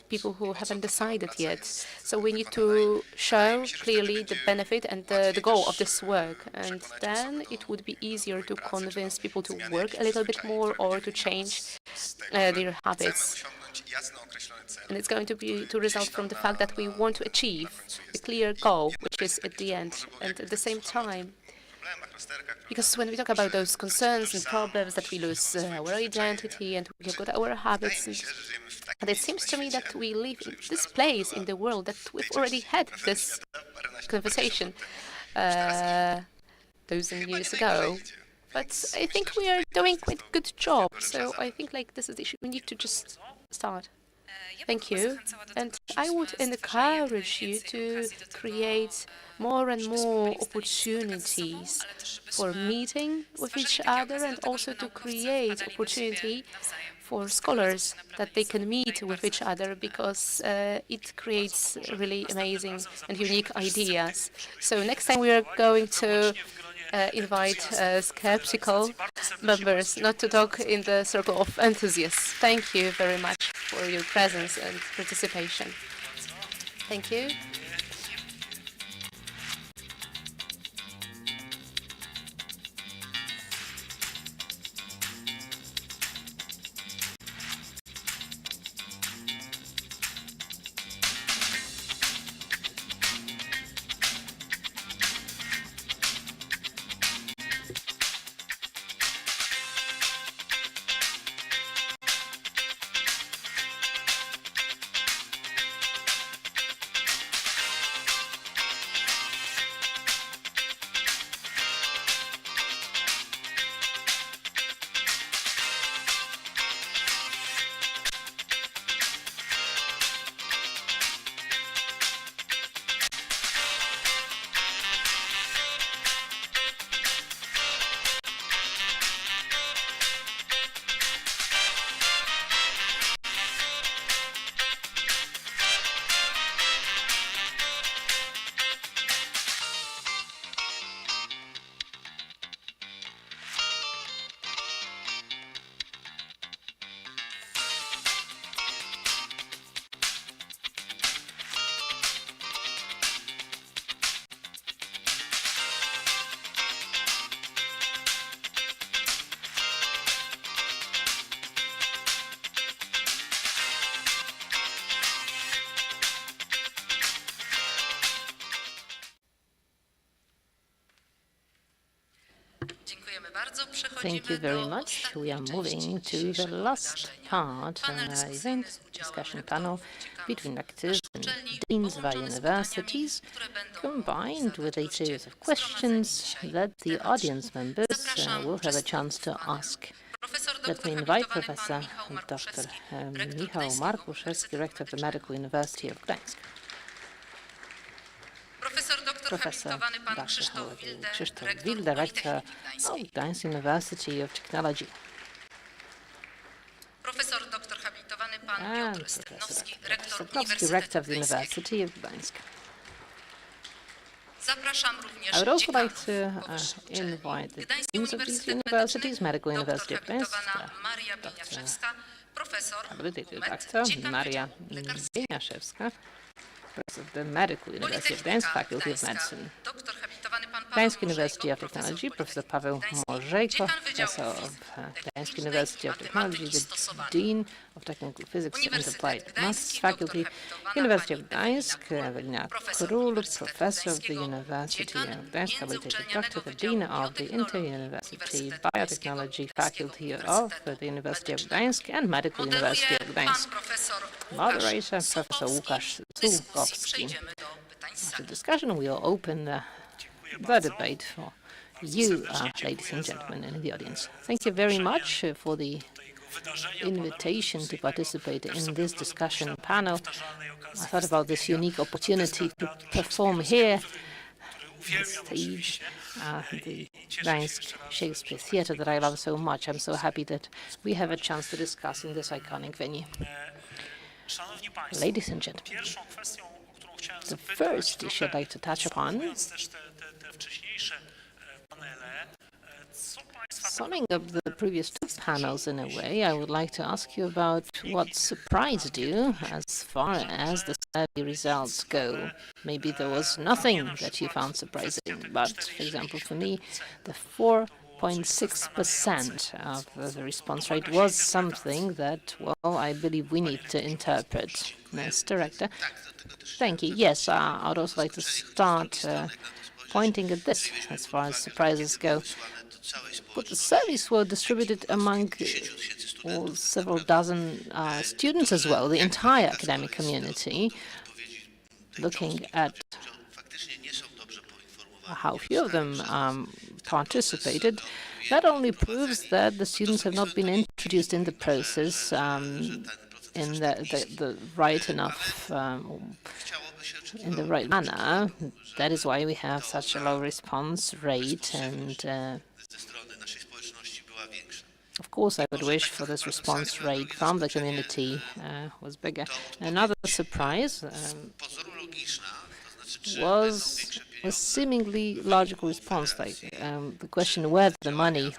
people who haven't decided yet. So we need to show clearly the benefit and the goal of this work, and then it would be easier to convince people to work a little bit more or to change their habits. And it's going to result from the fact that we want to achieve a clear goal, which is at the end. And at the same time, because when we talk about those concerns and problems that we lose our identity and we've got our habits, and it seems to me that we live in this place in the world that we've already had this conversation 1,000 years ago. But I think we are doing quite a good job. So I think like this is the issue. We need to just start. Thank you. And I would encourage you to create more and more opportunities for meeting with each other, and also to create opportunity for scholars that they can meet with each other, because it creates really amazing and unique ideas. So next time we are going to invite skeptical members, not to talk in the circle of enthusiasts. Thank you very much for your presence and participation. Thank you. Thank you very much. We are moving to the last part of our event, discussion panel between actors and deans of our universities, combined with a series of questions that the audience members will have a chance to ask. Let me invite Professor Dr. Michał Markuszewski, Rector of the Medical University of Gdańsk. Professor Dr. Krzysztof Wil, Director of Gdańsk University of Technology. Profesor dr habilitowany Zapraszany pan And Piotr Stepnowski, Professor rektor Stepnowski, Uniwersytetu rector of the Gdańskiego. University of Gdańsk. Zapraszam również I would also like dziekanów to powyższych uczelni. invite the Gdański deans of these Uniwersytet universities, Medyczny, Medical doktor University of Gdańsk, habilitowana Maria Bieniaszewska, profesor habilitated UMED, doctor dziekan Maria Wydziału Lekarskiego. Bieniaszewska, professor of the Medical University of Gdańsk, Politechnika Faculty of Gdańska, Medicine. doktor habilitowany pan Paweł Gdańsk Morzejko, University of profesor Technology, Professor Politechniki Paweł Gdańskiej, Morzejko, dziekan Wydziału Professor of Fizyki Gdańsk Technicznej University i of Technology, Matematyki the Stosowanej. Dean of Technical Physics and Uniwersytet Applied Maths Gdański, Faculty, doktor habilitowana University of pani Gdańsk, Ewelina profesor Król, Uniwersytetu Professor of the Gdańskiego, University dziekan of Gdańsk, habilitated Międzyuczelnianego doctor, the Wydziału Dean of the Inter-University Uniwersytetu Biotechnology Gdańskiego, Faculty Gdańskiego of Uniwersytetu the University of Medycznego. Gdańsk and Medical University Moderuje of pan Gdańsk. profesor Moderator, Łukasz Professor Łukasz Sułkowski. W dyskusji Sułkowski. przejdziemy do pytań z After sali. discussion, we'll open the debate for you, ladies and gentlemen in the audience. Thank you very much for the invitation to participate in this discussion panel. I thought about this unique opportunity to perform here on stage, the Gdańsk Shakespeare Theatre that I love so much. I'm so happy that we have a chance to discuss in this iconic venue. Szanowni Państwo, Ladies and gentlemen, pierwszą kwestią, o którą chciałem the zapytać, first issue I'd like to touch upon, podsumowując też te wcześniejsze panele, co Państwa summing up the previous two panels in a way, I would like to ask you about what surprised you as far as the survey results go. Maybe there was nothing that you found surprising, but for example, for me, the 4.6% of the response rate was something that, well, I believe we need to interpret. Next, Director. Thank you. Yes, I'd also like to start pointing at this as far as surprises go. But the surveys were distributed among several dozen students as well, the entire academic community, looking at how few of them participated. That only proves that the students have not been introduced in the process in the right enough, in the right manner. That is why we have such a low response rate, and of course I would wish for this response rate from the community was bigger. Another surprise was a seemingly logical response, like the question whether the money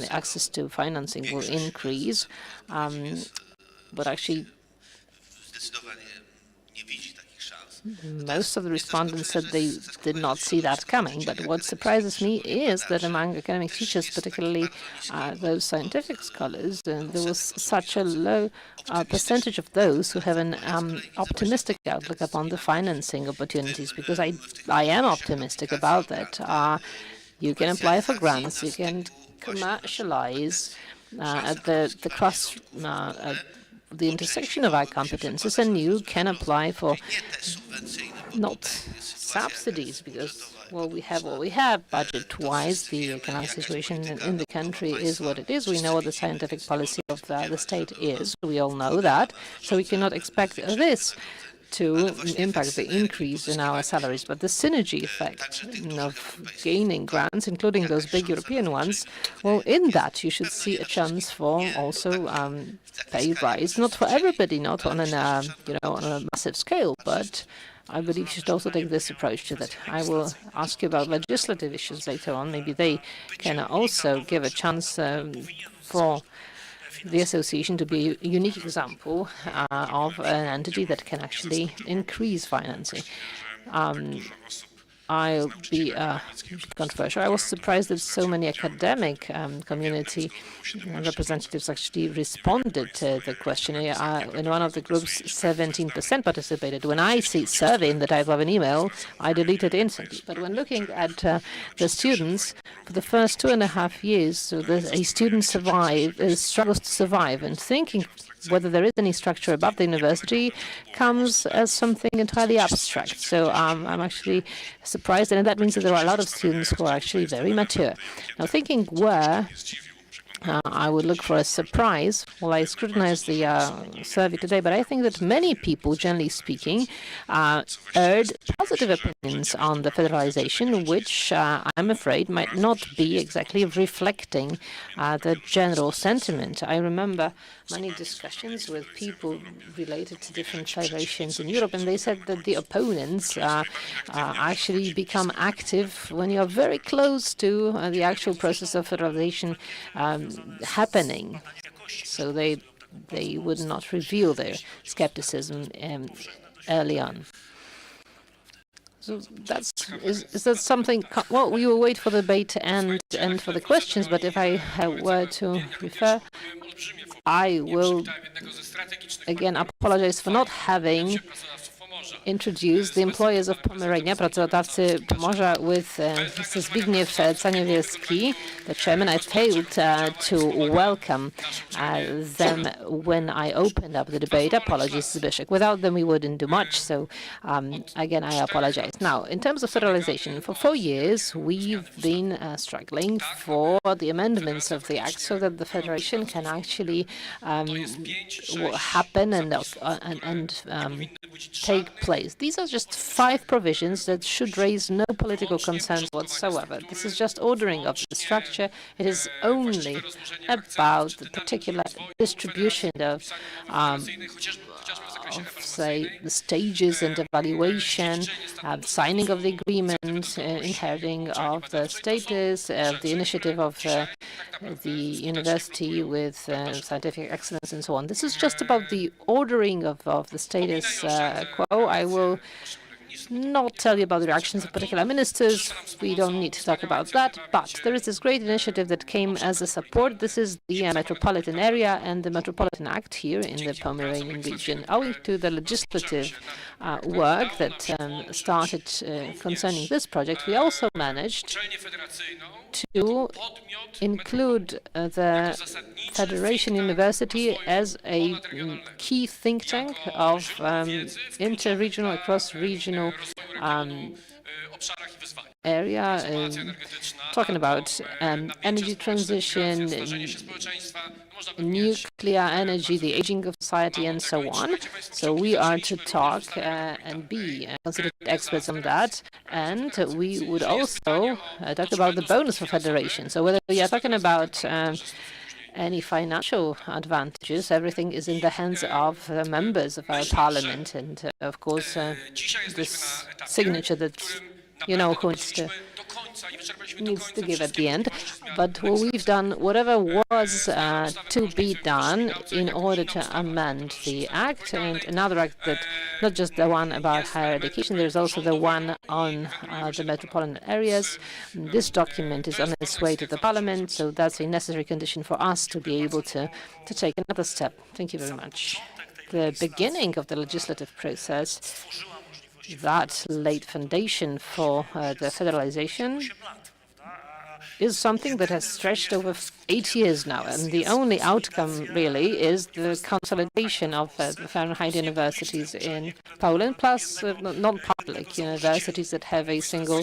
access to financing will increase, but actually most of the respondents said they did not see that coming. But what surprises me is that among academic teachers, particularly those scientific scholars, there was such a low percentage of those who have an optimistic outlook upon the financing opportunities, because I am optimistic about that. You can apply for grants, you can commercialize at the cross the intersection of our competences, and you can apply for not subsidies, because, well, we have what we have budget-wise. The economic situation in the country is what it is. We know what the scientific policy of the state is. We all know that. So we cannot expect this to impact the increase in our salaries. But the synergy effect of gaining grants, including those big European ones, well, in that you should see a chance for also pay rise, not for everybody, not on on a massive scale, but I believe you should also take this approach to that. I will ask you about legislative issues later on. Maybe they can also give a chance for the association to be a unique example of an entity that can actually increase financing. I'll be controversial. I was surprised that so many academic community representatives actually responded to the questionnaire. In one of the groups, 17% participated. When I see survey in the type of an email, I delete it instantly. But when looking at the students, for the first 2.5 years, so a student struggles to survive, and thinking whether there is any structure above the university comes as something entirely abstract. So I'm actually surprised, and that means that there are a lot of students who are actually very mature. Now, thinking where I would look for a surprise. Well, I scrutinized the survey today, but I think that many people, generally speaking, aired positive opinions on the federalization, which I'm afraid might not be exactly reflecting the general sentiment. I remember many discussions with people related to different federations in Europe, and they said that the opponents actually become active when you're very close to the actual process of federalization happening. So they would not reveal their skepticism early on. So is that something? Well, we will wait for the debate and for the questions. But if I were to refer, I will again apologize for not having introduced the employers of Pomerania, pracodawcy Pomorza, with Mr. Zbigniew Czaniewski, the chairman. I failed to welcome them when I opened up the debate. Apologies, Zbyszek. Without them, we wouldn't do much. So, again, I apologize. Now, in terms of federalization, for 4 years, we've been struggling for the amendments of the Act so that the federation can actually happen and take place. These are just 5 provisions that should raise no political concerns whatsoever. This is just ordering of the structure. It is only about the particular distribution of say, the stages and evaluation, signing of the agreement, inheriting of the status, the initiative of the university with scientific excellence and so on. This is just about the ordering of the status quo. I will not tell you about the reactions of particular ministers. We don't need to talk about that. But there is this great initiative that came as a support. This is the metropolitan area and the Metropolitan Act here in the Pomeranian region. Owing to the legislative work that started concerning this project, we also managed to include the Federation University as a key think tank of inter-regional, across-regional area, talking about energy transition, nuclear energy, the aging of society, and so on. So we are to talk and be considered experts on that. And we would also talk about the bonus for federation. So whether we are talking about any financial advantages, everything is in the hands of the members of our parliament. And of course, this signature that you know who needs to give at the end. But what we've done, whatever was to be done in order to amend the act, and another act that, not just the one about higher education, there's also the one on the metropolitan areas. This document is on its way to the parliament, so that's a necessary condition for us to be able to take another step. Thank you very much. The beginning of the legislative process, that laid foundation for the federalization, is something that has stretched over 8 years now, and the only outcome really is the consolidation of the Fahrenheit universities in Poland, plus non-public universities that have a single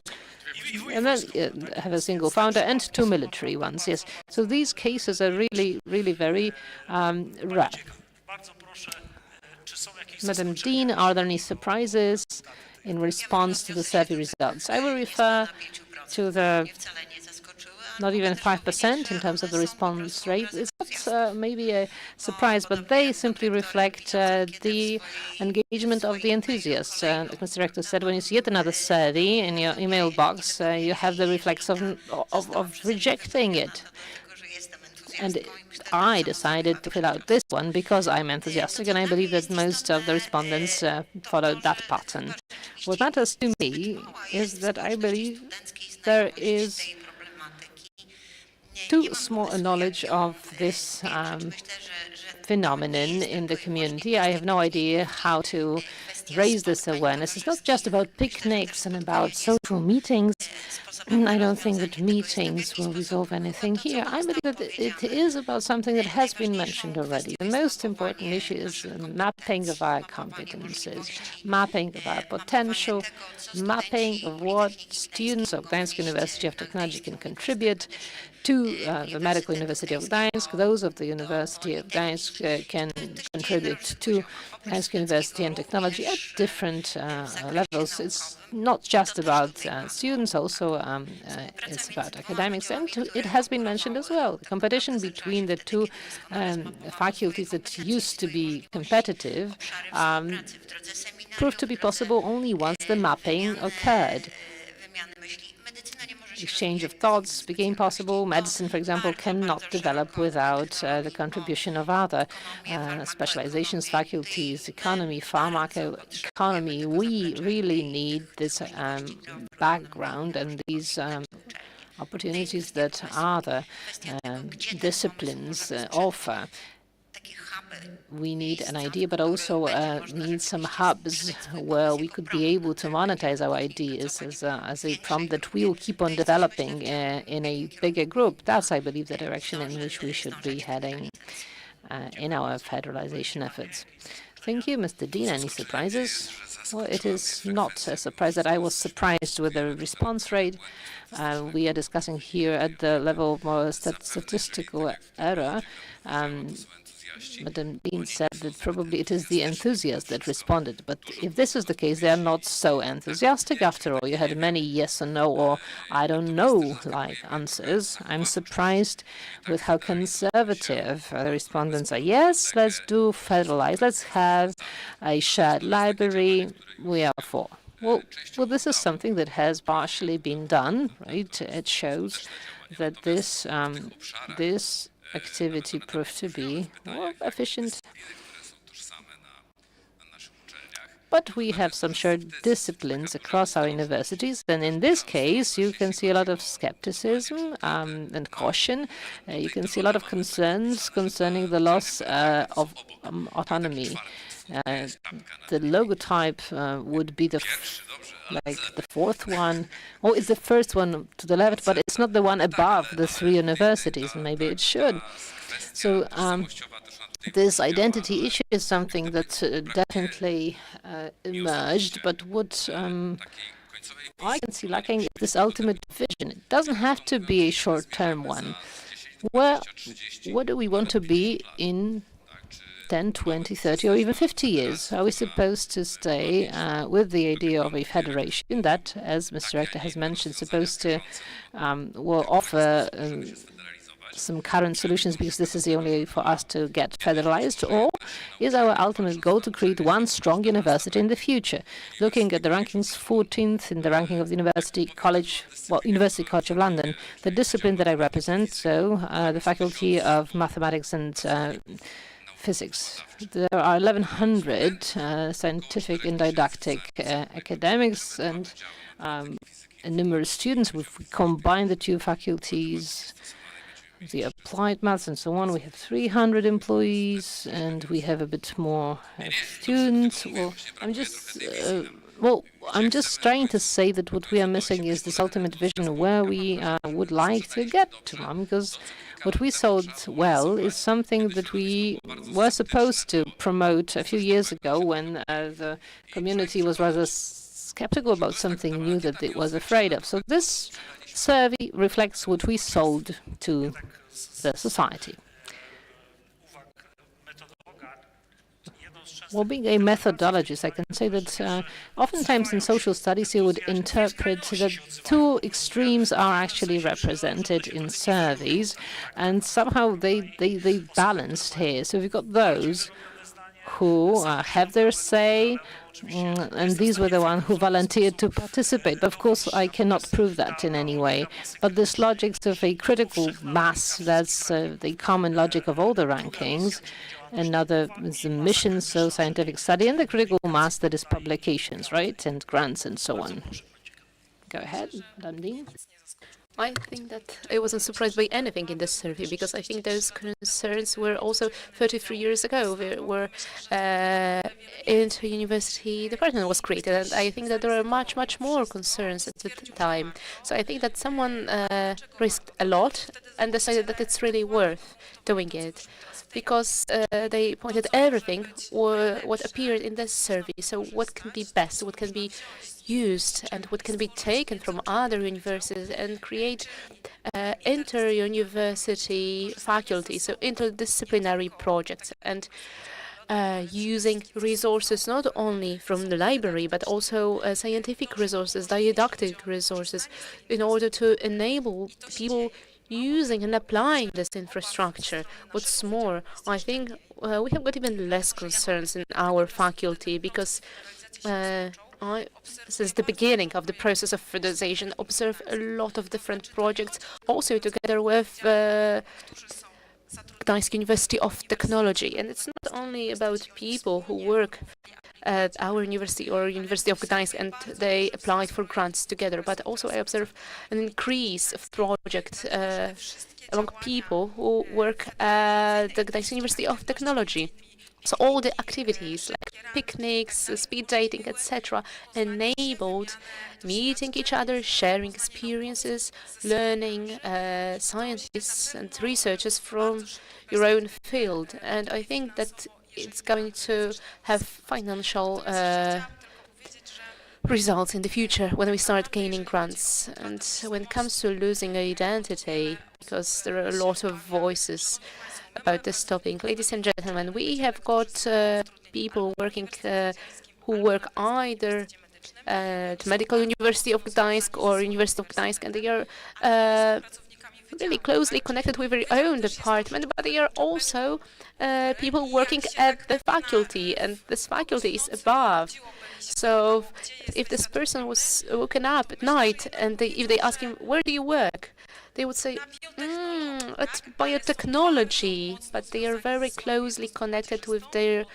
founder and 2 military ones. Yes, so these cases are really, really very rare. Madam Dean, are there any surprises in response to the survey results? I will refer to the not even 5% in terms of the response rate. It's not maybe a surprise, but they simply reflect the engagement of the enthusiasts. Like Mr. Director said, when you see yet another survey in your email box, you have the reflex of rejecting it. And I decided to fill out this one because I'm enthusiastic, and I believe that most of the respondents followed that pattern. What matters to me is that I believe there is too small a knowledge of this phenomenon in the community. I have no idea how to raise this awareness. It's not just about picnics and about social meetings. I don't think that meetings will resolve anything here. I believe that it is about something that has been mentioned already. The most important issue is the mapping of our competences, mapping of our potential, mapping of what students of Gdańsk University of Technology can contribute to the Medical University of Gdańsk. Those of the University of Gdańsk can contribute to Gdańsk University and Technology at different levels. It's not just about students, also it's about academics. And it has been mentioned as well, the competition between the two faculties that used to be competitive proved to be possible only once the mapping occurred. Exchange of thoughts became possible. Medicine, for example, cannot develop without the contribution of other specializations, faculties, economy, pharmacoeconomy. We really need this background and these opportunities that other disciplines offer. We need an idea, but also need some hubs where we could be able to monetize our ideas as a prompt that we will keep on developing in a bigger group. That's, I believe, the direction in which we should be heading in our federalization efforts. Thank you, Mr. Dean. Any surprises? Well, it is not a surprise that I was surprised with the response rate. We are discussing here at the level of more statistical error. Madam Dean said that probably it is the enthusiasts that responded. But if this is the case, they are not so enthusiastic after all. You had many yes or no or I don't know like answers. I'm surprised with how conservative the respondents are. Yes, let's do federalize. Let's have a shared library. We are for. Well, this is something that has partially been done, right? It shows that this activity proved to be more efficient. But we have some shared disciplines across our universities. And in this case, you can see a lot of skepticism and caution. You can see a lot of concerns concerning the loss of autonomy. The logotype would be the fourth one. Oh, it's the first one to the left, but it's not the one above the three universities, and maybe it should. So this identity issue is something that definitely emerged, but what I can see lacking is this ultimate vision. It doesn't have to be a short-term one. What do we want to be in 10, 20, 30, or even 50 years? Are we supposed to stay with the idea of a federation that, as Mr. Rector has mentioned, supposed to offer some current solutions because this is the only way for us to get federalized? Or is our ultimate goal to create one strong university in the future? Looking at the rankings, 14th in the ranking of the University College of London, the discipline that I represent, so the Faculty of Mathematics and Physics. There are 1,100 scientific and didactic academics and numerous students. If we combine the two faculties, the applied maths and so on, we have 300 employees and we have a bit more students. Well, I'm just trying to say that what we are missing is this ultimate vision where we would like to get to, because what we sold well is something that we were supposed to promote a few years ago when the community was rather skeptical about something new that it was afraid of. So this survey reflects what we sold to the society. Well, being a methodologist, I can say that oftentimes in social studies you would interpret that two extremes are actually represented in surveys, and somehow they balanced here. So we've got those who have their say, and these were the ones who volunteered to participate. But of course, I cannot prove that in any way. But this logic of a critical mass, that's the common logic of all the rankings. Another is the mission, so scientific study, and the critical mass that is publications, right, and grants and so on. Go ahead, Madam Dean. I think that I wasn't surprised by anything in this survey because I think those concerns were also 33 years ago, where inter-university department was created, and I think that there are much more concerns at the time. So I think that someone risked a lot and decided that it's really worth doing it, because they pointed everything what appeared in this survey. So what can be best, what can be used and what can be taken from other universities and create inter-university faculty, so interdisciplinary projects, and using resources not only from the library but also scientific resources, didactic resources, in order to enable people using and applying this infrastructure. What's more, I think we have got even less concerns in our faculty because since the beginning of the process of federalization, observe a lot of different projects, also together with Gdańsk University of Technology. And it's not only about people who work at our university or University of Gdańsk and they applied for grants together, but also I observe an increase of projects among people who work at the Gdańsk University of Technology. So all the activities like picnics, speed dating, etc., enabled meeting each other, sharing experiences, learning scientists and researchers from your own field. And I think that it's going to have financial results in the future when we start gaining grants. And when it comes to losing identity, because there are a lot of voices about this topic. Ladies and gentlemen, we have got people working who work either at Medical University of Gdańsk or University of Gdańsk, and they are really closely connected with their own department, but they are also people working at the faculty, and this faculty is above. So if this person was woken up at night and if they ask him, where do you work? They would say, it's biotechnology, but they are very closely connected with their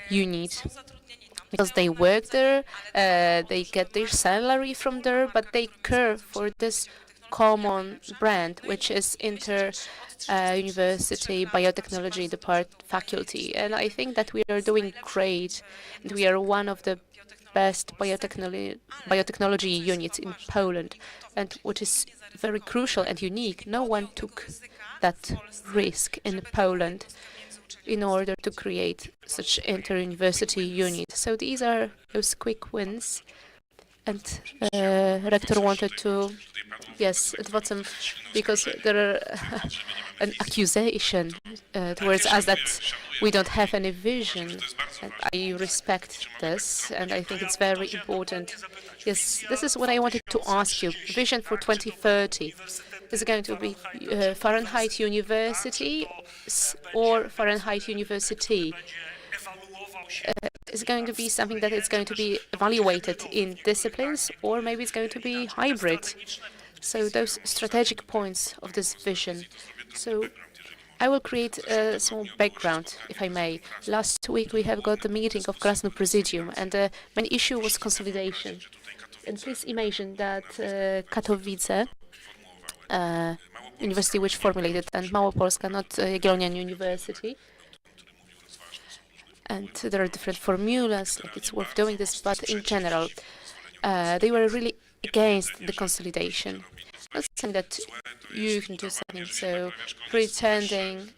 unit because they work there, they get their salary from there, but they care for this common brand, which is inter-university biotechnology faculty. And I think that we are doing great, and we are one of the best biotechnology units in Poland, and what is very crucial and unique, no one took that risk in Poland in order to create such inter-university unit. So these are those quick wins. And rector wanted to, yes, at bottom, because there are an accusation towards us that we don't have any vision. And I respect this, and I think it's very important. Yes, this is what I wanted to ask you. Vision for 2030. Is it going to be Fahrenheit University or Fahrenheit University? Is it going to be something that is going to be evaluated in disciplines, or maybe it's going to be hybrid? So those strategic points of this vision. So I will create a small background, if I may. Last week we have got the meeting of Krasno Presidium, and the main issue was consolidation. And please imagine that Katowice, university which formulated, and Małopolska, not Jagiellonian University. And there are different formulas, like it's worth doing this, but in general, they were really against the consolidation. Not saying that you can do something, so pretending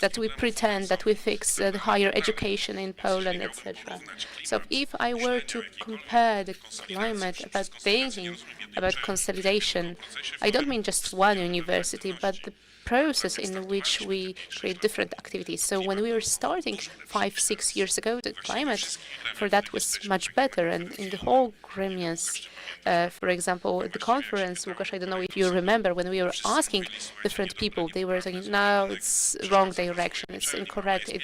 that we pretend that we fix the higher education in Poland, etc. So if I were to compare the climate about thinking about consolidation, I don't mean just one university, but the process in which we create different activities. So when we were starting 5-6 years ago, the climate for that was much better, and in the whole gremians, for example, at the conference, Łukasz, I don't know if you remember, when we were asking different people, they were saying, no, it's wrong direction, it's incorrect, it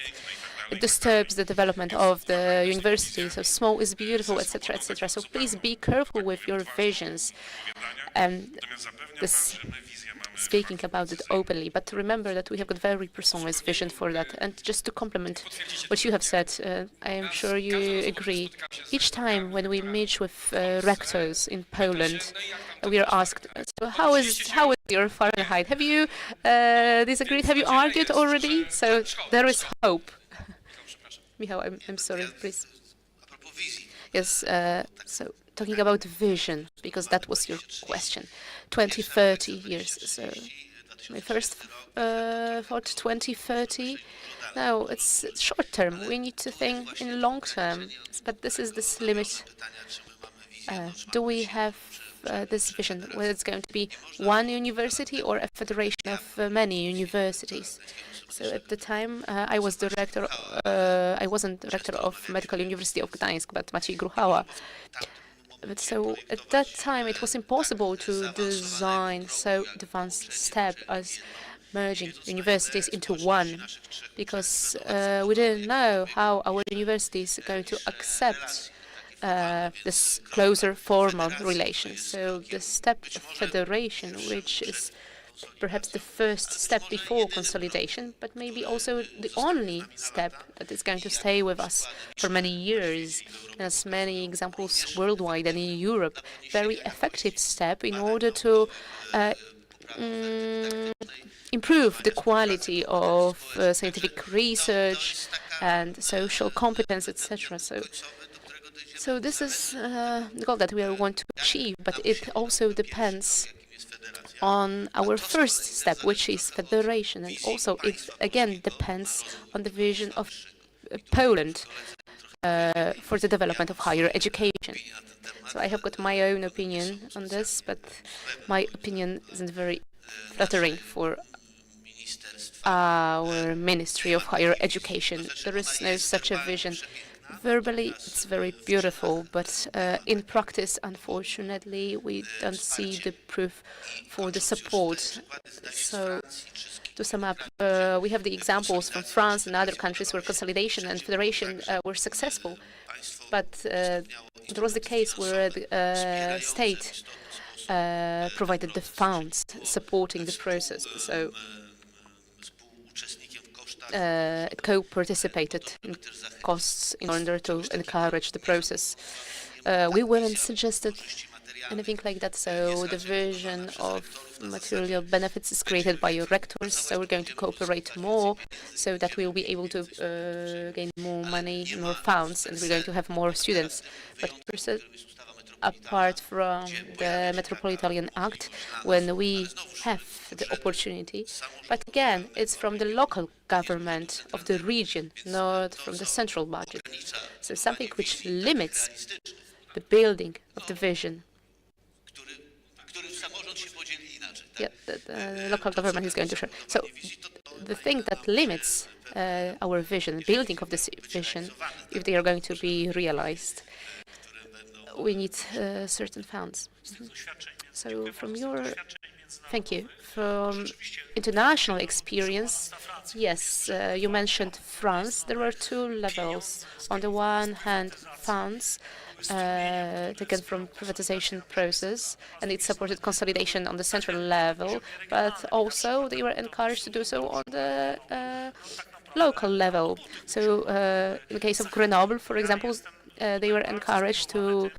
disturbs the development of the university, so small is beautiful, etc., etc. So please be careful with your visions. And this, speaking about it openly, but remember that we have got very precise vision for that. And just to complement what you have said, I am sure you agree. Each time when we meet with rectors in Poland, we are asked, so how is your Fahrenheit? Have you disagreed? Have you argued already? So there is hope. Michał, I'm sorry, please. Yes, so talking about vision, because that was your question. 20-30 years. So My first thought 2030. No, it's short term. We need to think in long term. But this is this limit. Do we have this vision, whether it's going to be one university or a federation of many universities? So at the time, I wasn't director of Medical University of Gdańsk, but Maciej Gruchała. But so at that time, it was impossible to design so advanced step as merging universities into one, because we didn't know how our universities are going to accept this closer formal relation. So the step of federation, which is perhaps the first step before consolidation, but maybe also the only step that is going to stay with us for many years. As many examples worldwide and in Europe, very effective step in order to improve the quality of scientific research and social competence, etc. So this is the goal that we want to achieve, but it also depends on our first step, which is federation, and also it again depends on the vision of Poland for the development of higher education. So I have got my own opinion on this, but my opinion isn't very flattering for our Ministry of Higher Education. There is no such a vision. Verbally, it's very beautiful, but in practice, unfortunately, we don't see the proof for the support. So, to sum up, we have the examples from France and other countries where consolidation and federation were successful, but there was the case where the state provided the funds supporting the process. So, it co-participated in costs in order to encourage the process. We weren't suggested anything like that, so the vision of material benefits is created by your rectors, so we're going to cooperate more so that we'll be able to gain more money, more funds, and we're going to have more students. But apart from the Metropolitan Act, when we have the opportunity, but again, it's from the local government of the region, not from the central budget. So something which limits the building of the vision. Yeah, the local government is going to share. So the thing that limits our vision, building of this vision, if they are going to be realized, we need certain funds. So from your, thank you, from international experience, yes, you mentioned France. There were two levels. On the one hand, funds taken from privatization process, and it supported consolidation on the central level, but also they were encouraged to do so on the local level. So in the case of Grenoble, for example, they were encouraged to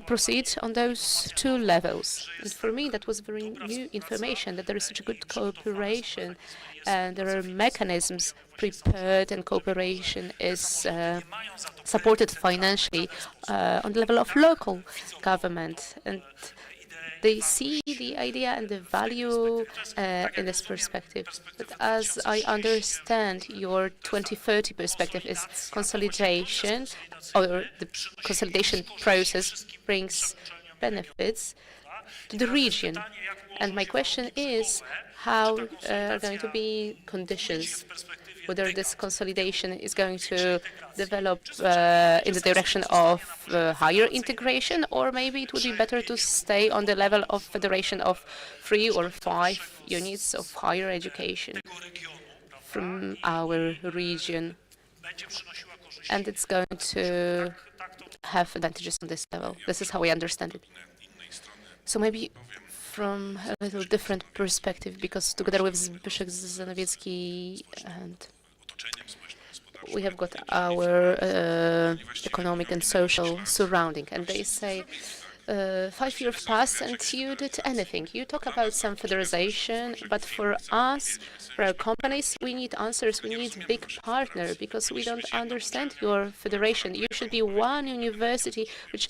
proceed on those two levels. And for me, that was very new information, that there is such a good cooperation and there are mechanisms prepared and cooperation is supported financially on the level of local government. And they see the idea and the value in this perspective. But as I understand, your 2030 perspective is consolidation, or the consolidation process brings benefits to the region. And my question is, how are going to be conditions? Whether this consolidation is going to develop in the direction of higher integration, or maybe it would be better to stay on the level of federation of 3 or 5 units of higher education from our region. And it's going to have advantages on this level. This is how I understand it. So maybe from a little different perspective, because together with Zbyszek Zanowiecki and we have got our economic and social surrounding, and they say 5 years passed and you did anything. You talk about some federalization, but for us, for our companies, we need answers. We need a big partner because we don't understand your federation. You should be one university which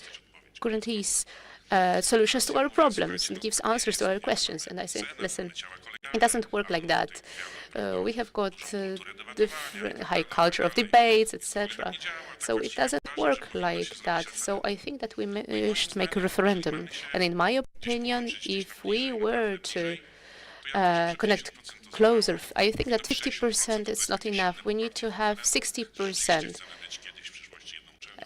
guarantees solutions to our problems and gives answers to our questions. And I say, listen, It doesn't work like that. We have got different high culture of debates, etc. So it doesn't work like that. So I think that we should make a referendum. And in my opinion, if we were to connect closer, I think that 50% is not enough. We need to have 60%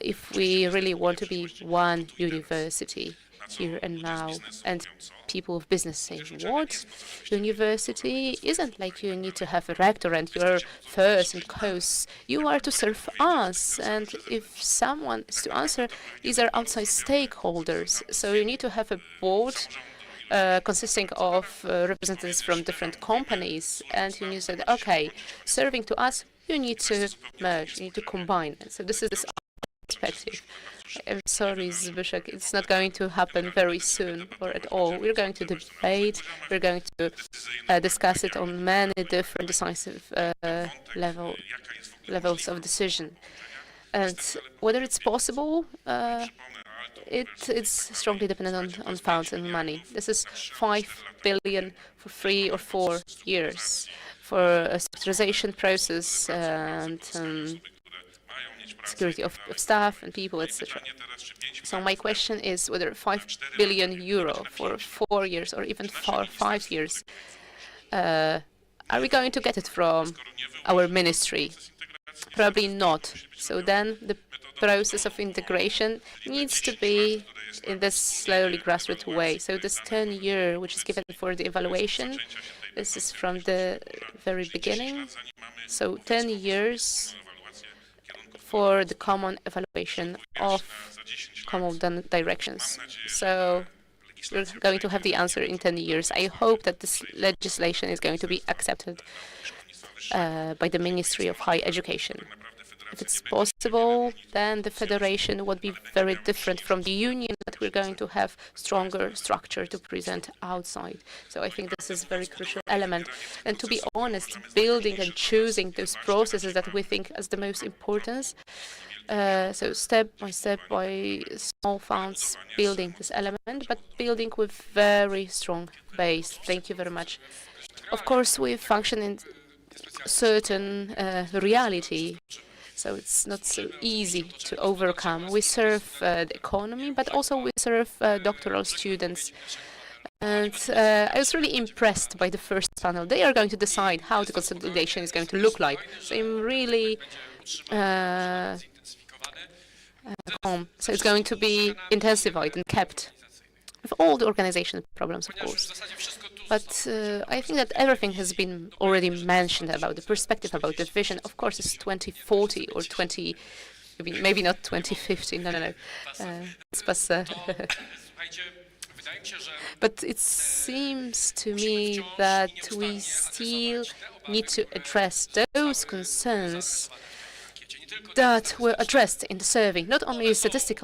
if we really want to be one university here and now. And people of business say, what? University isn't like you need to have a rector and your first and coasts. You are to serve us. And if someone is to answer, these are outside stakeholders. So you need to have a board consisting of representatives from different companies. And you need to say, okay, serving to us, you need to merge, you need to combine. So this is this perspective. I'm sorry, Zbyszek, it's not going to happen very soon or at all. We're going to debate, we're going to discuss it on many different decisive levels of decision. And whether it's possible, it's strongly dependent on funds and money. This is 5 billion for 3 or 4 years for a structurization process and security of staff and people, etc. So my question is whether 5 billion euro for 4 years or even for 5 years, are we going to get it from our ministry? Probably not. So then the process of integration needs to be in this slowly grassroots way. So this 10-year, which is given for the evaluation, this is from the very beginning. So 10 years for the common evaluation of common directions. So we're going to have the answer in 10 years. I hope that this legislation is going to be accepted by the Ministry of Higher Education. If it's possible, then the federation would be very different from the union, that we're going to have stronger structure to present outside. So I think this is a very crucial element. And to be honest, building and choosing those processes that we think as the most important, so step by small funds, building this element, but building with very strong base. Thank you very much. Of course, we function in certain reality. So it's not so easy to overcome. We serve the economy, but also we serve doctoral students. And I was really impressed by the first panel. They are going to decide how the consolidation is going to look like. So I'm really calm. So it's going to be intensified and kept with all the organizational problems, of course. But I think that everything has been already mentioned about the perspective, about the vision. Of course, it's 2040 or maybe not 2050. No. It's passé. But it seems to me that we still need to address those concerns that were addressed in the survey, not only statistic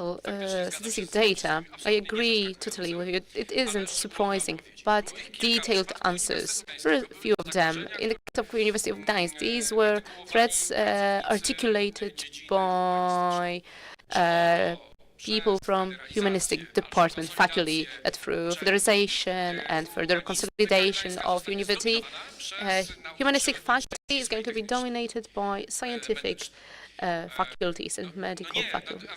data. I agree totally with you. It isn't surprising, but detailed answers. There are a few of them. In the case of the University of Gdańsk, these were threats articulated by people from humanistic department, faculty, that through federalization and further consolidation of university, humanistic faculty is going to be dominated by scientific faculties and medical faculties.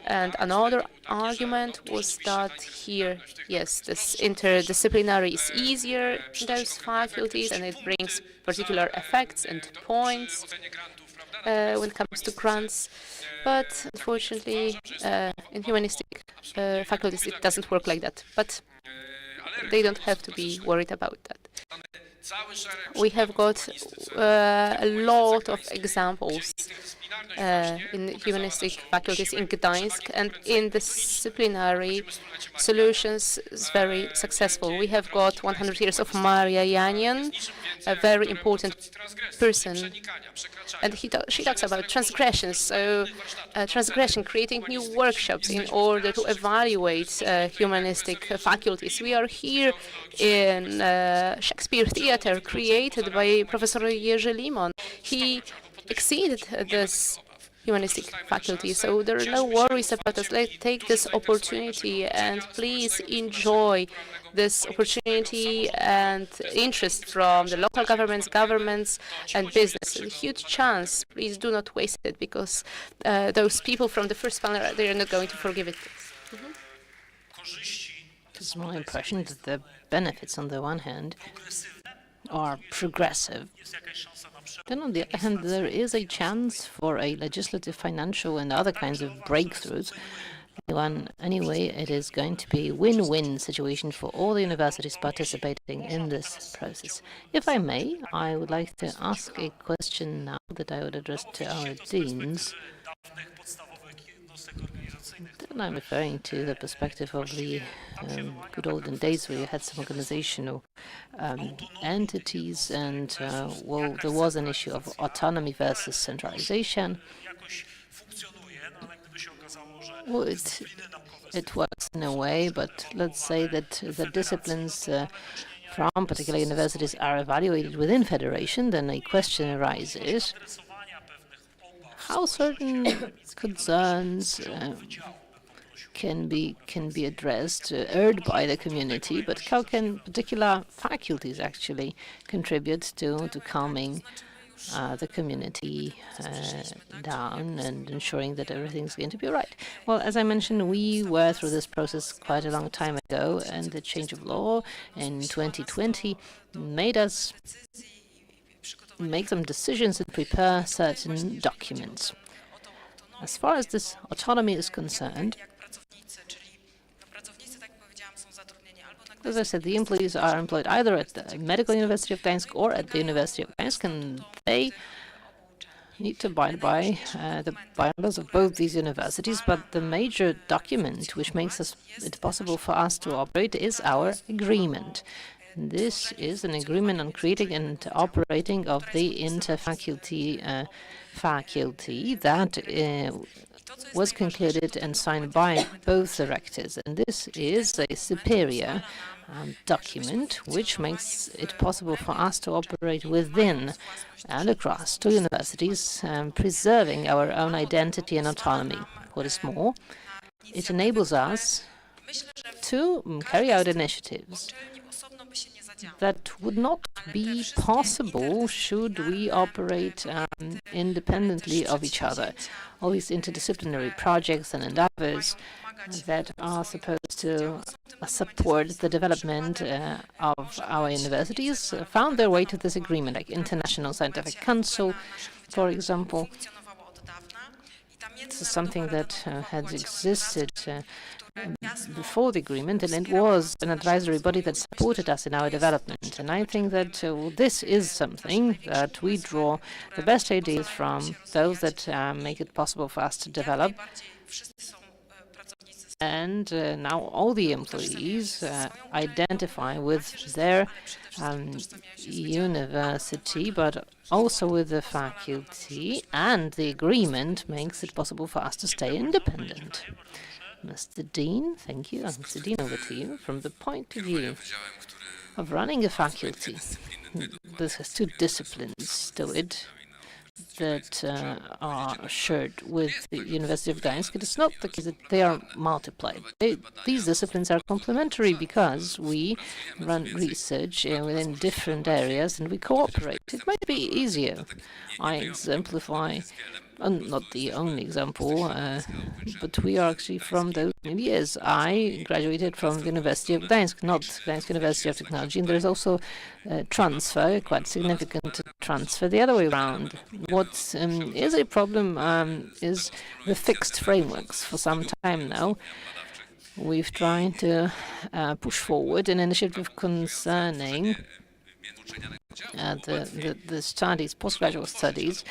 And another argument was that here, yes, this interdisciplinary is easier in those faculties, and it brings particular effects and points when it comes to grants. But unfortunately, in humanistic faculties, it doesn't work like that. But they don't have to be worried about that. We have got a lot of examples in humanistic faculties in Gdańsk, and in disciplinary solutions is very successful. We have got 100 years of Maria Janian, a very important person, and she talks about transgressions. So transgression, creating new workshops in order to evaluate humanistic faculties. We are here in Shakespeare Theatre, created by Professor Jerzy Limon. He exceeded this humanistic faculty, so there are no worries about us. Let's take this opportunity and please enjoy this opportunity and interest from the local governments and business. A huge chance. Please do not waste it, because those people from the first panel, they are not going to forgive it. It's my impression that the benefits, on the one hand, are progressive. Then, on the other hand, there is a chance for a legislative, financial, and other kinds of breakthroughs. Anyway, it is going to be a win-win situation for all the universities participating in this process. If I may, I would like to ask a question now that I would address to our deans. And I'm referring to the perspective of the good olden days, where you had some organizational entities, and well, there was an issue of autonomy versus centralization. Well, it works in a way, but let's say that the disciplines from particular universities are evaluated within federation. Then a question arises: how certain concerns can be addressed, urged by the community, but how can particular faculties actually contribute to calming the community down and ensuring that everything's going to be right? Well, as I mentioned, we were through this process quite a long time ago, and the change of law in 2020 made us make some decisions and prepare certain documents. As far as this autonomy is concerned, as I said, the employees are employed either at the Medical University of Gdańsk or at the University of Gdańsk, and they need to abide by the bylaws of both these universities. But the major document which makes it possible for us to operate is our agreement. This is an agreement on creating and operating of the interfaculty faculty that was concluded and signed by both the rectors. And this is a superior document which makes it possible for us to operate within and across two universities, preserving our own identity and autonomy. What is more, it enables us to carry out initiatives that would not be possible should we operate independently of each other. All these interdisciplinary projects and endeavors that are supposed to support the development of our universities found their way to this agreement, like International Scientific Council, for example. This is something that had existed before the agreement, and it was an advisory body that supported us in our development. And I think that this is something that we draw the best ideas from, those that make it possible for us to develop. And now all the employees identify with their university, but also with the faculty, and the agreement makes it possible for us to stay independent. Mr. Dean, thank you. Mr. Dean, over to you. From the point of view of running a faculty, this has two disciplines to it that are shared with the University of Gdańsk. It is not the case that they are multiplied. These disciplines are complementary because we run research within different areas and we cooperate. It might be easier. I exemplify, not the only example, but we are actually from those years. I graduated from the University of Gdańsk, not Gdańsk University of Technology, and there's also transfer, quite significant transfer, the other way around. What is a problem is the fixed frameworks. For some time now, we've tried to push forward an initiative concerning the studies, postgraduate studies.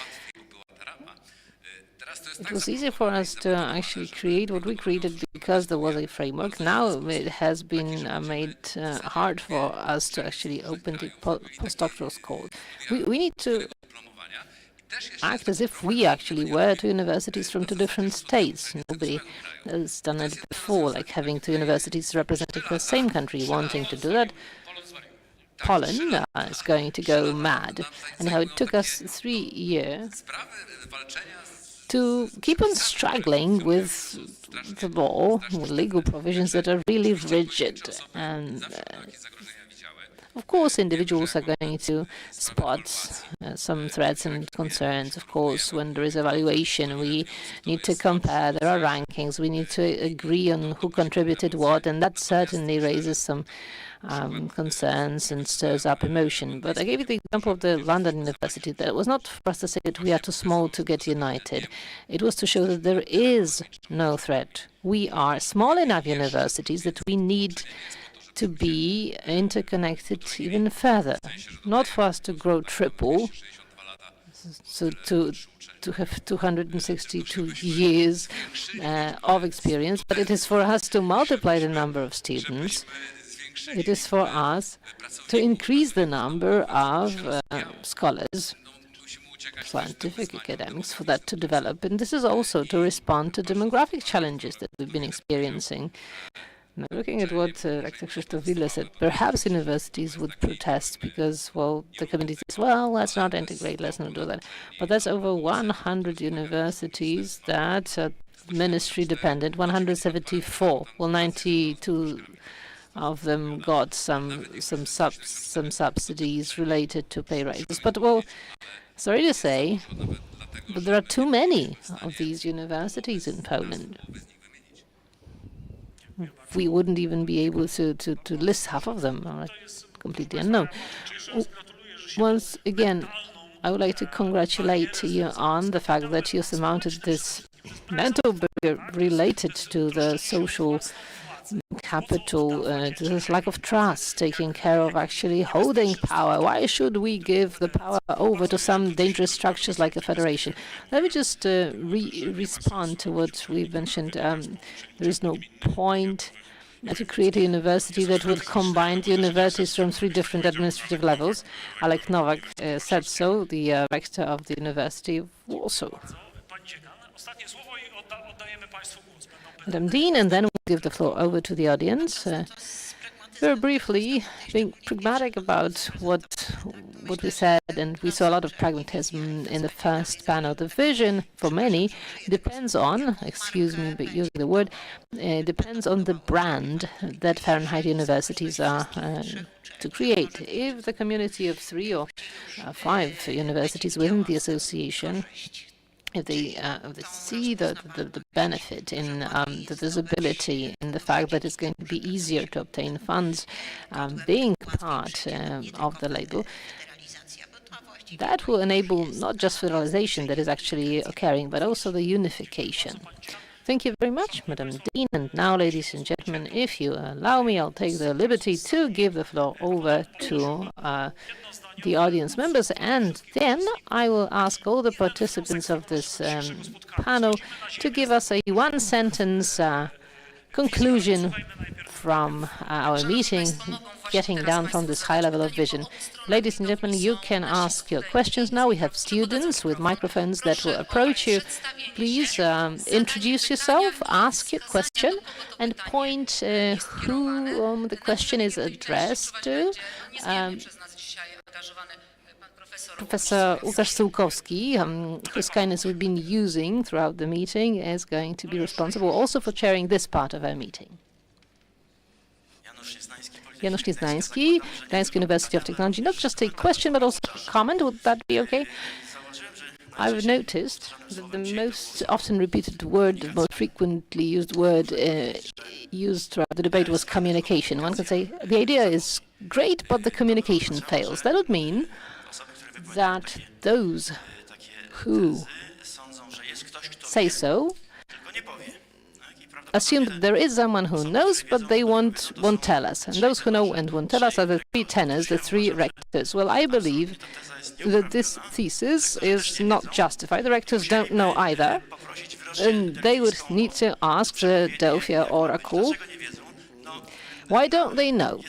It was easy for us to actually create what we created because there was a framework. Now it has been made hard for us to actually open the postdoctoral school. We need to act as if we actually were two universities from two different states. Nobody has done it before, like having two universities representing the same country. Wanting to do that, Poland is going to go mad. And how it took us 3 years to keep on struggling with the law, with legal provisions that are really rigid. And of course, individuals are going to spot some threats and concerns. Of course, when there is evaluation, we need to compare. There are rankings. We need to agree on who contributed what, and that certainly raises some concerns and stirs up emotion. But I gave you the example of the London University. That was not for us to say that we are too small to get united. It was to show that there is no threat. We are small enough universities that we need to be interconnected even further. Not for us to grow triple, so to have 262 years of experience, but it is for us to multiply the number of students. It is for us to increase the number of scholars, scientific academics, for that to develop. And this is also to respond to demographic challenges that we've been experiencing. Now, looking at what Rector Krzysztof Wille said, perhaps universities would protest because, well, the community says, well, let's not integrate, let's not do that. But that's over 100 universities that are ministry dependent, 174. Well, 92 of them got some subsidies related to pay raises. But, well, sorry to say, but there are too many of these universities in Poland. We wouldn't even be able to list half of them, are completely unknown. Once again, I would like to congratulate you on the fact that you surmounted this mental barrier related to the social capital, to this lack of trust, taking care of actually holding power. Why should we give the power over to some dangerous structures like a federation? Let me just respond to what we've mentioned. There is no point to create a university that would combine the universities from 3 different administrative levels. Alek Nowak said so, the rector of the University of Warsaw. Madam Dean, and then we'll give the floor over to the audience. Very briefly, being pragmatic about what we said, and we saw a lot of pragmatism in the first panel. The vision, for many, depends on, excuse me, but using the word, depends on the brand that Fahrenheit universities are to create. If the community of 3 or 5 universities within the association, if they see the benefit in the visibility, in the fact that it's going to be easier to obtain funds, being part of the label, that will enable not just federalization that is actually occurring, but also the unification. Thank you very much, Madam Dean. And now, ladies and gentlemen, if you allow me, I'll take the liberty to give the floor over to the audience members, and then I will ask all the participants of this panel to give us a one-sentence conclusion from our meeting, getting down from this high level of vision. Ladies and gentlemen, you can ask your questions now. We have students with microphones that will approach you. Please introduce yourself, ask your question, and point who the question is addressed to. Professor Łukasz Sułkowski, whose kindness we've been using throughout the meeting, is going to be responsible also for chairing this part of our meeting. Janusz Nieznański, Gdańsk University of Technology. Not just a question, but also a comment. Would that be okay? I've noticed that the most often repeated word, the most frequently used word used throughout the debate was communication. One could say the idea is great, but the communication fails. That would mean that those who say so assume that there is someone who knows, but they won't tell us. And those who know and won't tell us are the 3 tenors, the 3 rectors. Well, I believe that this thesis is not justified. The rectors don't know either, and they would need to ask the Delphi Oracle, why don't they know?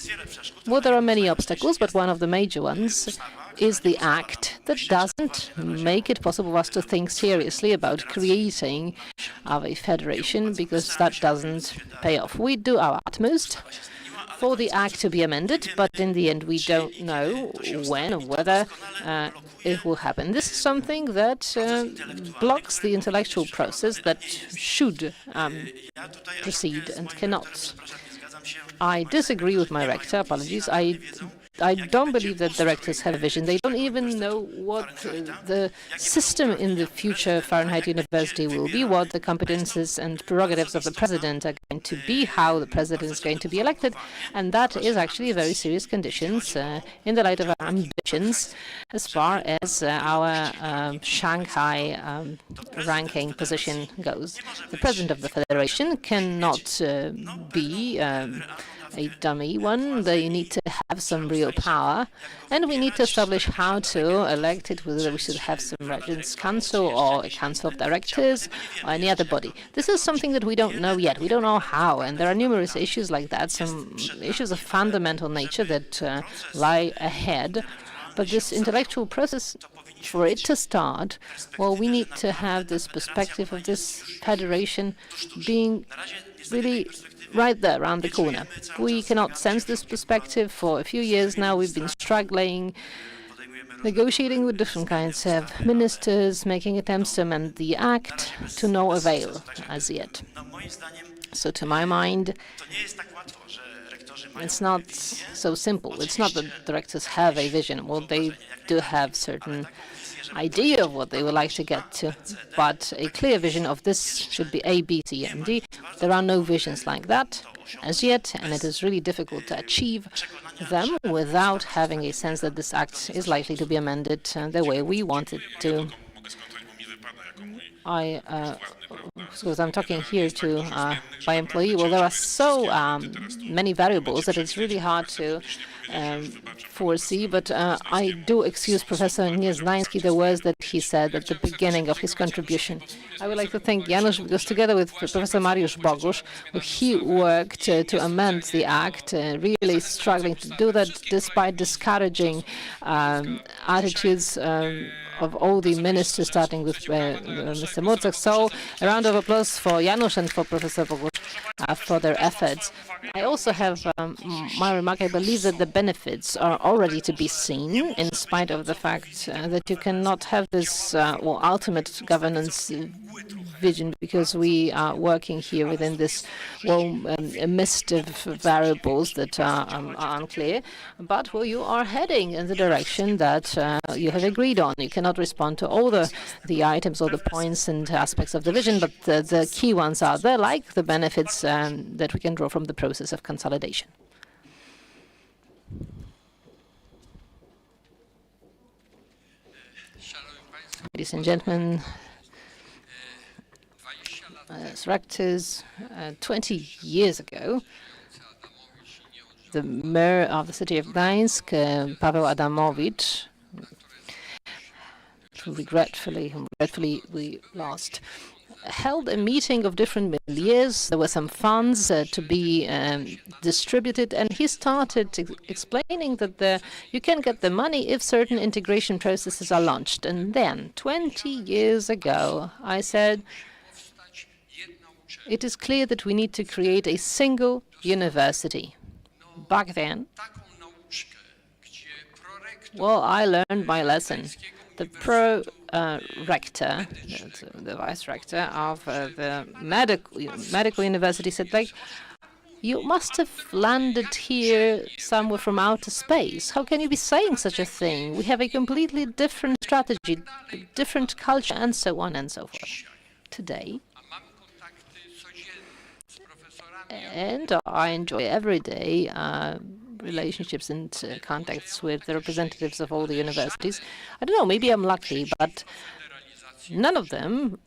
Well, there are many obstacles, but one of the major ones is the act that doesn't make it possible for us to think seriously about creating a federation, because that doesn't pay off. We do our utmost, for the Act to be amended, but in the end we don't know when or whether it will happen. This is something that blocks the intellectual process that should proceed and cannot. I disagree with my rector, apologies. I don't believe that directors have a vision. They don't even know what the system in the future Fahrenheit University will be, what the competences and prerogatives of the president are going to be, how the president is going to be elected. And that is actually a very serious condition in the light of our ambitions as far as our Shanghai ranking position goes. The president of the federation cannot be a dummy one. They need to have some real power, and we need to establish how to elect it, whether we should have some Regents' Council or a Council of Directors or any other body. This is something that we don't know yet. We don't know how, and there are numerous issues like that, some issues of fundamental nature that lie ahead. But this intellectual process, for it to start, well, we need to have this perspective of this federation being really right there around the corner. We cannot sense this perspective. For a few years now we've been struggling, negotiating with different kinds of ministers, making attempts to amend the Act, to no avail as yet. So to my mind, it's not so simple. It's not that directors have a vision. Well, they do have certain idea of what they would like to get to, but a clear vision of this should be A, B, C, and D. There are no visions like that as yet, and it is really difficult to achieve them without having a sense that this Act is likely to be amended the way we want it to. Because I'm talking here to my employee, well, there are so many variables that it's really hard to foresee, but I do excuse Professor Nieznański the words that he said at the beginning of his contribution. I would like to thank Janusz, because together with Professor Mariusz Bogusz, he worked to amend the Act, really struggling to do that despite discouraging attitudes of all the ministers, starting with Mr. Murczak. So a round of applause for Janusz and for Professor Bogusz for their efforts. I also have my remark. I believe that the benefits are already to be seen, in spite of the fact that you cannot have this ultimate governance vision, because we are working here within this a mist of variables that are unclear. But you are heading in the direction that you have agreed on. You cannot respond to all the items or the points and aspects of the vision, but the key ones are there, like the benefits that we can draw from the process of consolidation. Ladies and gentlemen, as rectors, 20 years ago, the mayor of the city of Gdańsk, Paweł Adamowicz, regretfully we lost, held a meeting of different milieux. There were some funds to be distributed, and he started explaining that you can get the money if certain integration processes are launched. And then, 20 years ago, I said, it is clear that we need to create a single university. Back then, well, I learned my lesson. The rector, the vice rector of the medical university said, like, you must have landed here somewhere from outer space. How can you be saying such a thing? We have a completely different strategy, different culture, and so on and so forth. Today, and I enjoy every day relationships and contacts with the representatives of all the universities. I don't know, maybe I'm lucky, but none of them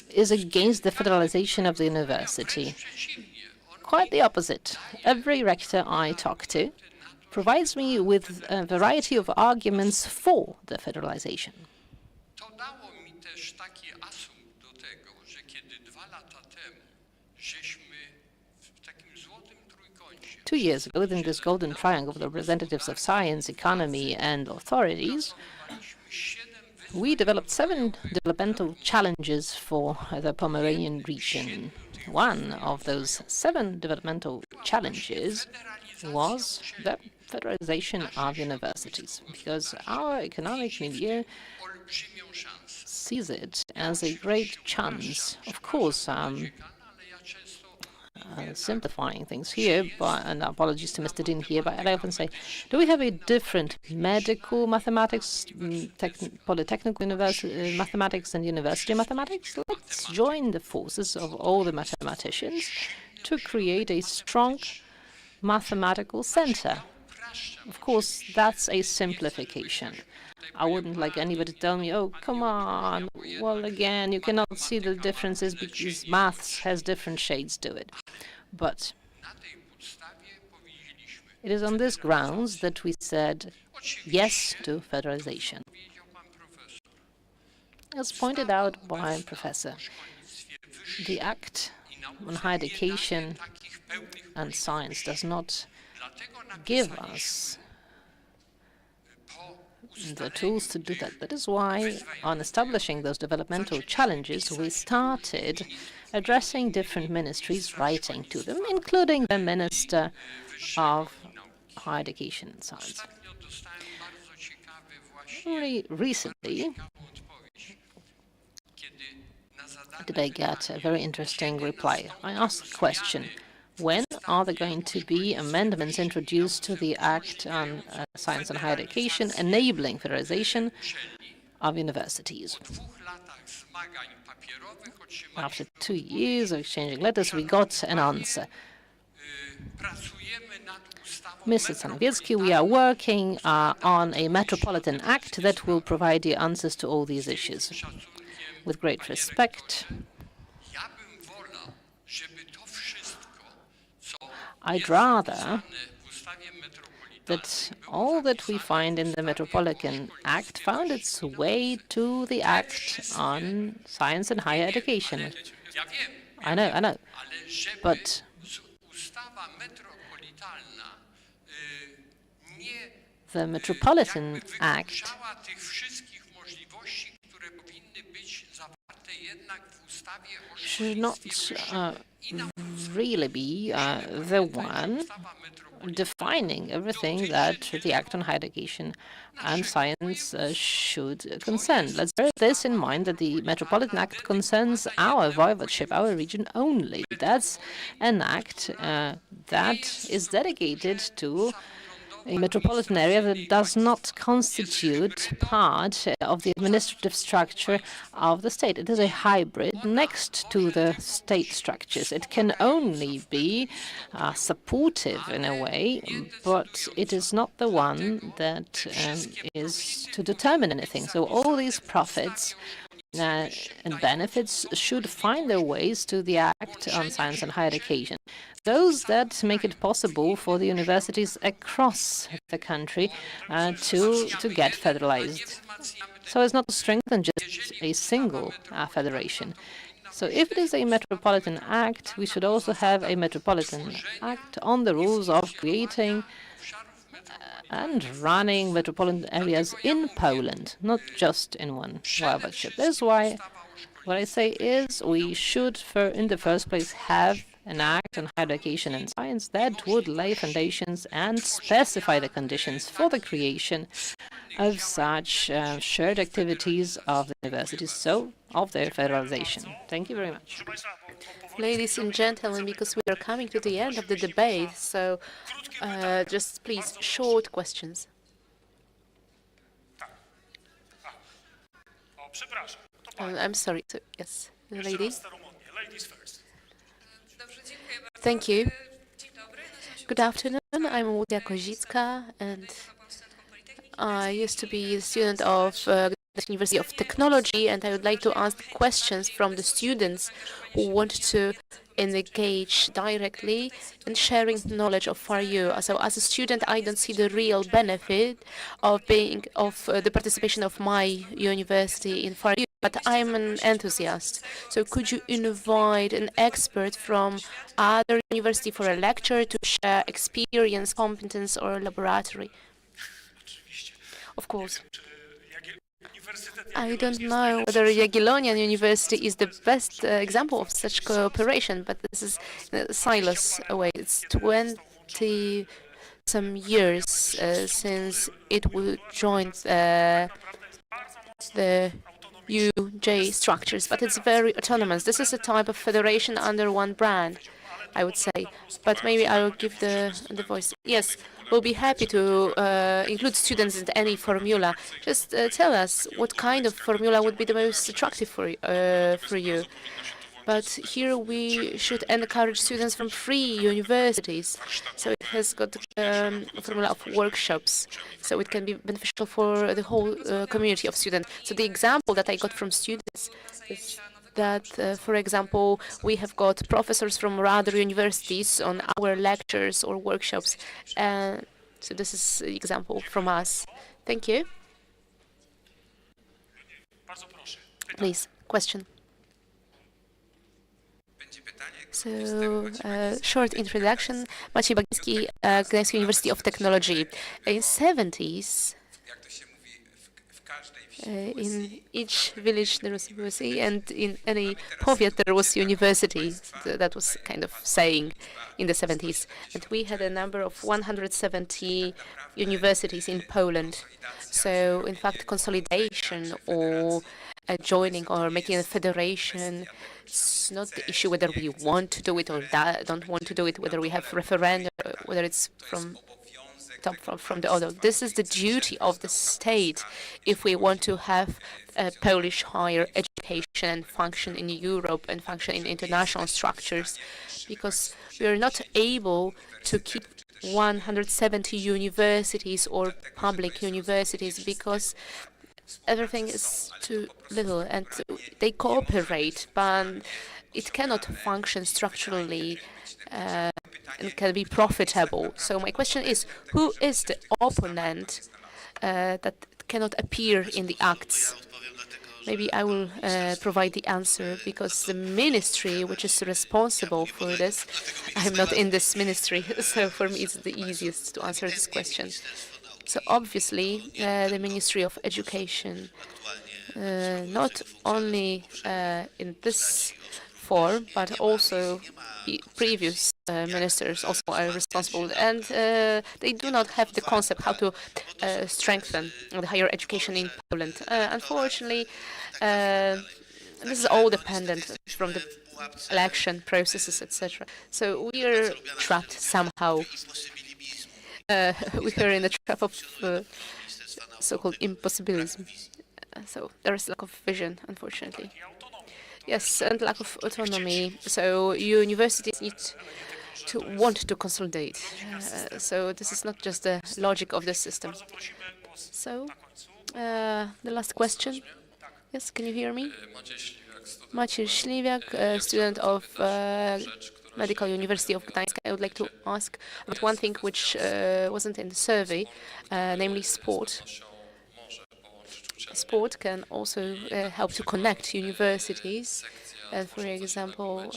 is against the federalization of the university. Quite the opposite. Every rector I talk to provides me with a variety of arguments for the federalization. 2 years ago, within this golden triangle of the representatives of science, economy, and authorities, we developed 7 developmental challenges for the Pomeranian region. One of those 7 developmental challenges was the federalization of universities, because our economic milieu sees it as a great chance. Of course, simplifying things here, and apologies to Mr. Dean here, but I often say, do we have a different medical mathematics, polytechnical mathematics, and university mathematics? Let's join the forces of all the mathematicians to create a strong mathematical center. Of course, that's a simplification. I wouldn't like anybody to tell me, oh, come on, well, again, you cannot see the differences because maths has different shades to it. But it is on these grounds that we said yes to federalization. As pointed out by Professor, the Act on Higher Education and Science does not give us the tools to do that. That is why, on establishing those developmental challenges, we started addressing different ministries, writing to them, including the Minister of Higher Education and Science. Very recently, did I get a very interesting reply. I asked the question, when are there going to be amendments introduced to the Act on Science and Higher Education enabling federalization of universities? After 2 years of exchanging letters, we got an answer. Mr. Stanowiecki, we are working on a Metropolitan Act that will provide the answers to all these issues. With great respect, I'd rather that all that we find in the Metropolitan Act found its way to the Act on Science and Higher Education. I know. But the Metropolitan Act should not really be the one defining everything that the Act on Higher Education and Science should concern. Let's bear this in mind, that the Metropolitan Act concerns our voivodeship, our region only. That's an act that is dedicated to a metropolitan area that does not constitute part of the administrative structure of the state. It is a hybrid next to the state structures. It can only be supportive in a way, but it is not the one that is to determine anything. So all these profits and benefits should find their ways to the Act on Science and Higher Education. Those that make it possible for the universities across the country to get federalized. So as not to strengthen just a single federation. So if it is a Metropolitan Act, we should also have a Metropolitan Act on the rules of creating and running metropolitan areas in Poland, not just in one voivodeship. That's why what I say is we should, in the first place, have an Act on Higher Education and Science that would lay foundations and specify the conditions for the creation of such shared activities of the universities, so of their federalization. Thank you very much. Ladies and gentlemen, because we are coming to the end of the debate, so just please short questions. I'm sorry. So, yes, the lady. Thank you. Good afternoon. I'm Łucja Kozicka, and I used to be a student of the University of Technology, and I would like to ask questions from the students who want to engage directly in sharing knowledge of FarU. So as a student, I don't see the real benefit of the participation of my university in FarU, but I'm an enthusiast. So could you invite an expert from other university for a lecture to share experience, competence, or laboratory? Of course. I don't know whether Jagiellonian University is the best example of such cooperation, but this is silos away. It's 20 some years since it will join the UJ structures, but it's very autonomous. This is a type of federation under one brand, I would say. But maybe I will give the voice. Yes, we'll be happy to include students in any formula. Just tell us what kind of formula would be the most attractive for you. But here we should encourage students from free universities. So it has got a formula of workshops. So it can be beneficial for the whole community of students. So the example that I got from students is that, for example, we have got professors from other universities on our lectures or workshops. So this is an example from us. Thank you. Please, question. So, short introduction. Maciej Bagiński, Gdańsk University of Technology. In 70s, in each village there was a university, and in any powiat there was university. That was kind of saying in the 70s. And we had a number of 170 universities in Poland. So, in fact, consolidation or joining or making a federation, it's not the issue whether we want to do it or don't want to do it, whether we have referendum, whether it's from top from the other. This is the duty of the state if we want to have a Polish higher education and function in Europe and function in international structures, because we are not able to keep 170 universities or public universities because everything is too little, and they cooperate, but it cannot function structurally and can be profitable. So my question is, who is the opponent that cannot appear in the acts? Maybe I will provide the answer, because the ministry which is responsible for this, I'm not in this ministry, so for me it's the easiest to answer this question. So obviously, the Ministry of Education, not only in this form, but also the previous ministers also are responsible, and they do not have the concept how to strengthen the higher education in Poland. Unfortunately, this is all dependent from the election processes, etc. So we are trapped somehow. We are in the trap of so-called impossibilism. So there is lack of vision, unfortunately. Yes, and lack of autonomy. So universities need to want to consolidate. So this is not just the logic of the system. So the last question. Yes, can you hear me? Maciej Śliwiak, student of Medical University of Gdańsk. I would like to ask about one thing which wasn't in the survey, namely sport. Sport can also help to connect universities. For example,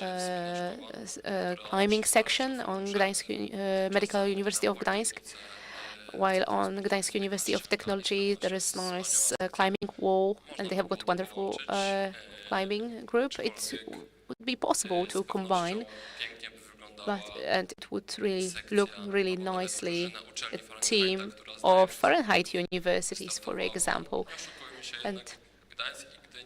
climbing section on Gdańsk Medical University of Gdańsk, while on Gdańsk University of Technology there is nice climbing wall, and they have got wonderful climbing group. It would be possible to combine, and it would really look really nicely a team of Fahrenheit universities, for example. And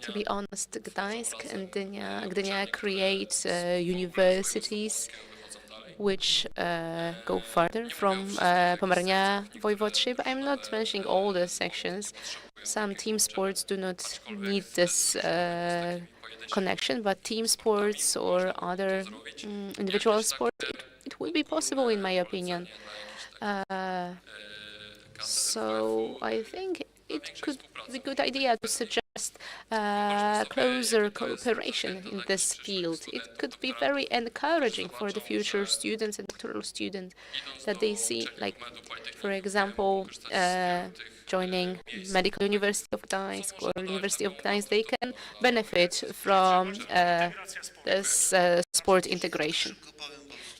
to be honest, Gdańsk and Gdynia create universities which go further from Pomerania Voivodeship. I'm not mentioning all the sections. Some team sports do not need this connection, but team sports or other individual sports, it would be possible, in my opinion. So I think it could be a good idea to suggest closer cooperation in this field. It could be very encouraging for the future students and doctoral students that they see, like, for example, joining Medical University of Gdańsk or University of Gdańsk, they can benefit from this sport integration.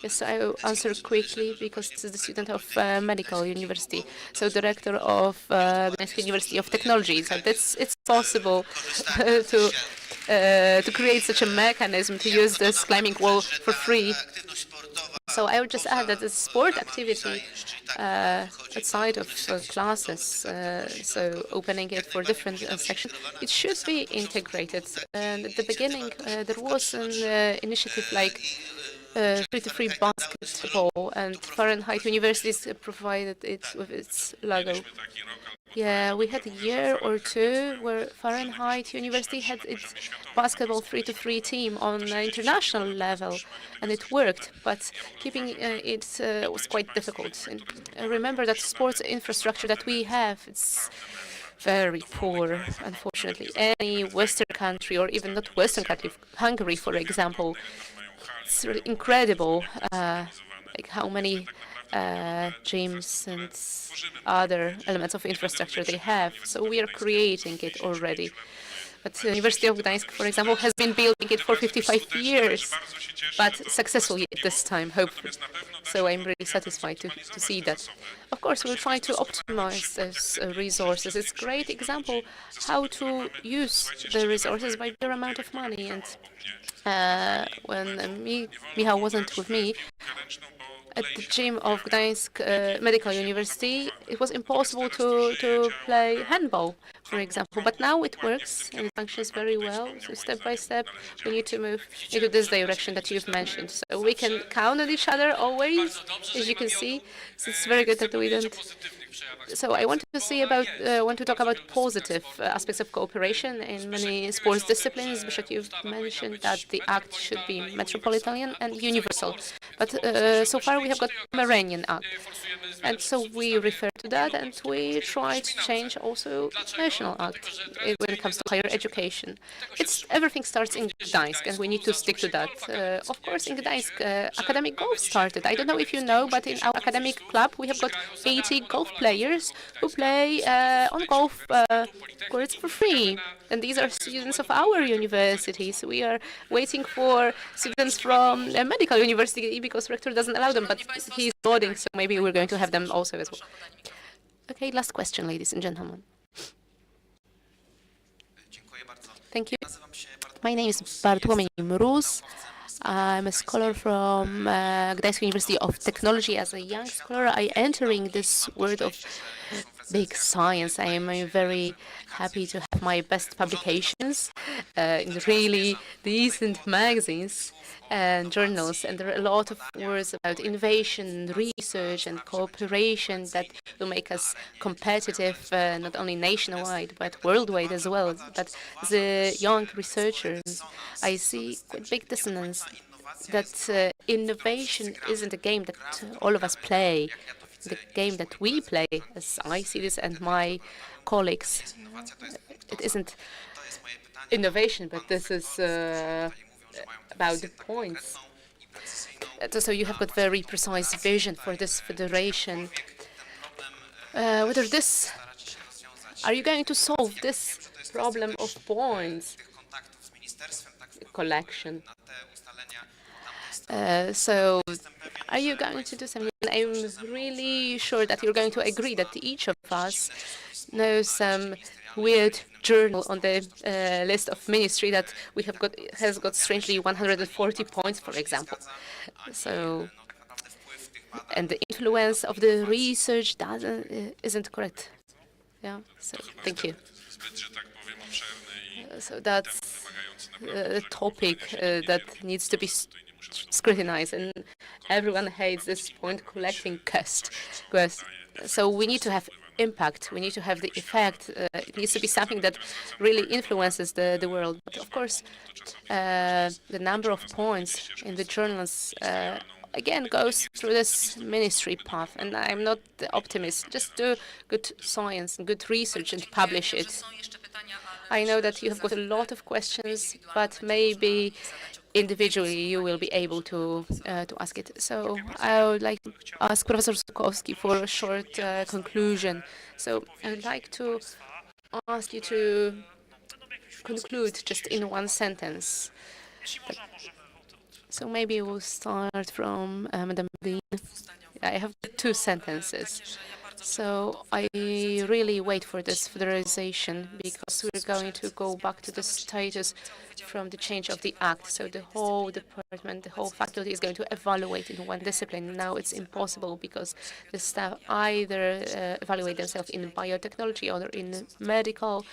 Yes, I will answer quickly because this is the student of Medical University, so director of Gdańsk University of Technology. So it's possible to create such a mechanism to use this climbing wall for free. So I would just add that the sport activity outside of classes, so opening it for different sections, it should be integrated. And at the beginning, there was an initiative like 3-to-3 basketball, and Fahrenheit universities provided it with its logo. Yeah, we had a year or two where Fahrenheit University had its basketball 3-to-3 team on an international level, and it worked, but keeping it was quite difficult. And remember that sports infrastructure that we have, it's very poor, unfortunately. Any Western country, or even not Western country, Hungary, for example, it's really incredible, like how many gyms and other elements of infrastructure they have. So we are creating it already. But the University of Gdańsk, for example, has been building it for 55 years, but successfully this time, hopefully. So I'm really satisfied to see that. Of course, we'll try to optimize those resources. It's a great example how to use the resources by their amount of money. And when Michał wasn't with me, at the gym of Gdańsk Medical University, it was impossible to play handball, for example. But now it works and it functions very well. So step by step, we need to move into this direction that you've mentioned. So we can count on each other always, as you can see. So it's very good that we don't. So I want to talk about positive aspects of cooperation in many sports disciplines. Bishop, you've mentioned that the act should be metropolitan and universal. But so far we have got Pomeranian Act. And so we refer to that, and we try to change also National Act when it comes to higher education. Everything starts in Gdańsk, and we need to stick to that. Of course, in Gdańsk, academic golf started. I don't know if you know, but in our academic club, we have got 80 golf players who play on golf courts for free. And these are students of our university. So we are waiting for students from a medical university because rector doesn't allow them, but he's nodding, so maybe we're going to have them also as well. Okay, last question, ladies and gentlemen. Thank you. My name is Bartłomiej Mróz. I'm a scholar from Gdańsk University of Technology. As a young scholar, I entering this world of big science. I am very happy to have my best publications in really decent magazines and journals, and there are a lot of words about innovation, research and cooperation that will make us competitive, not only nationwide but worldwide as well. But as a young researcher, I see quite big dissonance that innovation isn't a game that all of us play. The game that we play, as I see this and my colleagues, it isn't innovation, but this is about the points. So you have got very precise vision for this federation. Are you going to solve this problem of points collection? So are you going to do something? I'm really sure that you're going to agree that each of us knows some weird journal on the list of ministry that has got strangely 140 points, for example. So, and the influence of the research isn't correct. Yeah. So thank you. So that's a topic that needs to be scrutinized, and everyone hates this point collecting quest. So we need to have impact. We need to have the effect. It needs to be something that really influences the world. But of course, the number of points in the journals again goes through this ministry path, and I'm not the optimist. Just do good science and good research and publish it. I know that you have got a lot of questions, but maybe individually you will be able to ask it. So I would like to ask Professor Sukowski for a short conclusion. So I would like to ask you to conclude just in one sentence. So maybe we'll start from Madame Dean. I have 2 sentences. So I really wait for this federalization, because we're going to go back to the status from the change of the act. So the whole department, the whole faculty is going to evaluate in one discipline. Now it's impossible, because the staff either evaluate themselves in biotechnology or in medical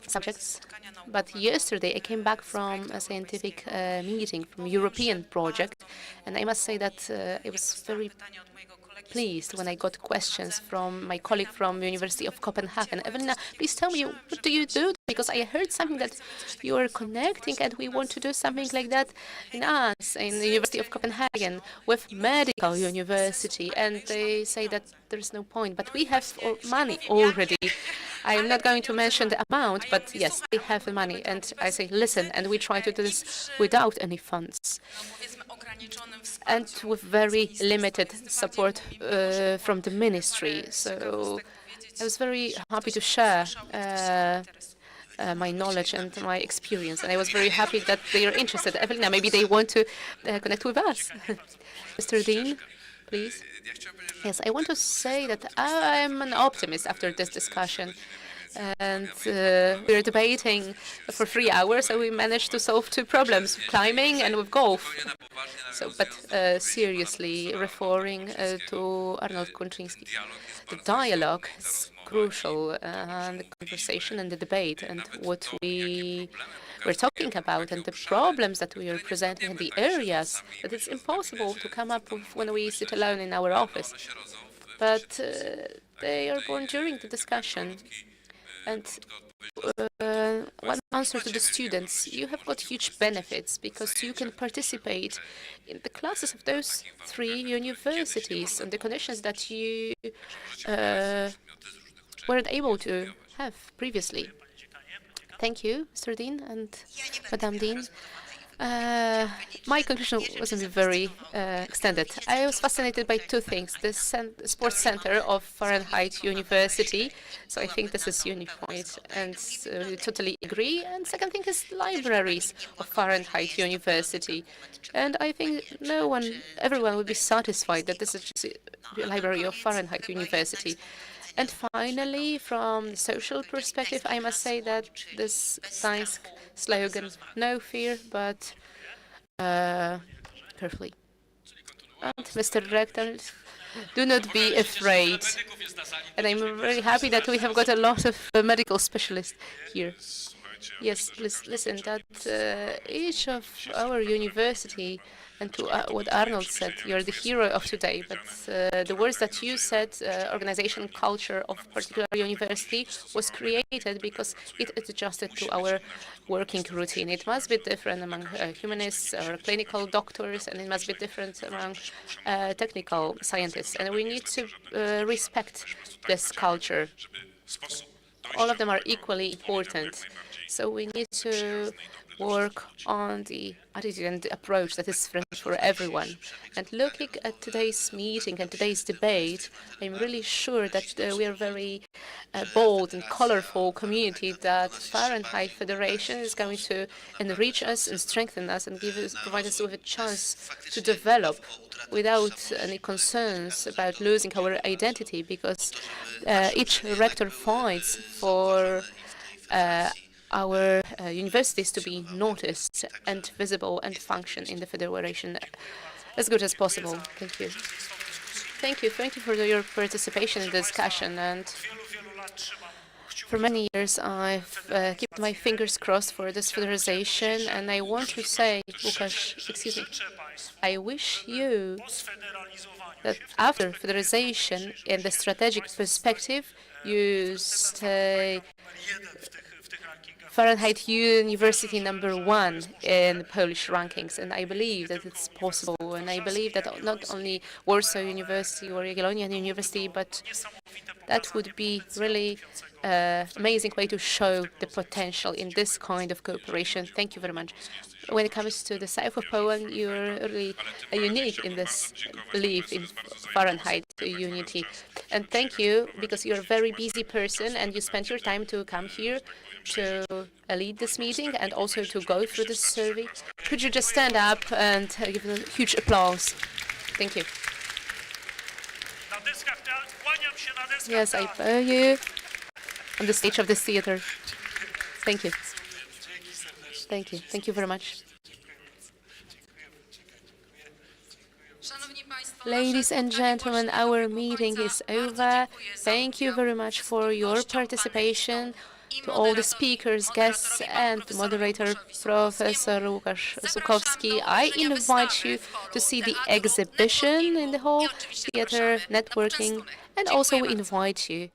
subjects. But yesterday I came back from a scientific meeting from European project, and I must say that I was very pleased when I got questions from my colleague from University of Copenhagen. Evelina, please tell me, what do you do? Because I heard something that you are connecting, and we want to do something like that in us, in the University of Copenhagen, with medical university. And they say that there's no point, but we have money already. I'm not going to mention the amount, but yes, they have the money. And I say, listen, and we try to do this without any funds and with very limited support from the ministry. So I was very happy to share my knowledge and my experience, and I was very happy that they are interested. Evelina, maybe they want to connect with us. Mr. Dean, please. Yes, I want to say that I'm an optimist after this discussion. And we were debating for 3 hours, so we managed to solve 2 problems, climbing and with golf. So, but seriously, referring to Arnold Kunczynski, the dialogue is crucial, and the conversation and the debate, and what we were talking about, and the problems that we are presenting, and the areas that it's impossible to come up with when we sit alone in our office. But they are born during the discussion. And one answer to the students, you have got huge benefits, because you can participate in the classes of those 3 universities and the conditions that you weren't able to have previously. Thank you, Mr. Dean and Madam Dean. My conclusion wasn't very extended. I was fascinated by 2 things. The sports center of Fahrenheit University, so I think this is unified, and we totally agree. And second thing is libraries of Fahrenheit University. And I think everyone would be satisfied that this is just a library of Fahrenheit University. And finally, from the social perspective, I must say that this science slogan, no fear, but carefully. And Mr. Rector, do not be afraid. And I'm very happy that we have got a lot of medical specialists here. Yes, please listen, that each of our university, and to what Arnold said, you're the hero of today, but the words that you said, organization culture of particular university, was created because it adjusted to our working routine. It must be different among humanists or clinical doctors, and it must be different among technical scientists. And we need to respect this culture. All of them are equally important. So we need to work on the attitude and the approach that is friendly for everyone. And looking at today's meeting and today's debate, I'm really sure that we are very bold and colorful community, that Fahrenheit Federation is going to enrich us and strengthen us and provide us with a chance to develop without any concerns about losing our identity, because each rector fights for our universities to be noticed and visible and function in the Federation as good as possible. Thank you. Thank you. Thank you for your participation in the discussion. And for many years, I've kept my fingers crossed for this federalization. And I want to say, Łukasz, excuse me, I wish you that after federalization, in the strategic perspective, you stay Fahrenheit University #1 in Polish rankings, and I believe that it's possible. And I believe that not only Warsaw University or Jagiellonian University, but that would be really amazing way to show the potential in this kind of cooperation. Thank you very much. When it comes to the south of Poland, you're really unique in this belief in Fahrenheit unity. And thank you, because you're a very busy person and you spent your time to come here to lead this meeting and also to go through this survey. Could you just stand up and give a huge applause? Thank you. Yes, I bow you on the stage of this theater. Thank you. Thank you. Thank you very much. Szanowni Państwo, Ladies and gentlemen, our meeting is over. Thank you very much for your participation. To all the speakers, guests, and the moderator, Professor Łukasz Sukowski, I invite you to see the exhibition in the whole theater, networking, and also we invite you